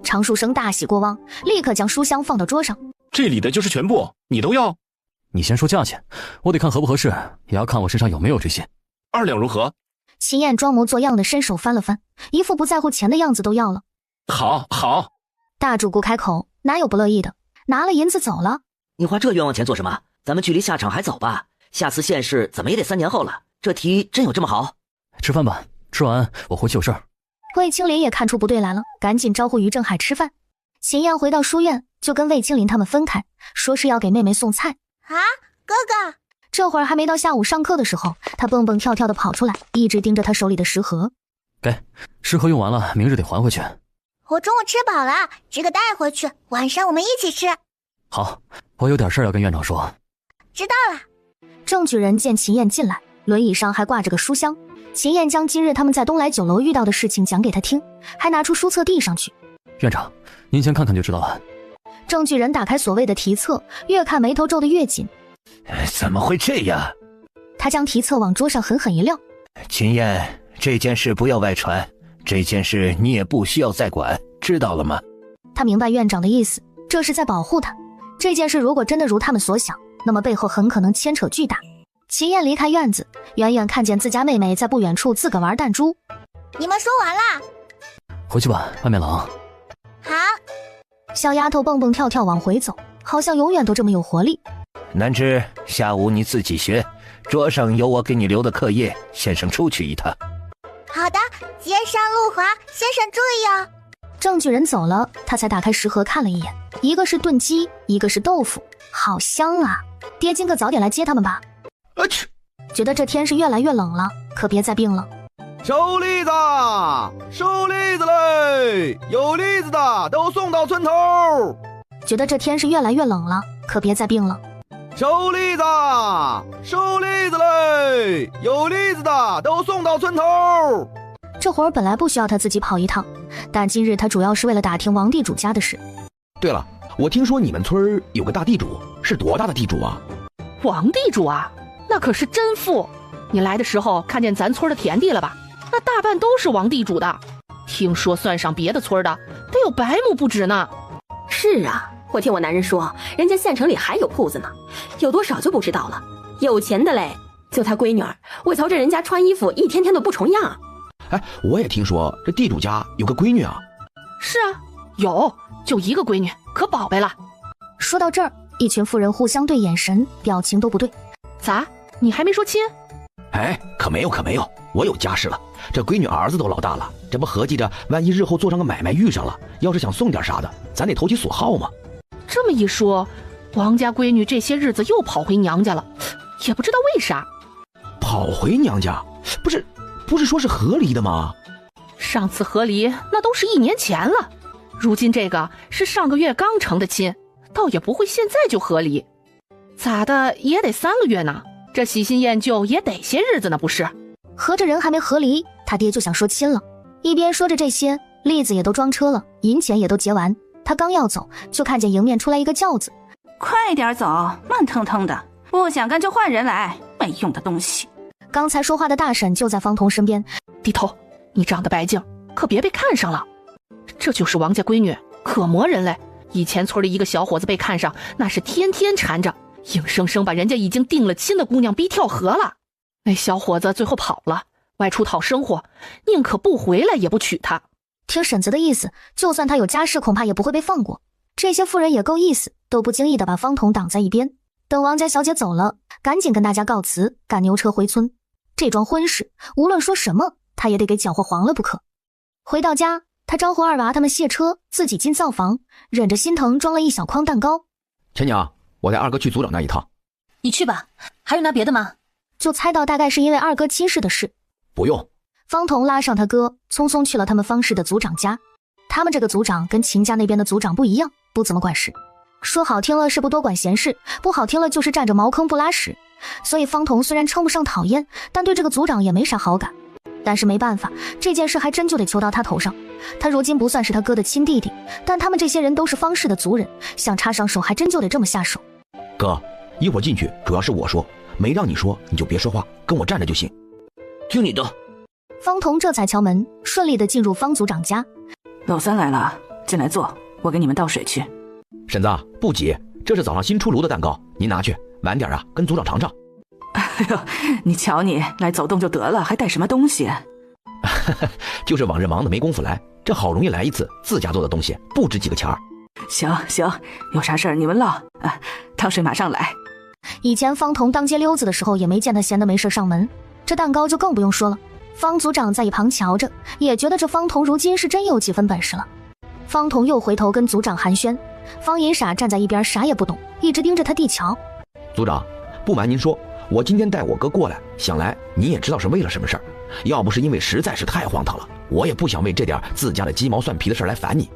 常书生大喜过望，立刻将书箱放到桌上。这里的就是全部，你都要？你先说价钱，我得看合不合适，也要看我身上有没有这些。2两如何？秦燕装模作样的伸手翻了翻，一副不在乎钱的样子都要了。好，好。大主顾开口，哪有不乐意的？拿了银子走了。你花这冤枉钱做什么？咱们距离下场还早吧？下次县试怎么也得3年后了。这题真有这么好？吃饭吧，吃完我回去有事儿。魏青林也看出不对来了，赶紧招呼于正海吃饭。秦燕回到书院，就跟魏青林他们分开，说是要给妹妹送菜。啊，哥哥！这会儿还没到下午上课的时候，他蹦蹦跳跳的跑出来，一直盯着他手里的食盒。给，食盒用完了，明日得还回去。我中午吃饱了，这个带回去，晚上我们一起吃。好，我有点事要跟院长说。知道了。郑举人见秦燕进来，轮椅上还挂着个书箱。秦燕将今日他们在东来酒楼遇到的事情讲给他听，还拿出书册递上去。院长，您先看看就知道了。郑举人打开所谓的题册，越看眉头皱得越紧。怎么会这样？他将题册往桌上狠狠一撂。秦燕，这件事不要外传，这件事你也不需要再管，知道了吗？他明白院长的意思，这是在保护他。这件事如果真的如他们所想，那么背后很可能牵扯巨大。秦燕离开院子，远远看见自家妹妹在不远处自个玩弹珠。你们说完了？回去吧，外面冷。好。小丫头蹦蹦跳跳往回走，好像永远都这么有活力。南芝，下午你自己学，桌上有我给你留的课业，先生出去一趟。好的，街上路滑，先生注意哦。郑举人走了，他才打开食盒看了一眼，一个是炖鸡，一个是豆腐，好香啊！爹今个早点来接他们吧。觉得这天是越来越冷了，可别再病了。收栗子，收栗子嘞！有栗子的都送到村头。觉得这天是越来越冷了，可别再病了。收栗子，收栗子嘞！有栗子的都送到村头。这会儿本来不需要他自己跑一趟，但今日他主要是为了打听王地主家的事。对了，我听说你们村有个大地主，是多大的地主啊？王地主啊，那可是真富。你来的时候看见咱村的田地了吧？那大半都是王地主的，听说算上别的村的，得有100亩不止呢。是啊，我听我男人说，人家县城里还有铺子呢，有多少就不知道了。有钱的嘞，就他闺女儿，我瞧这人家穿衣服一天天都不重样。哎，我也听说这地主家有个闺女啊。是啊，有，就一个闺女，可宝贝了。说到这儿，一群妇人互相对眼神，表情都不对。咋？你还没说亲？哎，可没有，我有家室了。这闺女儿子都老大了，这不合计着，万一日后做上个买卖遇上了，要是想送点啥的，咱得投其所好嘛。这么一说，王家闺女这些日子又跑回娘家了，也不知道为啥。跑回娘家？不是说是和离的吗？上次和离那都是1年前了，如今这个是上个月刚成的亲，倒也不会现在就和离。咋的也得3个月呢，这喜新厌旧也得些日子呢，不是？合着人还没和离，他爹就想说亲了。一边说着这些，栗子也都装车了，银钱也都结完。他刚要走，就看见迎面出来一个轿子。快点走，慢腾腾的，不想干就换人来，没用的东西。刚才说话的大婶就在方彤身边。低头，你长得白净，可别被看上了。这就是王家闺女，可磨人嘞。以前村里一个小伙子被看上，那是天天缠着，硬生生把人家已经定了亲的姑娘逼跳河了。那小伙子最后跑了，外出讨生活，宁可不回来也不娶她。听婶子的意思，就算他有家室，恐怕也不会被放过。这些妇人也够意思，都不经意地把方彤挡在一边。等王家小姐走了，赶紧跟大家告辞，赶牛车回村。这桩婚事，无论说什么，他也得给搅和黄了不可。回到家，他招呼二娃他们卸车，自己进灶房，忍着心疼装了一小筐蛋糕。前娘，我带二哥去组长那一趟。你去吧，还有拿别的吗？就猜到大概是因为二哥亲事的事。不用。方彤拉上他哥，匆匆去了他们方氏的族长家。他们这个族长跟秦家那边的族长不一样，不怎么管事。说好听了是不多管闲事，不好听了就是占着茅坑不拉屎。所以方彤虽然称不上讨厌，但对这个族长也没啥好感。但是没办法，这件事还真就得求到他头上。他如今不算是他哥的亲弟弟，但他们这些人都是方氏的族人，想插上手还真就得这么下手。哥，一会儿进去主要是我说，没让你说你就别说话，跟我站着就行。听你的。方彤这才敲门，顺利地进入方族长家。老三来了，进来坐，我给你们倒水去。婶子，不急，这是早上新出炉的蛋糕，您拿去，晚点啊，跟族长尝尝。哎呦，你瞧你，来走动就得了，还带什么东西？就是往日忙的没工夫来，这好容易来一次，自家做的东西不值几个钱儿。行行，有啥事儿你们唠啊，汤水马上来。以前方彤当街溜子的时候，也没见他闲得没事上门，这蛋糕就更不用说了。方族长在一旁瞧着，也觉得这方彤如今是真有几分本事了。方彤又回头跟族长寒暄，方银傻站在一边啥也不懂，一直盯着他弟瞧。族长，不瞒您说，我今天带我哥过来，想来您也知道是为了什么事儿。要不是因为实在是太荒唐了，我也不想为这点自家的鸡毛蒜皮的事来烦你。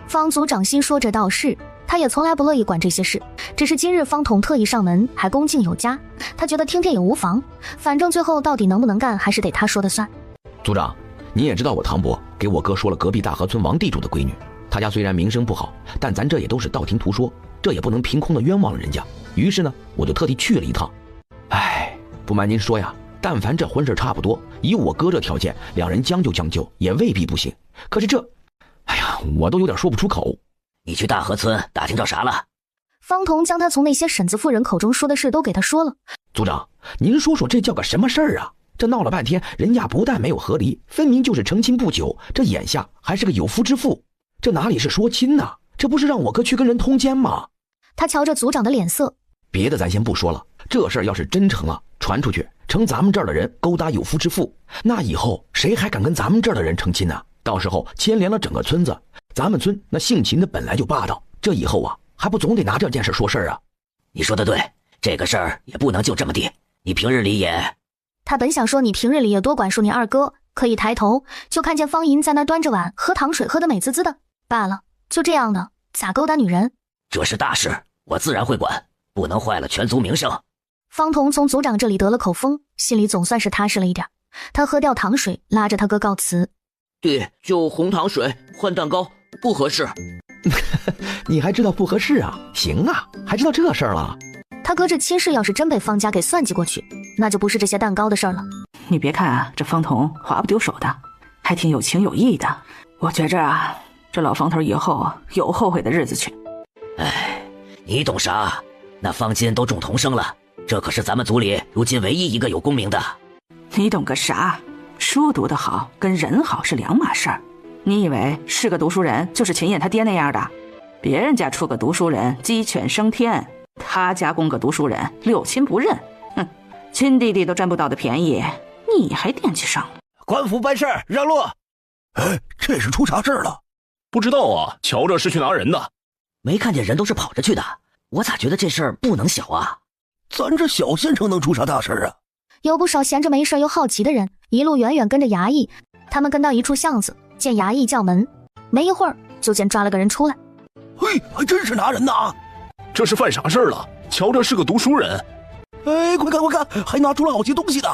方族长心说这倒是，他也从来不乐意管这些事，只是今日方彤特意上门，还恭敬有加，他觉得听听也无妨，反正最后到底能不能干还是得他说的算。族长，您也知道我唐伯给我哥说了隔壁大河村王地主的闺女，他家虽然名声不好，但咱这也都是道听途说，这也不能凭空的冤枉了人家。于是呢，我就特地去了一趟。哎，不瞒您说呀，但凡这婚事差不多，以我哥这条件，两人将就将就也未必不行。可是这，哎呀，我都有点说不出口。你去大河村打听着啥了？方彤将他从那些婶子妇人口中说的事都给他说了。族长，您说说这叫个什么事儿啊？这闹了半天，人家不但没有和离，分明就是成亲不久，这眼下还是个有夫之妇，这哪里是说亲呢？这不是让我哥去跟人通奸吗？他瞧着族长的脸色，别的咱先不说了，这事儿要是真成了，传出去成咱们这儿的人勾搭有夫之妇，那以后谁还敢跟咱们这儿的人成亲呢？到时候牵连了整个村子，咱们村那姓秦的本来就霸道，这以后啊还不总得拿这件事说事儿啊？你说的对，这个事儿也不能就这么地，你平日里也……他本想说你平日里也多管束你二哥，可以抬头就看见方银在那端着碗喝糖水，喝得美滋滋的。罢了，就这样的咋勾搭女人？这是大事，我自然会管，不能坏了全族名声。方彤从族长这里得了口风，心里总算是踏实了一点。他喝掉糖水，拉着他哥告辞。弟，就红糖水换蛋糕，不合适。你还知道不合适啊？行啊，还知道这事儿了。他哥这亲事要是真被方家给算计过去，那就不是这些蛋糕的事儿了。你别看啊，这方彤滑不丢手的，还挺有情有义的。我觉着啊，这老方头以后有后悔的日子去。哎，你懂啥？那方金都中童生了，这可是咱们族里如今唯一一个有功名的。你懂个啥？书读得好跟人好是两码事儿。你以为是个读书人就是秦燕他爹那样的？别人家出个读书人鸡犬升天，他家供个读书人六亲不认。哼，亲弟弟都占不到的便宜，你还惦记上了？官府办事儿，让路！哎，这是出啥事儿了？不知道啊，瞧着是去拿人的。没看见人都是跑着去的，我咋觉得这事儿不能小啊？咱这小县城能出啥大事啊？有不少闲着没事又好奇的人，一路远远跟着衙役。他们跟到一处巷子，见衙役叫门，没一会儿就见抓了个人出来。嘿，还真是拿人呐！这是犯啥事儿了？瞧着是个读书人。哎，快看快看，还拿出了好些东西的。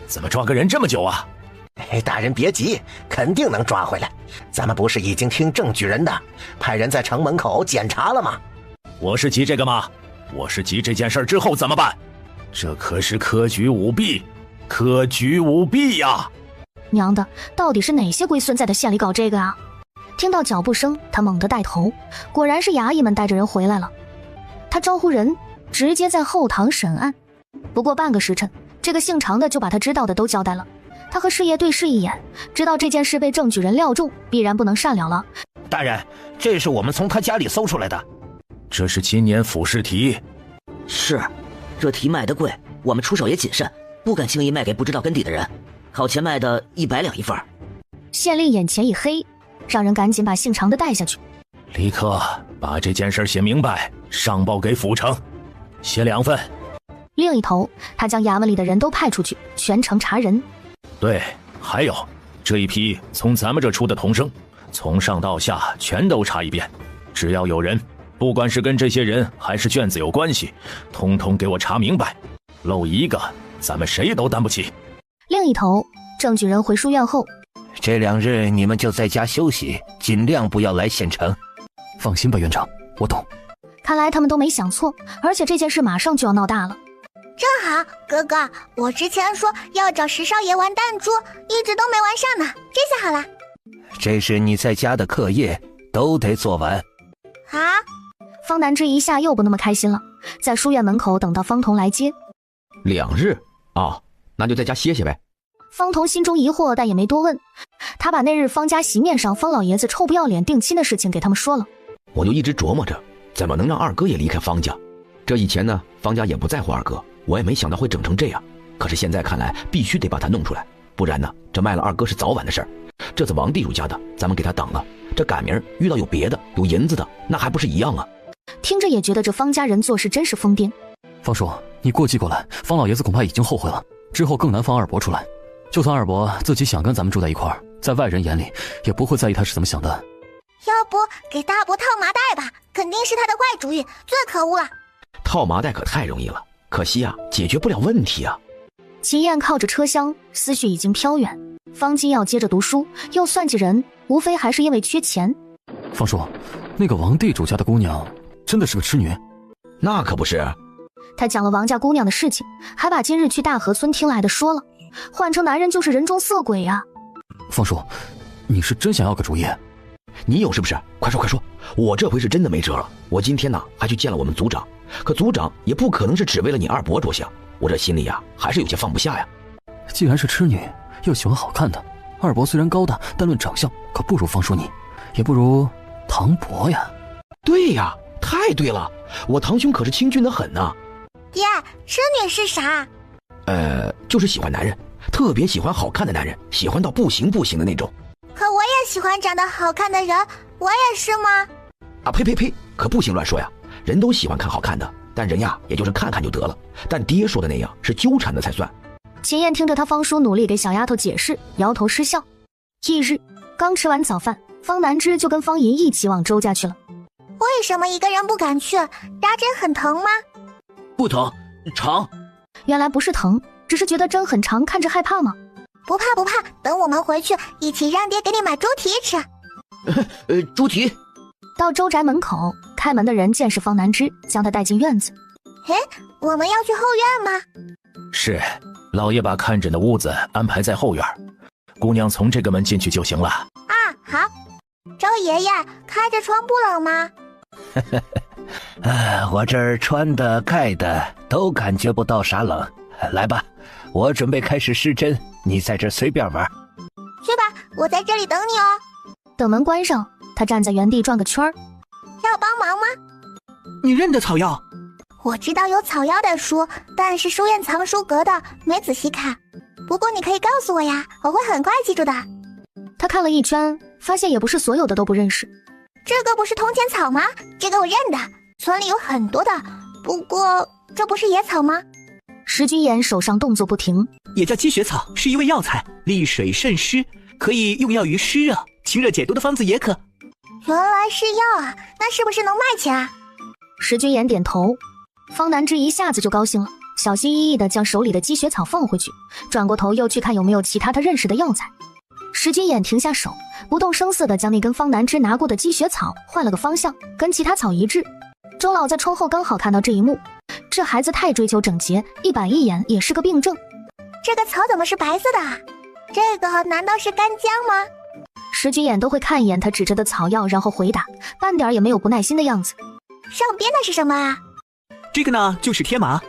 怎么抓个人这么久啊？大人别急，肯定能抓回来。咱们不是已经听郑举人的，派人在城门口检查了吗？我是急这个吗？我是急这件事之后怎么办？这可是科举舞弊，科举舞弊呀！娘的，到底是哪些龟孙在他县里搞这个啊？听到脚步声，他猛地带头，果然是衙役们带着人回来了。他招呼人，直接在后堂审案。不过半个时辰，这个姓常的就把他知道的都交代了。他和师爷对视一眼，知道这件事被郑举人料中，必然不能善了了。大人，这是我们从他家里搜出来的，这是今年府试题。是，这题卖得贵，我们出手也谨慎，不敢轻易卖给不知道根底的人。好钱卖的100两一份。县令眼前一黑，让人赶紧把姓常的带下去。立刻把这件事写明白，上报给府城，写2份。另一头，他将衙门里的人都派出去，全城查人。对，还有这一批从咱们这出的童生，从上到下全都查一遍，只要有人，不管是跟这些人还是卷子有关系，通通给我查明白，漏一个，咱们谁都担不起。另一头，郑举人回书院后，这2日你们就在家休息，尽量不要来县城。放心吧，院长，我懂。看来他们都没想错，而且这件事马上就要闹大了。正好，哥哥，我之前说要找石少爷玩弹珠，一直都没玩上呢，这下好了。这是你在家的课业，都得做完。啊！方南之一下又不那么开心了，在书院门口等到方彤来接。2日啊，那就在家歇歇呗。方彤心中疑惑，但也没多问。他把那日方家席面上方老爷子臭不要脸定亲的事情给他们说了。我就一直琢磨着，怎么能让二哥也离开方家。这以前呢，方家也不在乎二哥，我也没想到会整成这样。可是现在看来，必须得把他弄出来，不然呢，这卖了二哥是早晚的事儿。这次王地主家的，咱们给他挡了，这赶明儿遇到有别的有银子的，那还不是一样啊？听着也觉得这方家人做事真是疯癫。方叔，你过继过来，方老爷子恐怕已经后悔了，之后更难放二伯出来。就算二伯自己想跟咱们住在一块儿，在外人眼里也不会在意他是怎么想的。要不给大伯套麻袋吧，肯定是他的坏主意，最可恶了。套麻袋可太容易了，可惜啊，解决不了问题啊。秦燕靠着车厢，思绪已经飘远。方金要接着读书，又算计人，无非还是因为缺钱。方叔，那个王地主家的姑娘真的是个痴女？那可不是。他讲了王家姑娘的事情，还把今日去大河村听来的说了，换成男人就是人中色鬼呀。方叔，你是真想要个主意？你有是不是？快说快说，我这回是真的没辙了。我今天呢还去见了我们族长，可族长也不可能是只为了你二伯着想，我这心里呀还是有些放不下呀。既然是痴女，又喜欢好看的，二伯虽然高大，但论长相可不如方叔你，也不如唐伯呀。对呀，太对了，我堂兄可是清俊的很呢。爹，痴女是啥？就是喜欢男人，特别喜欢好看的男人，喜欢到不行不行的那种。可我也喜欢长得好看的人，我也是吗？啊呸呸呸，可不行乱说呀！人都喜欢看好看的，但人呀也就是看看就得了。但爹说的那样是纠缠的才算。秦燕听着他方叔努力给小丫头解释，摇头失笑。翌日刚吃完早饭，方南之就跟方银一起往周家去了。为什么一个人不敢去？扎针很疼吗？不疼，长。原来不是疼，只是觉得针很长，看着害怕吗？不怕不怕，等我们回去一起让爹给你买猪蹄吃。猪蹄。到周宅门口，开门的人见是方南之，将他带进院子。我们要去后院吗？是，老爷把看诊的屋子安排在后院，姑娘从这个门进去就行了。啊，好。周爷爷，开着窗不冷吗？我这儿穿的盖的都感觉不到啥冷。来吧，我准备开始施针，你在这随便玩。去吧，我在这里等你哦。等门关上，他站在原地转个圈儿。要帮忙吗？你认得草药？我知道有草药的书，但是书院藏书阁的，没仔细看。不过你可以告诉我呀，我会很快记住的。他看了一圈，发现也不是所有的都不认识。这个不是铜钱草吗？这个我认得，村里有很多的。不过这不是野草吗？石君言手上动作不停。也叫积雪草，是一味药材，利水渗湿，可以用药于湿热、清热解毒的方子也可。原来是药啊，那是不是能卖钱啊？石君言点头。方南之一下子就高兴了，小心翼翼地将手里的积雪草放回去，转过头又去看有没有其他他认识的药材。石君眼停下手，不动声色地将那根方南枝拿过的积雪草换了个方向，跟其他草一致。周老在窗后刚好看到这一幕，这孩子太追求整洁，一板一眼也是个病症。这个草怎么是白色的啊？这个难道是干姜吗？石君眼都会看一眼他指着的草药，然后回答，半点也没有不耐心的样子。上边的是什么啊？这个呢，就是天麻。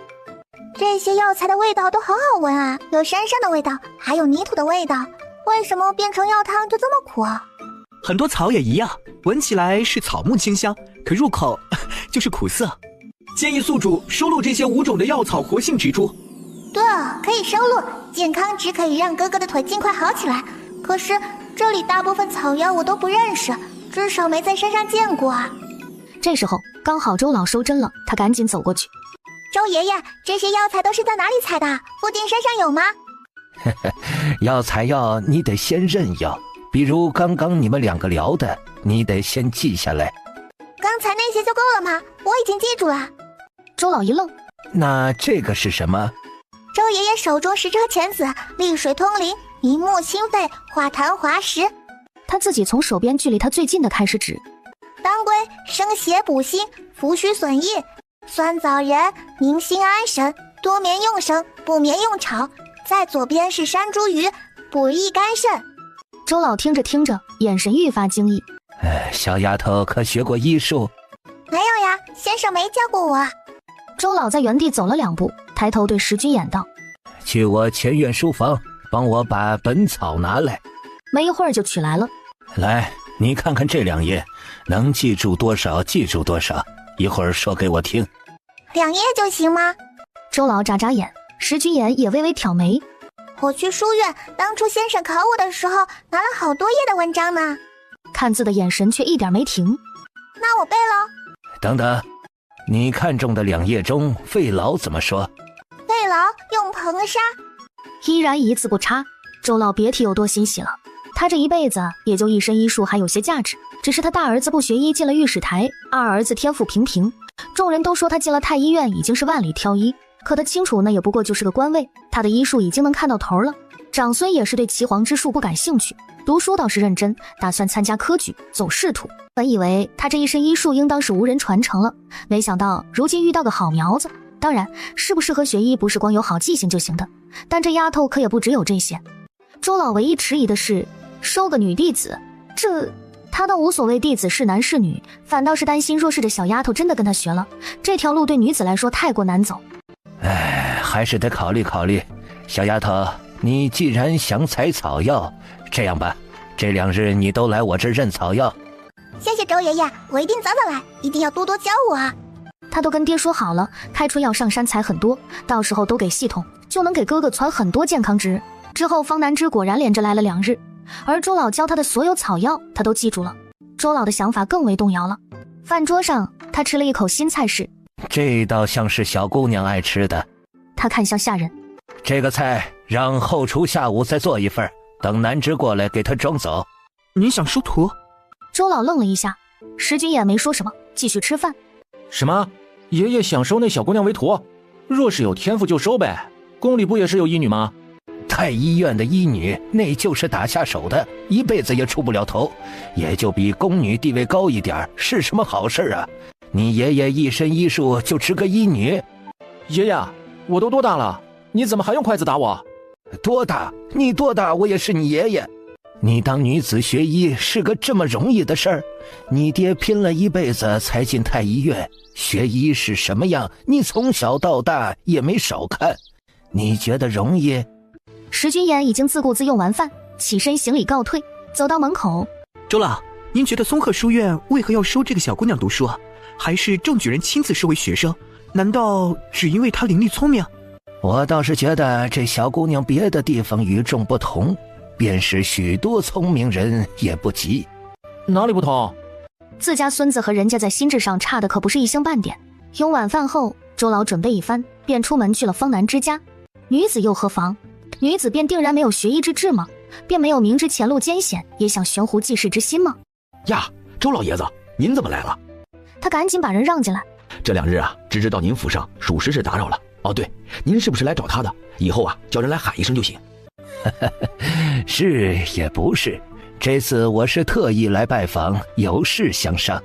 这些药材的味道都好好闻啊，有山上的味道，还有泥土的味道，为什么变成药汤就这么苦啊？很多草也一样，闻起来是草木清香，可入口就是苦涩。建议宿主收录这些5种的药草活性植株。对啊，可以收录，健康值可以让哥哥的腿尽快好起来。可是这里大部分草药我都不认识，至少没在山上见过啊。这时候刚好周老收针了，他赶紧走过去。周爷爷，这些药材都是在哪里采的？附近山上有吗？要采药你得先认药，比如刚刚你们2个聊的，你得先记下来。刚才那些就够了吗？我已经记住了。周老一愣，那这个是什么？周爷爷手中10车钱子，利水通灵，明目清肺，化痰滑石。他自己从手边距离他最近的开始指。当归生血补心，扶虚损益；酸枣仁宁心安神，多眠用生，不眠用炒。在左边是山茱萸，补益肝肾。周老听着听着，眼神愈发惊异。小丫头可学过医术？没有呀，先生没教过我。周老在原地走了2步，抬头对石君眼道：去我前院书房，帮我把本草拿来。没一会儿就取来了。来，你看看这2页，能记住多少记住多少，一会儿说给我听。2页就行吗？周老眨眨眼，石君眼也微微挑眉。我去书院，当初先生考我的时候，拿了好多页的文章呢。看字的眼神却一点没停。那我背喽。等等，你看中的2页中，肺痨怎么说？肺痨用硼砂。依然一字不差。周老别提有多欣喜了。他这一辈子也就一身医术还有些价值，只是他大儿子不学医进了御史台，二儿子天赋平平，众人都说他进了太医院已经是万里挑一，可他清楚那也不过就是个官位，他的医术已经能看到头了。长孙也是对岐黄之术不感兴趣，读书倒是认真，打算参加科举走仕途。本以为他这一身医术应当是无人传承了，没想到如今遇到个好苗子。当然适不适合学医不是光有好记性就行的，但这丫头可也不只有这些。周老唯一迟疑的是收个女弟子，这他倒无所谓弟子是男是女，反倒是担心若是这小丫头真的跟他学了，这条路对女子来说太过难走。还是得考虑考虑。小丫头，你既然想采草药，这样吧，这2日你都来我这儿认草药。谢谢周爷爷，我一定早早来，一定要多多教我啊。他都跟爹说好了，开春要上山采很多，到时候都给系统，就能给哥哥攒很多健康值。之后方南枝果然连着来了2日，而周老教他的所有草药他都记住了。周老的想法更为动摇了。饭桌上他吃了一口新菜式，这倒像是小姑娘爱吃的。他看向下人，这个菜让后厨下午再做一份，等南枝过来给他装走。你想收徒？周老愣了一下，石君也没说什么，继续吃饭。什么？爷爷想收那小姑娘为徒？若是有天赋就收呗，宫里不也是有医女吗？太医院的医女那就是打下手的，一辈子也出不了头，也就比宫女地位高一点，是什么好事啊？你爷爷一身医术就值个医女。爷爷，我都多大了，你怎么还用筷子打我？多大？你多大我也是你爷爷。你当女子学医是个这么容易的事儿？你爹拼了一辈子才进太医院，学医是什么样，你从小到大也没少看，你觉得容易？石君言已经自顾自用完饭，起身行礼告退，走到门口。周老，您觉得松鹤书院为何要收这个小姑娘读书？还是郑举人亲自收为学生？难道只因为她伶俐聪明？我倒是觉得这小姑娘别的地方与众不同，便是许多聪明人也不及。哪里不同？自家孙子和人家在心智上差的可不是一星半点。用晚饭后，周老准备一番，便出门去了方南之家。女子又何妨？女子便定然没有学医之志吗？便没有明知前路艰险，也想悬壶济世之心吗？呀，周老爷子，您怎么来了？他赶紧把人让进来。这2日啊，侄子到您府上，属实是打扰了。哦，对，您是不是来找他的？以后啊，叫人来喊一声就行。是也不是，这次我是特意来拜访，有事相商。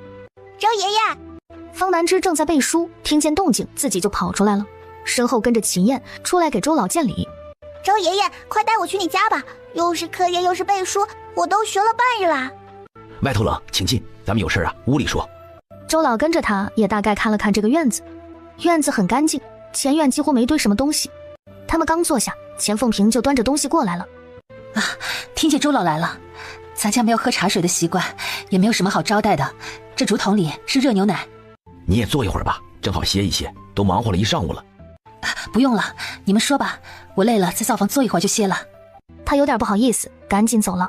周爷爷，方南之正在背书，听见动静，自己就跑出来了，身后跟着秦燕出来给周老见礼。周爷爷，快带我去你家吧，又是科研又是背书，我都学了半日啦。外头冷，请进，咱们有事啊，屋里说。周老跟着他也大概看了看这个院子，院子很干净，前院几乎没堆什么东西。他们刚坐下，钱凤萍就端着东西过来了。啊，听见周老来了，咱家没有喝茶水的习惯，也没有什么好招待的。这竹筒里是热牛奶。你也坐一会儿吧，正好歇一歇，都忙活了一上午了。不用了，你们说吧，我累了，在灶房坐一会儿就歇了。他有点不好意思，赶紧走了。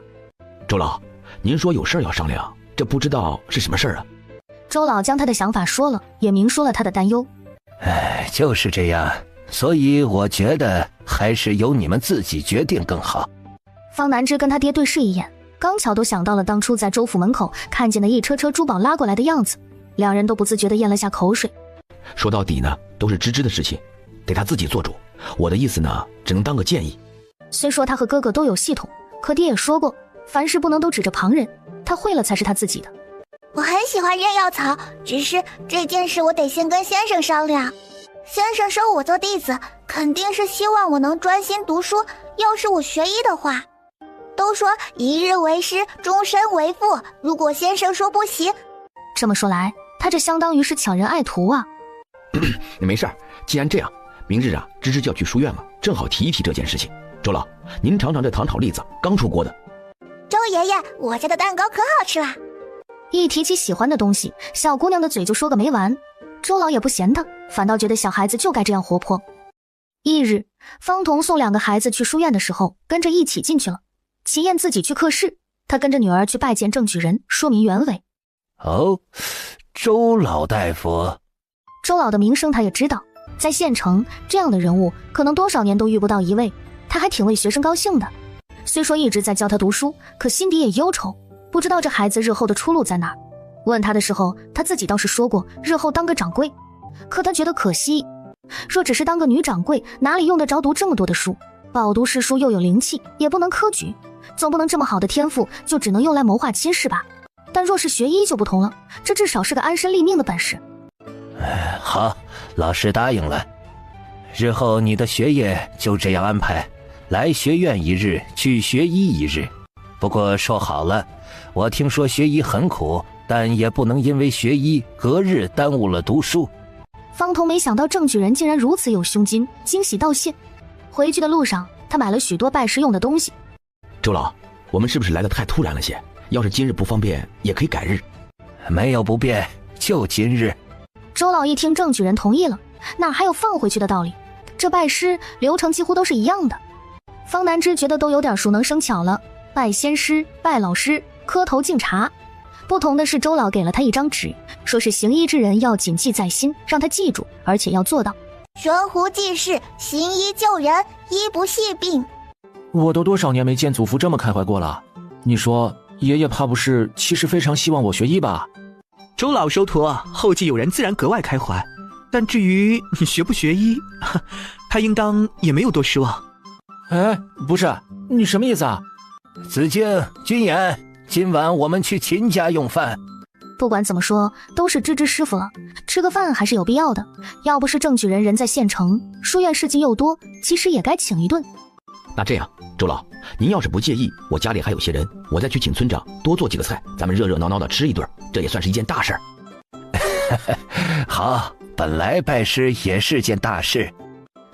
周老，您说有事要商量，这不知道是什么事啊？周老将他的想法说了，也明说了他的担忧。就是这样，所以我觉得还是由你们自己决定更好。方南之跟他爹对视一眼，刚巧都想到了当初在周府门口看见的一车车珠宝拉过来的样子，两人都不自觉地咽了下口水。说到底呢，都是芝芝的事情，得他自己做主。我的意思呢，只能当个建议。虽说他和哥哥都有系统，可爹也说过，凡事不能都指着旁人，他会了才是他自己的。我很喜欢认药草，只是这件事我得先跟先生商量。先生收我做弟子，肯定是希望我能专心读书。要是我学医的话，都说一日为师，终身为父。如果先生说不行，这么说来，他这相当于是抢人爱徒啊。没事儿，既然这样，明日啊，芝芝就要去书院了，正好提一提这件事情。周老，您尝尝这糖炒栗子，刚出锅的。周爷爷，我家的蛋糕可好吃了。一提起喜欢的东西，小姑娘的嘴就说个没完。周老也不嫌她，反倒觉得小孩子就该这样活泼。翌日，方彤送两个孩子去书院的时候，跟着一起进去了。秦燕自己去客室，她跟着女儿去拜见郑举人，说明原委。哦，周老大夫。周老的名声他也知道，在县城这样的人物可能多少年都遇不到一位，他还挺为学生高兴的。虽说一直在教他读书，可心底也忧愁，不知道这孩子日后的出路在哪儿。问他的时候，他自己倒是说过日后当个掌柜，可他觉得可惜，若只是当个女掌柜，哪里用得着读这么多的书？饱读诗书又有灵气，也不能科举，总不能这么好的天赋就只能用来谋划亲事吧。但若是学医就不同了，这至少是个安身立命的本事。好，老师答应了，日后你的学业就这样安排，来学院一日，去学医一日。不过说好了，我听说学医很苦，但也不能因为学医隔日耽误了读书。方彤没想到郑举人竟然如此有胸襟，惊喜道谢。回去的路上，他买了许多拜师用的东西。周老，我们是不是来得太突然了些？要是今日不方便，也可以改日。没有不便，就今日。周老一听郑举人同意了，哪还有放回去的道理？这拜师流程几乎都是一样的。方南之觉得都有点熟能生巧了，拜先师、拜老师、磕头敬茶。不同的是，周老给了他一张纸，说是行医之人要谨记在心，让他记住，而且要做到悬壶济世，行医救人，医不系病。我都多少年没见祖父这么开怀过了。你说爷爷怕不是其实非常希望我学医吧？周老收徒，后继有人自然格外开怀。但至于你学不学医，他应当也没有多失望。哎，不是，你什么意思啊？子敬、君言，今晚我们去秦家用饭。不管怎么说，都是芝芝师傅了，吃个饭还是有必要的。要不是郑举人人在县城，书院事情又多，其实也该请一顿。那这样，周老，您要是不介意，我家里还有些人，我再去请村长多做几个菜，咱们热热闹闹的吃一顿，这也算是一件大事儿。好，本来拜师也是件大事。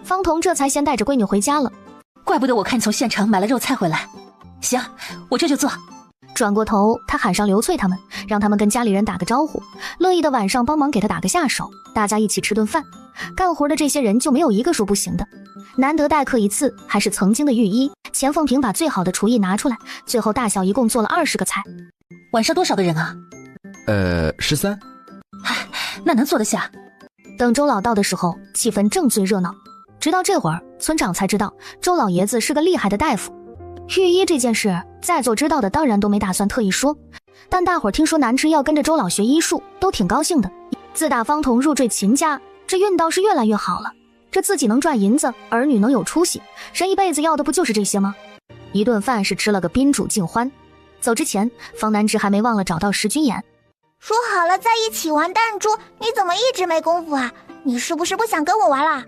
方彤这才先带着闺女回家了。怪不得我看从县城买了肉菜回来。行，我这就做。转过头，他喊上刘翠他们，让他们跟家里人打个招呼，乐意的晚上帮忙给他打个下手，大家一起吃顿饭。干活的这些人就没有一个说不行的。难得待客一次，还是曾经的御医钱凤萍把最好的厨艺拿出来，最后大小一共做了20个菜。晚上多少个人啊？13。那能做得下。等周老到的时候，气氛正最热闹。直到这会儿，村长才知道周老爷子是个厉害的大夫。御医这件事，在座知道的当然都没打算特意说，但大伙儿听说南芝要跟着周老学医术，都挺高兴的。自打方彤入赘秦家，这运道是越来越好了。这自己能赚银子，儿女能有出息，人一辈子要的不就是这些吗？一顿饭是吃了个宾主尽欢。走之前，方南之还没忘了找到石君言。说好了在一起玩弹珠，你怎么一直没功夫啊？你是不是不想跟我玩啦？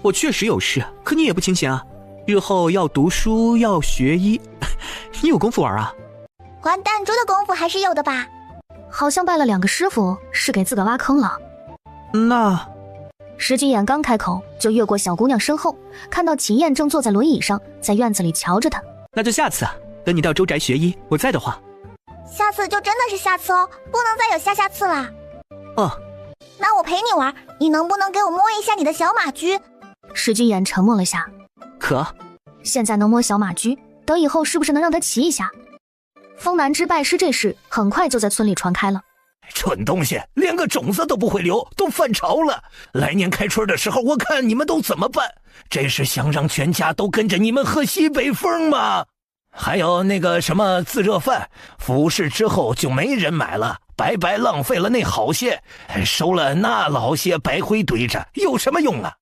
我确实有事，可你也不清闲啊。日后要读书，要学医，你有功夫玩啊？玩弹珠的功夫还是有的吧？好像拜了2个师傅，是给自个挖坑了。那石君言刚开口，就越过小姑娘身后，看到秦燕正坐在轮椅上，在院子里瞧着她。那就下次啊，等你到周宅学医，我在的话。下次就真的是下次哦，不能再有下次啦。哦，那我陪你玩，你能不能给我摸一下你的小马驹？石君言沉默了下，可现在能摸小马驹，等以后是不是能让他骑一下？风南之拜师这事很快就在村里传开了。蠢东西，连个种子都不会留，都犯潮了。来年开春的时候，我看你们都怎么办？这是想让全家都跟着你们喝西北风吗？还有那个什么自热饭，服侍之后就没人买了，白白浪费了那好些，收了那老些白灰堆着，有什么用啊？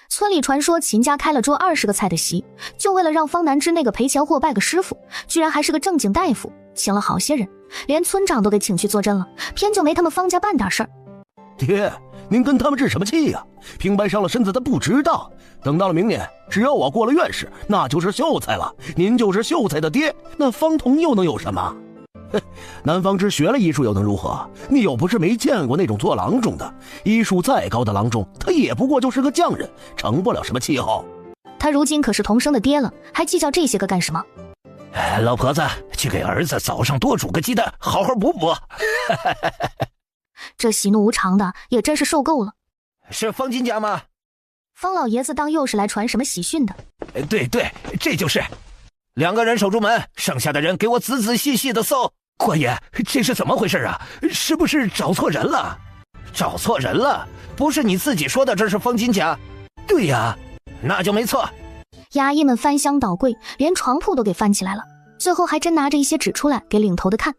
村里传说秦家开了桌20个菜的席，就为了让方南之那个赔钱货拜个师傅，居然还是个正经大夫，请了好些人，连村长都给请去坐镇了，偏就没他们方家办点事儿。爹，您跟他们置什么气呀？平白伤了身子，他不知道。等到了明年，只要我过了院士，那就是秀才了。您就是秀才的爹，那方童又能有什么？南方之学了医术又能如何？你又不是没见过那种做郎中的，医术再高的郎中，他也不过就是个匠人，成不了什么气候。他如今可是童生的爹了，还计较这些个干什么？老婆子，去给儿子早上多煮个鸡蛋，好好补补。这喜怒无常的也真是受够了。是方金家吗？方老爷子当又是来传什么喜讯的？对，这就是2个人守住门，剩下的人给我仔仔细细的搜。官爷，这是怎么回事啊？是不是找错人了？找错人了？不是你自己说的这是方金家？对呀，那就没错。衙役们翻箱倒柜，连床铺都给翻起来了，最后还真拿着一些纸出来给领头的看。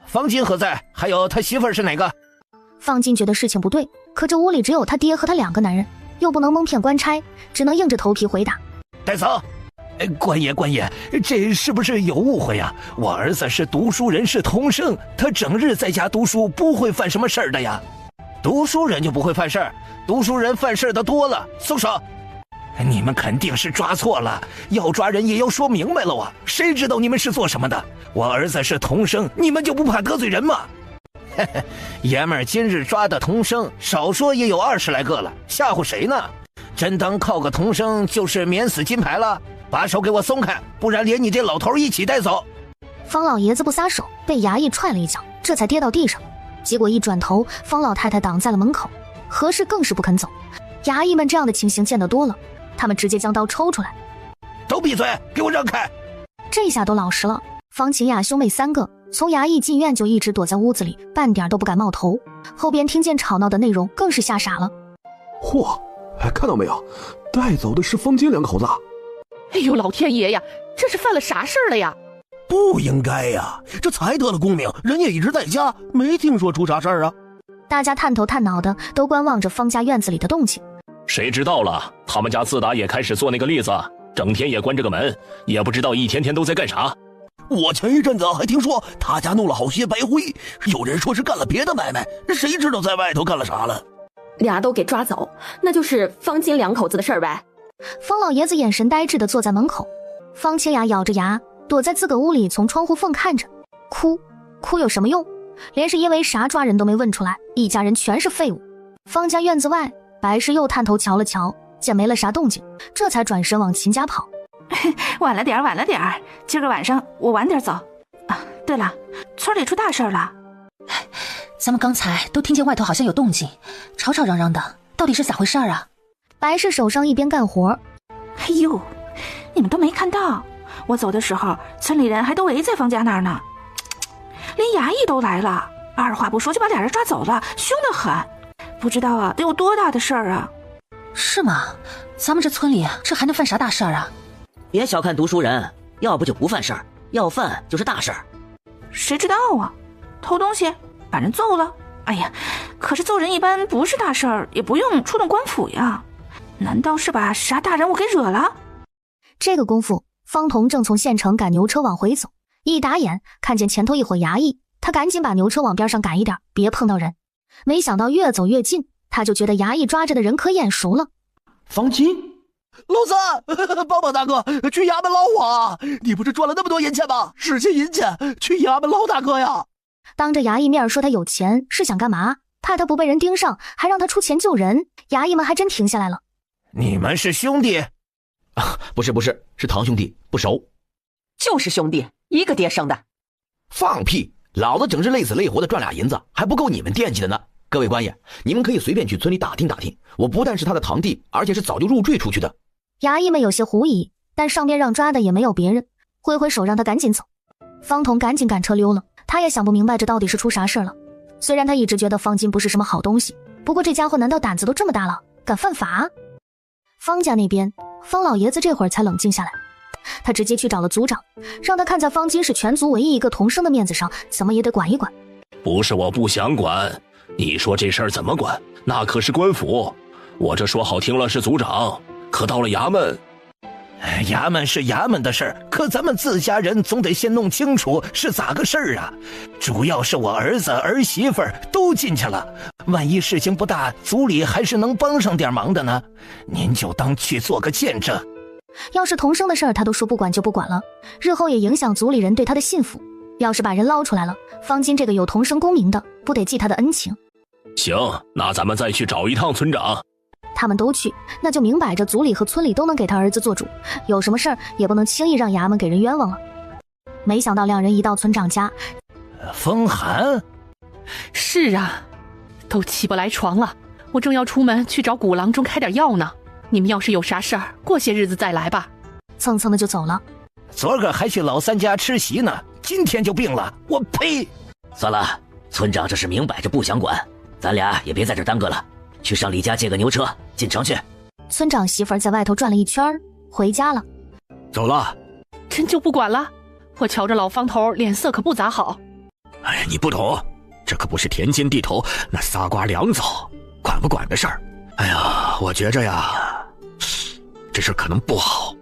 方金何在？还有他媳妇儿是哪个？方金觉得事情不对，可这屋里只有他爹和他2个男人，又不能蒙骗官差，只能硬着头皮回答。带走。官爷，这是不是有误会呀？我儿子是读书人，是童生，他整日在家读书，不会犯什么事儿的呀。读书人就不会犯事儿，读书人犯事儿的多了。松手！你们肯定是抓错了，要抓人也要说明白了啊！谁知道你们是做什么的？我儿子是童生，你们就不怕得罪人吗？爷们儿今日抓的童生，少说也有20来个了，吓唬谁呢？真当靠个童生就是免死金牌了？把手给我松开，不然连你这老头一起带走。方老爷子不撒手，被衙役踹了一脚，这才跌到地上。结果一转头，方老太太挡在了门口，何氏更是不肯走。衙役们这样的情形见得多了，他们直接将刀抽出来。都闭嘴，给我让开！这下都老实了。方秦雅兄妹3个从衙役进院就一直躲在屋子里，半点都不敢冒头。后边听见吵闹的内容，更是吓傻了。嚯，看到没有，带走的是方金2口子。哎呦，老天爷呀，这是犯了啥事儿了呀？不应该呀，这才得了功名，人也一直在家，没听说出啥事儿啊。大家探头探脑的都观望着方家院子里的动静。谁知道了，他们家自打也开始做那个栗子，整天也关着个门，也不知道一天天都在干啥。我前一阵子还听说他家弄了好些白灰，有人说是干了别的买卖，谁知道在外头干了啥了。俩都给抓走，那就是方金2口子的事儿呗。方老爷子眼神呆滞地坐在门口，方清雅咬着牙躲在自个屋里，从窗户缝看着。哭有什么用？连是因为啥抓人都没问出来，一家人全是废物。方家院子外，白氏又探头瞧了瞧，见没了啥动静，这才转身往秦家跑。晚了点，今个晚上我晚点走。啊，对了，村里出大事了。咱们刚才都听见外头好像有动静，吵吵嚷嚷的，到底是咋回事啊？白氏手上一边干活。哎呦，你们都没看到，我走的时候村里人还都围在方家那儿呢，连衙役都来了，二话不说就把俩人抓走了，凶得很。不知道啊，得有多大的事儿啊？是吗？咱们这村里这还能犯啥大事儿啊？别小看读书人，要不就不犯事儿，要犯就是大事儿。谁知道啊？偷东西把人揍了，哎呀，可是揍人一般不是大事儿，也不用出动官府呀。难道是把啥大人物给惹了？这个功夫，方彤正从县城赶牛车往回走，一打眼看见前头一伙衙役，他赶紧把牛车往边上赶一点，别碰到人。没想到越走越近，他就觉得衙役抓着的人可眼熟了。方金，老三，帮帮大哥，去衙门捞我啊！你不是赚了那么多银钱吗？使些银钱去衙门捞大哥呀！当着衙役面说他有钱是想干嘛？怕他不被人盯上，还让他出钱救人。衙役们还真停下来了。你们是兄弟？啊，不是，是堂兄弟，不熟。就是兄弟，一个爹生的。放屁！老子整日累死累活的赚俩银子，还不够你们惦记的呢。各位官爷，你们可以随便去村里打听打听，我不但是他的堂弟，而且是早就入赘出去的。衙役们有些狐疑，但上边让抓的也没有别人，挥挥手让他赶紧走。方彤赶紧赶车溜了，他也想不明白这到底是出啥事了。虽然他一直觉得方金不是什么好东西，不过这家伙难道胆子都这么大了，敢犯法？方家那边，方老爷子这会儿才冷静下来，他直接去找了族长，让他看在方金是全族唯一一个童生的面子上，怎么也得管一管。不是我不想管，你说这事儿怎么管？那可是官府。我这说好听了是族长，可到了衙门，衙门是衙门的事儿，可咱们自家人总得先弄清楚是咋个事儿啊。主要是我儿子儿媳妇儿都进去了，万一事情不大，族里还是能帮上点忙的呢。您就当去做个见证。要是童生的事儿他都说不管就不管了，日后也影响族里人对他的信服。要是把人捞出来了，方金这个有童生功名的不得记他的恩情。行，那咱们再去找一趟村长。他们都去，那就明摆着族里和村里都能给他儿子做主，有什么事儿也不能轻易让衙门给人冤枉了。没想到两人一到村长家，风寒，是啊，都起不来床了，我正要出门去找古郎中开点药呢。你们要是有啥事儿，过些日子再来吧。蹭蹭的就走了。昨个还去老三家吃席呢，今天就病了，我呸！算了，村长这是明摆着不想管，咱俩也别在这耽搁了，去上李家借个牛车进城去。村长媳妇儿在外头转了一圈，回家了。走了，真就不管了？我瞧着老方头脸色可不咋好。哎，你不懂，这可不是田间地头那仨瓜两枣管不管的事儿。哎呀，我觉着呀，这事可能不好。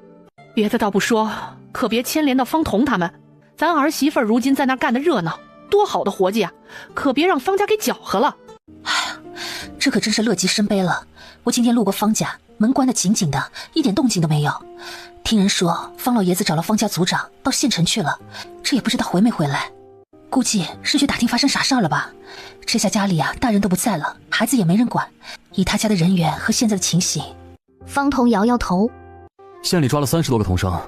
别的倒不说，可别牵连到方彤他们。咱儿媳妇如今在那干得热闹，多好的活计啊，可别让方家给搅和了。哎呀，这可真是乐极生悲了。我今天路过方家，门关得紧紧的，一点动静都没有。听人说方老爷子找了方家族长到县城去了，这也不知道回没回来，估计是去打听发生啥事儿了吧。这下家里啊，大人都不在了，孩子也没人管，以他家的人缘和现在的情形。方彤摇摇头，县里抓了30多个童生，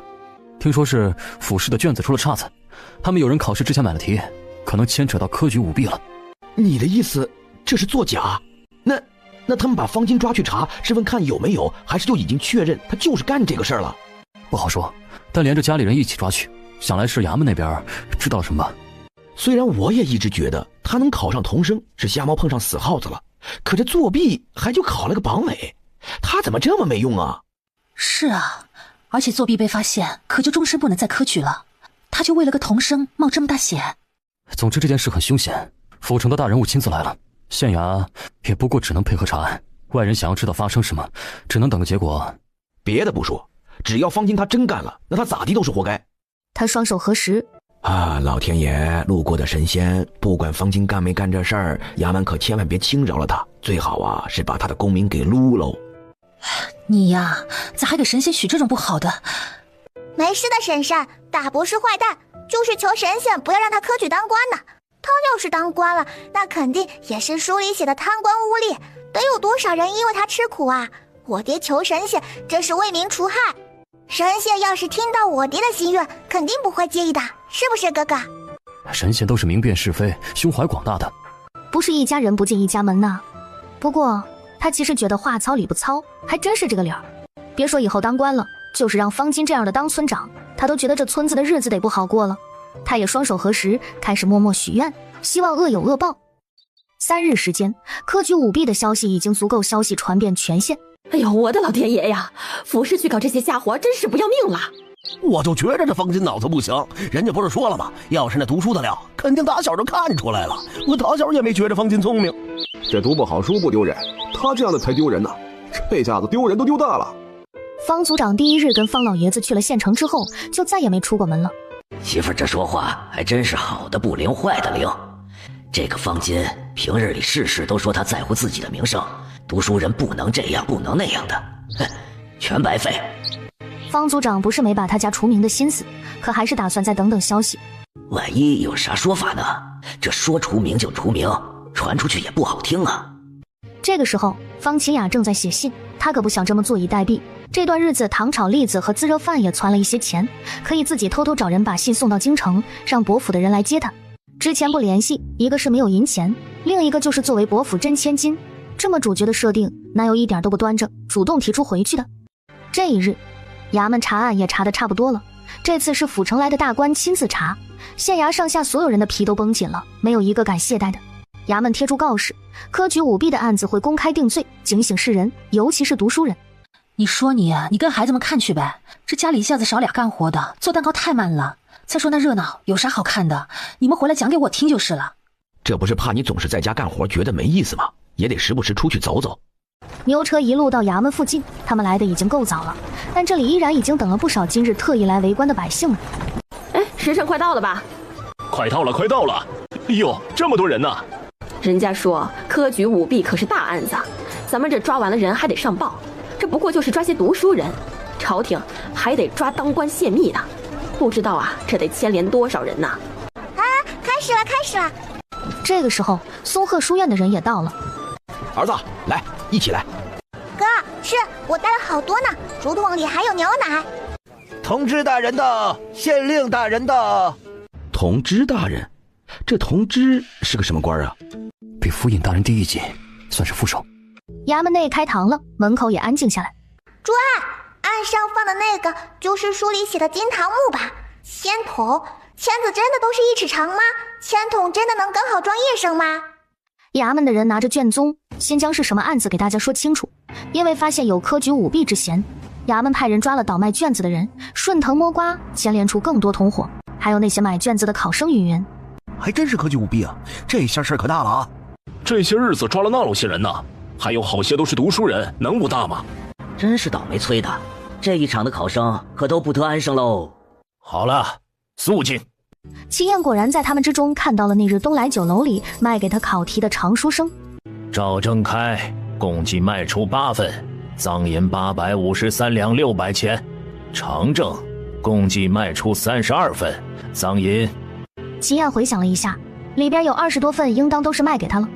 听说是府试的卷子出了岔子，他们有人考试之前买了题，可能牵扯到科举舞弊了。你的意思这是作假？那他们把方金抓去查，是问看有没有，还是就已经确认他就是干这个事儿了？不好说，但连着家里人一起抓去，想来是衙门那边知道了什么吧。虽然我也一直觉得他能考上童生是瞎猫碰上死耗子了，可这作弊还就考了个榜尾，他怎么这么没用啊？是啊，而且作弊被发现，可就终身不能再科举了。他就为了个童生冒这么大险。总之这件事很凶险，府城的大人物亲自来了，县衙也不过只能配合查案，外人想要知道发生什么，只能等个结果。别的不说，只要方金他真干了，那他咋地都是活该。他双手合十，啊，老天爷，路过的神仙，不管方金干没干这事儿，衙门可千万别轻饶了他，最好啊是把他的功名给撸喽。你呀，咋还给神仙许这种不好的？没事的，婶婶，大伯是坏蛋，就是求神仙不要让他科举当官呢。他要是当官了，那肯定也是书里写的贪官污吏，得有多少人因为他吃苦啊！我爹求神仙，这是为民除害。神仙要是听到我爹的心愿，肯定不会介意的，是不是哥哥？神仙都是明辨是非、胸怀广大的，不是一家人不进一家门呐。不过他其实觉得话糙理不糙，还真是这个理儿。别说以后当官了，就是让方金这样的当村长，他都觉得这村子的日子得不好过了。他也双手合十，开始默默许愿，希望恶有恶报。3日时间，科举舞弊的消息已经足够消息传遍全县。哎呦，我的老天爷呀！府试去搞这些瞎活，真是不要命了。我就觉着这方金脑子不行，人家不是说了吗？要是那读书的料，肯定打小就看出来了。我打小也没觉着方金聪明。这读不好书不丢人，他这样的才丢人呢。这下子丢人都丢大了。方组长第一日跟方老爷子去了县城之后，就再也没出过门了。媳妇儿这说话还真是好的不灵，坏的灵。这个方金平日里事事都说他在乎自己的名声，读书人不能这样不能那样的，哼，全白费。方组长不是没把他家除名的心思，可还是打算再等等消息。万一有啥说法呢？这说除名就除名，传出去也不好听啊。这个时候，方秦雅正在写信，她可不想这么坐以待毙。这段日子，糖炒栗子和自热饭也攒了一些钱，可以自己偷偷找人把信送到京城，让伯府的人来接他。之前不联系，一个是没有银钱，另一个就是作为伯府真千金。这么主角的设定，哪有一点都不端着，主动提出回去的？这一日，衙门查案也查得差不多了，这次是府城来的大官亲自查，县衙上下所有人的皮都绷紧了，没有一个敢懈怠的。衙门贴出告示，科举舞弊的案子会公开定罪，警醒世人，尤其是读书人。你说你跟孩子们看去呗，这家里一下子少俩干活的，做蛋糕太慢了。再说那热闹有啥好看的，你们回来讲给我听就是了。这不是怕你总是在家干活觉得没意思吗？也得时不时出去走走。牛车一路到衙门附近，他们来的已经够早了，但这里依然已经等了不少今日特意来围观的百姓们。哎，时辰快到了吧？快到了，快到了！哎呦，这么多人呢！人家说科举舞弊可是大案子，咱们这抓完了人还得上报，这不过就是抓些读书人，朝廷还得抓当官泄密的，不知道啊，这得牵连多少人呢？啊，开始了，开始了！这个时候，松鹤书院的人也到了。儿子，来，一起来。哥，是我带了好多呢，竹筒里还有牛奶。同知大人到，县令大人到。同知大人，这同知是个什么官啊？比府尹大人低一级，算是副手。衙门内开堂了，门口也安静下来。主案，案上放的那个就是书里写的金堂木吧？签筒，签子真的都是1尺长吗？签筒真的能刚好装1升吗？衙门的人拿着卷宗，先将是什么案子给大家说清楚。因为发现有科举舞弊之嫌，衙门派人抓了倒卖卷子的人，顺藤摸瓜，牵连出更多同伙，还有那些买卷子的考生云云。还真是科举舞弊啊！这下事儿可大了啊！这些日子抓了那么些人呢，还有好些都是读书人，能不大吗？真是倒霉催的，这一场的考生可都不得安生喽。好了，肃静。齐燕果然在他们之中看到了那日东来酒楼里卖给他考题的常书生。赵正开共计卖出8份，赃银853两600钱。常正共计卖出32份，赃银。齐燕回想了一下，里边有20多份应当都是卖给他了。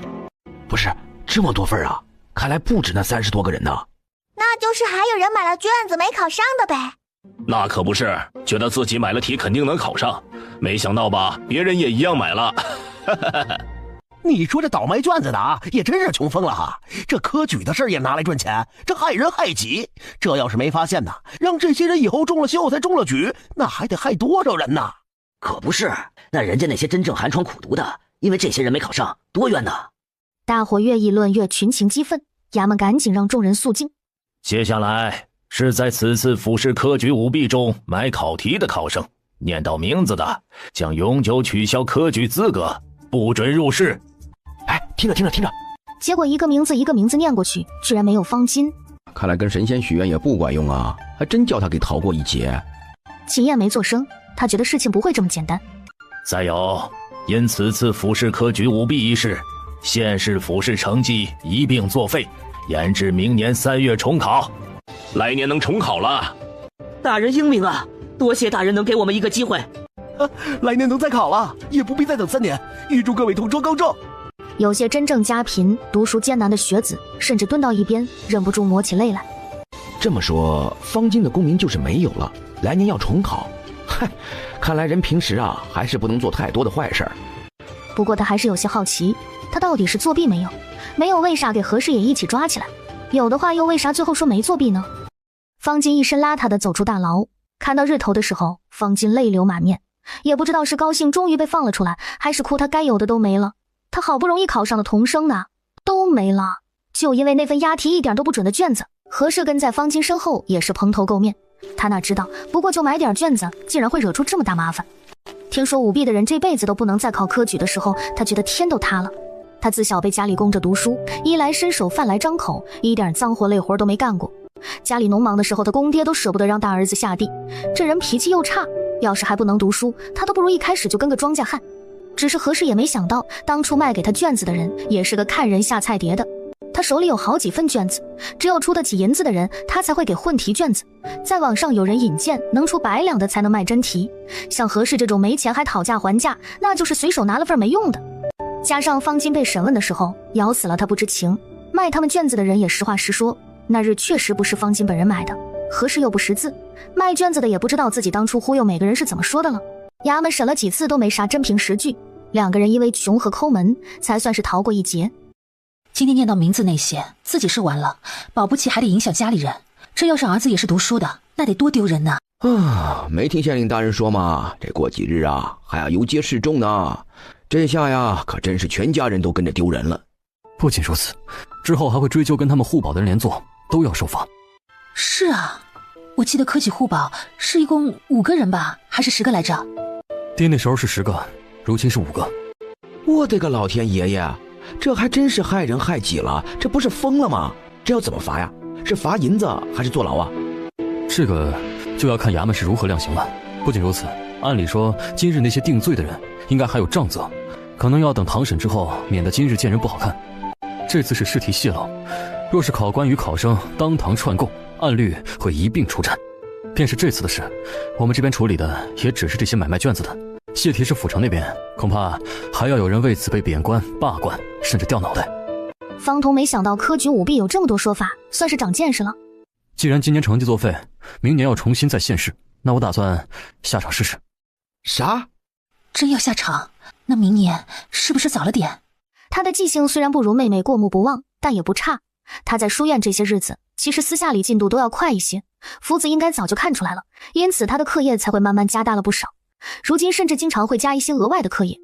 不是这么多份啊，看来不止那30多个人呢。那就是还有人买了卷子没考上的呗。那可不是，觉得自己买了题肯定能考上，没想到吧，别人也一样买了。你说这倒卖卷子的啊，也真是穷疯了哈！这科举的事也拿来赚钱，这害人害己。这要是没发现呢，让这些人以后中了秀才中了举，那还得害多少人呢？可不是，那人家那些真正寒窗苦读的，因为这些人没考上，多冤呢！大伙越议论越群情激愤，衙门赶紧让众人肃静。接下来是在此次府试科举舞弊中买考题的考生，念到名字的将永久取消科举资格，不准入试。哎，听着听着听着，结果一个名字一个名字念过去，居然没有方金。看来跟神仙许愿也不管用啊，还真叫他给逃过一劫。秦燕没做声，他觉得事情不会这么简单。再有，因此次府试科举舞弊一事，县市府试成绩一并作废，延至明年3月重考。来年能重考了。大人英明啊，多谢大人能给我们一个机会。来年能再考了，也不必再等3年。预祝各位同桌高中。有些真正家贫、读书艰难的学子，甚至蹲到一边，忍不住抹起泪来。这么说，方金的功名就是没有了，来年要重考。嗨，看来人平时啊，还是不能做太多的坏事儿。不过他还是有些好奇，他到底是作弊没有？没有为啥给何师爷一起抓起来？有的话又为啥最后说没作弊呢？方金一身邋遢地走出大牢，看到日头的时候，方金泪流满面，也不知道是高兴终于被放了出来，还是哭他该有的都没了。他好不容易考上的童生呢，都没了，就因为那份押题一点都不准的卷子。何氏跟在方金身后也是蓬头垢面，他哪知道不过就买点卷子，竟然会惹出这么大麻烦。听说舞弊的人这辈子都不能再考科举的时候，他觉得天都塌了。他自小被家里供着读书，衣来伸手饭来张口，一点脏活累活都没干过。家里农忙的时候，他公爹都舍不得让大儿子下地。这人脾气又差，要是还不能读书，他都不如一开始就跟个庄稼汉。只是何氏也没想到，当初卖给他卷子的人也是个看人下菜碟的。他手里有好几份卷子，只有出得起银子的人，他才会给混题卷子。在网上有人引荐，能出100两的才能卖真题。像何氏这种没钱还讨价还价，那就是随手拿了份没用的。加上方金被审问的时候咬死了他不知情，卖他们卷子的人也实话实说，那日确实不是方金本人买的。何氏又不识字，卖卷子的也不知道自己当初忽悠每个人是怎么说的了。衙门审了几次都没啥真凭实据，两个人因为穷和抠门才算是逃过一劫。今天念到名字那些，自己是完了，保不齐还得影响家里人。这要是儿子也是读书的，那得多丢人呢！没听县令大人说吗？这过几日啊，还要游街示众呢。这下呀，可真是全家人都跟着丢人了。不仅如此，之后还会追究跟他们互保的人连坐，都要受罚。是啊，我记得科举互保是一共5个人吧，还是10个来着？爹那时候是10个，如今是5个。我的个老天爷爷！这还真是害人害己了，这不是疯了吗？这要怎么罚呀？是罚银子还是坐牢啊？这个就要看衙门是如何量刑了。不仅如此，按理说今日那些定罪的人应该还有杖责，可能要等堂审之后，免得今日见人不好看。这次是试题泄露，若是考官与考生当堂串供，按律会一并处斩。便是这次的事，我们这边处理的也只是这些买卖卷子的。泄题是府城那边，恐怕还要有人为此被贬官、罢官，甚至掉脑袋。方彤没想到科举舞弊有这么多说法，算是长见识了。既然今年成绩作废，明年要重新再现试，那我打算下场试试。啥？真要下场？那明年是不是早了点？他的记性虽然不如妹妹过目不忘，但也不差。他在书院这些日子，其实私下里进度都要快一些，夫子应该早就看出来了，因此他的课业才会慢慢加大了不少。如今甚至经常会加一些额外的课业，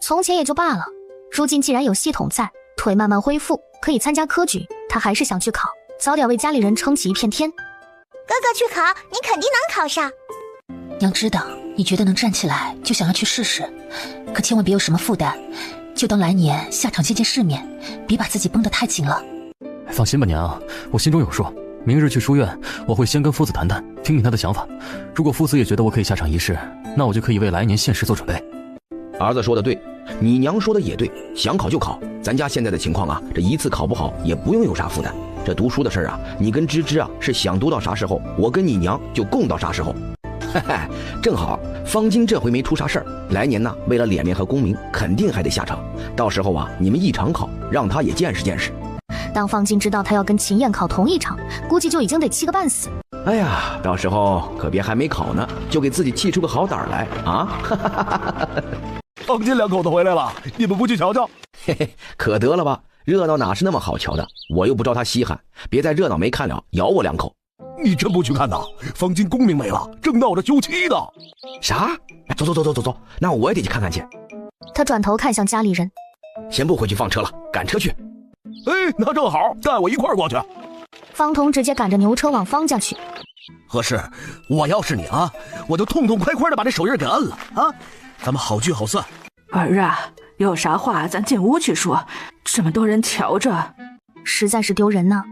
从前也就罢了，如今既然有系统在，腿慢慢恢复，可以参加科举，他还是想去考，早点为家里人撑起一片天。哥哥去考，你肯定能考上。娘知道你觉得能站起来就想要去试试，可千万别有什么负担，就当来年下场见见世面，别把自己绷得太紧了。放心吧娘，我心中有数，明日去书院，我会先跟夫子谈谈，听听他的想法。如果夫子也觉得我可以下场一试，那我就可以为来年现实做准备。儿子说的对，你娘说的也对，想考就考。咱家现在的情况啊，这一次考不好也不用有啥负担。这读书的事啊，你跟芝芝啊是想读到啥时候，我跟你娘就供到啥时候。嘿嘿，正好方金这回没出啥事儿，来年呢为了脸面和功名，肯定还得下场。到时候啊，你们一场考，让他也见识见识。当方金知道他要跟秦燕考同一场，估计就已经得气个半死。哎呀，到时候可别还没考呢，就给自己气出个好胆来啊！方金两口子回来了，你们不去瞧瞧？嘿嘿，可得了吧，热闹哪是那么好瞧的？我又不招他稀罕，别再热闹没看了，咬我2口。你真不去看呐？方金功名没了，正闹着休妻呢。啥？走，那我也得去看看去。他转头看向家里人，先不回去放车了，赶车去。哎，那正好，带我一块儿过去。方彤直接赶着牛车往方家去。何氏，我要是你啊，我就痛痛快快的把这手印给摁了啊，咱们好聚好散。儿啊，有啥话咱进屋去说，这么多人瞧着，实在是丢人呢。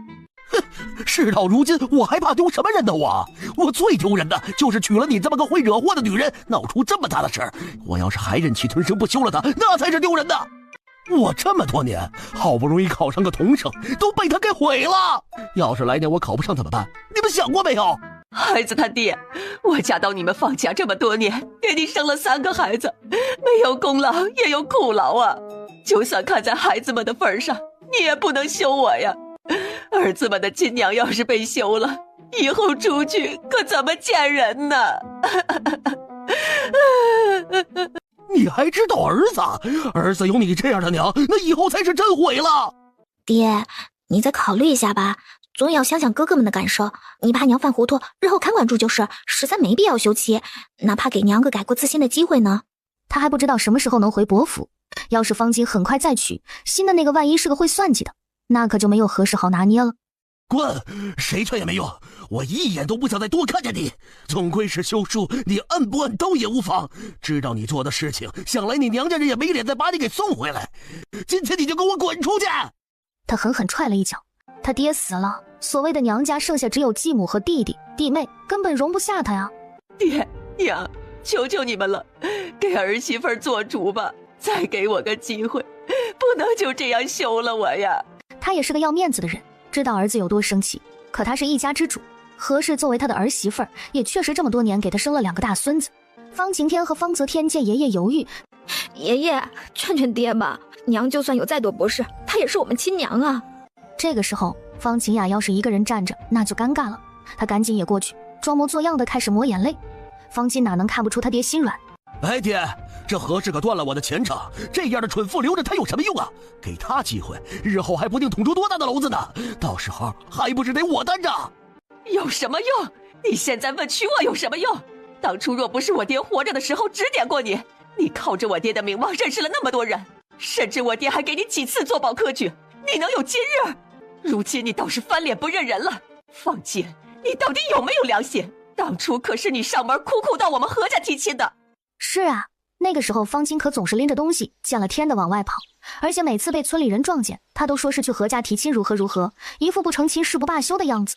哼，事到如今，我还怕丢什么人呢？我最丢人的就是娶了你这么个会惹祸的女人，闹出这么大的事儿。我要是还忍气吞声不休了她，那才是丢人的。我这么多年好不容易考上个童生，都被他给毁了。要是来年我考不上怎么办？你们想过没有？孩子他爹，我嫁到你们方家这么多年，给你生了3个孩子，没有功劳也有苦劳啊。就算看在孩子们的份上，你也不能休我呀。儿子们的亲娘要是被休了，以后出去可怎么见人呢？你还知道儿子有你这样的娘，那以后才是真毁了。爹，你再考虑一下吧，总也要想想哥哥们的感受。你怕娘犯糊涂，日后看管住就是，实在没必要休妻，哪怕给娘个改过自新的机会呢。他还不知道什么时候能回伯府，要是方金很快再娶，新的那个万一是个会算计的，那可就没有何氏好拿捏了。滚！谁劝也没用，我一眼都不想再多看见你。总归是休书，你摁不摁刀也无妨。知道你做的事情，想来你娘家人也没脸再把你给送回来。今天你就给我滚出去！他狠狠踹了一脚。他爹死了，所谓的娘家剩下只有继母和弟弟弟妹，根本容不下他呀。爹娘，求求你们了，给儿媳妇做主吧，再给我个机会，不能就这样休了我呀。他也是个要面子的人，知道儿子有多生气，可他是一家之主，何氏作为他的儿媳妇儿，也确实这么多年给他生了2个大孙子。方晴天和方泽天见爷爷犹豫，爷爷劝劝爹吧，娘就算有再多不是，她也是我们亲娘啊。这个时候方晴雅要是一个人站着，那就尴尬了，他赶紧也过去，装模作样的开始抹眼泪。方金哪能看不出他爹心软？哎爹，这何氏可断了我的前程，这样的蠢妇留着他有什么用啊？给他机会，日后还不定捅出多大的篓子呢，到时候还不是得我担着？有什么用？你现在问娶我有什么用？当初若不是我爹活着的时候指点过你，你靠着我爹的名望认识了那么多人，甚至我爹还给你几次做保科举，你能有今日？如今你倒是翻脸不认人了。方金，你到底有没有良心？当初可是你上门苦苦到我们何家提亲的。是啊，那个时候方金可总是拎着东西见了天的往外跑，而且每次被村里人撞见，他都说是去何家提亲如何如何，一副不成亲誓不罢休的样子。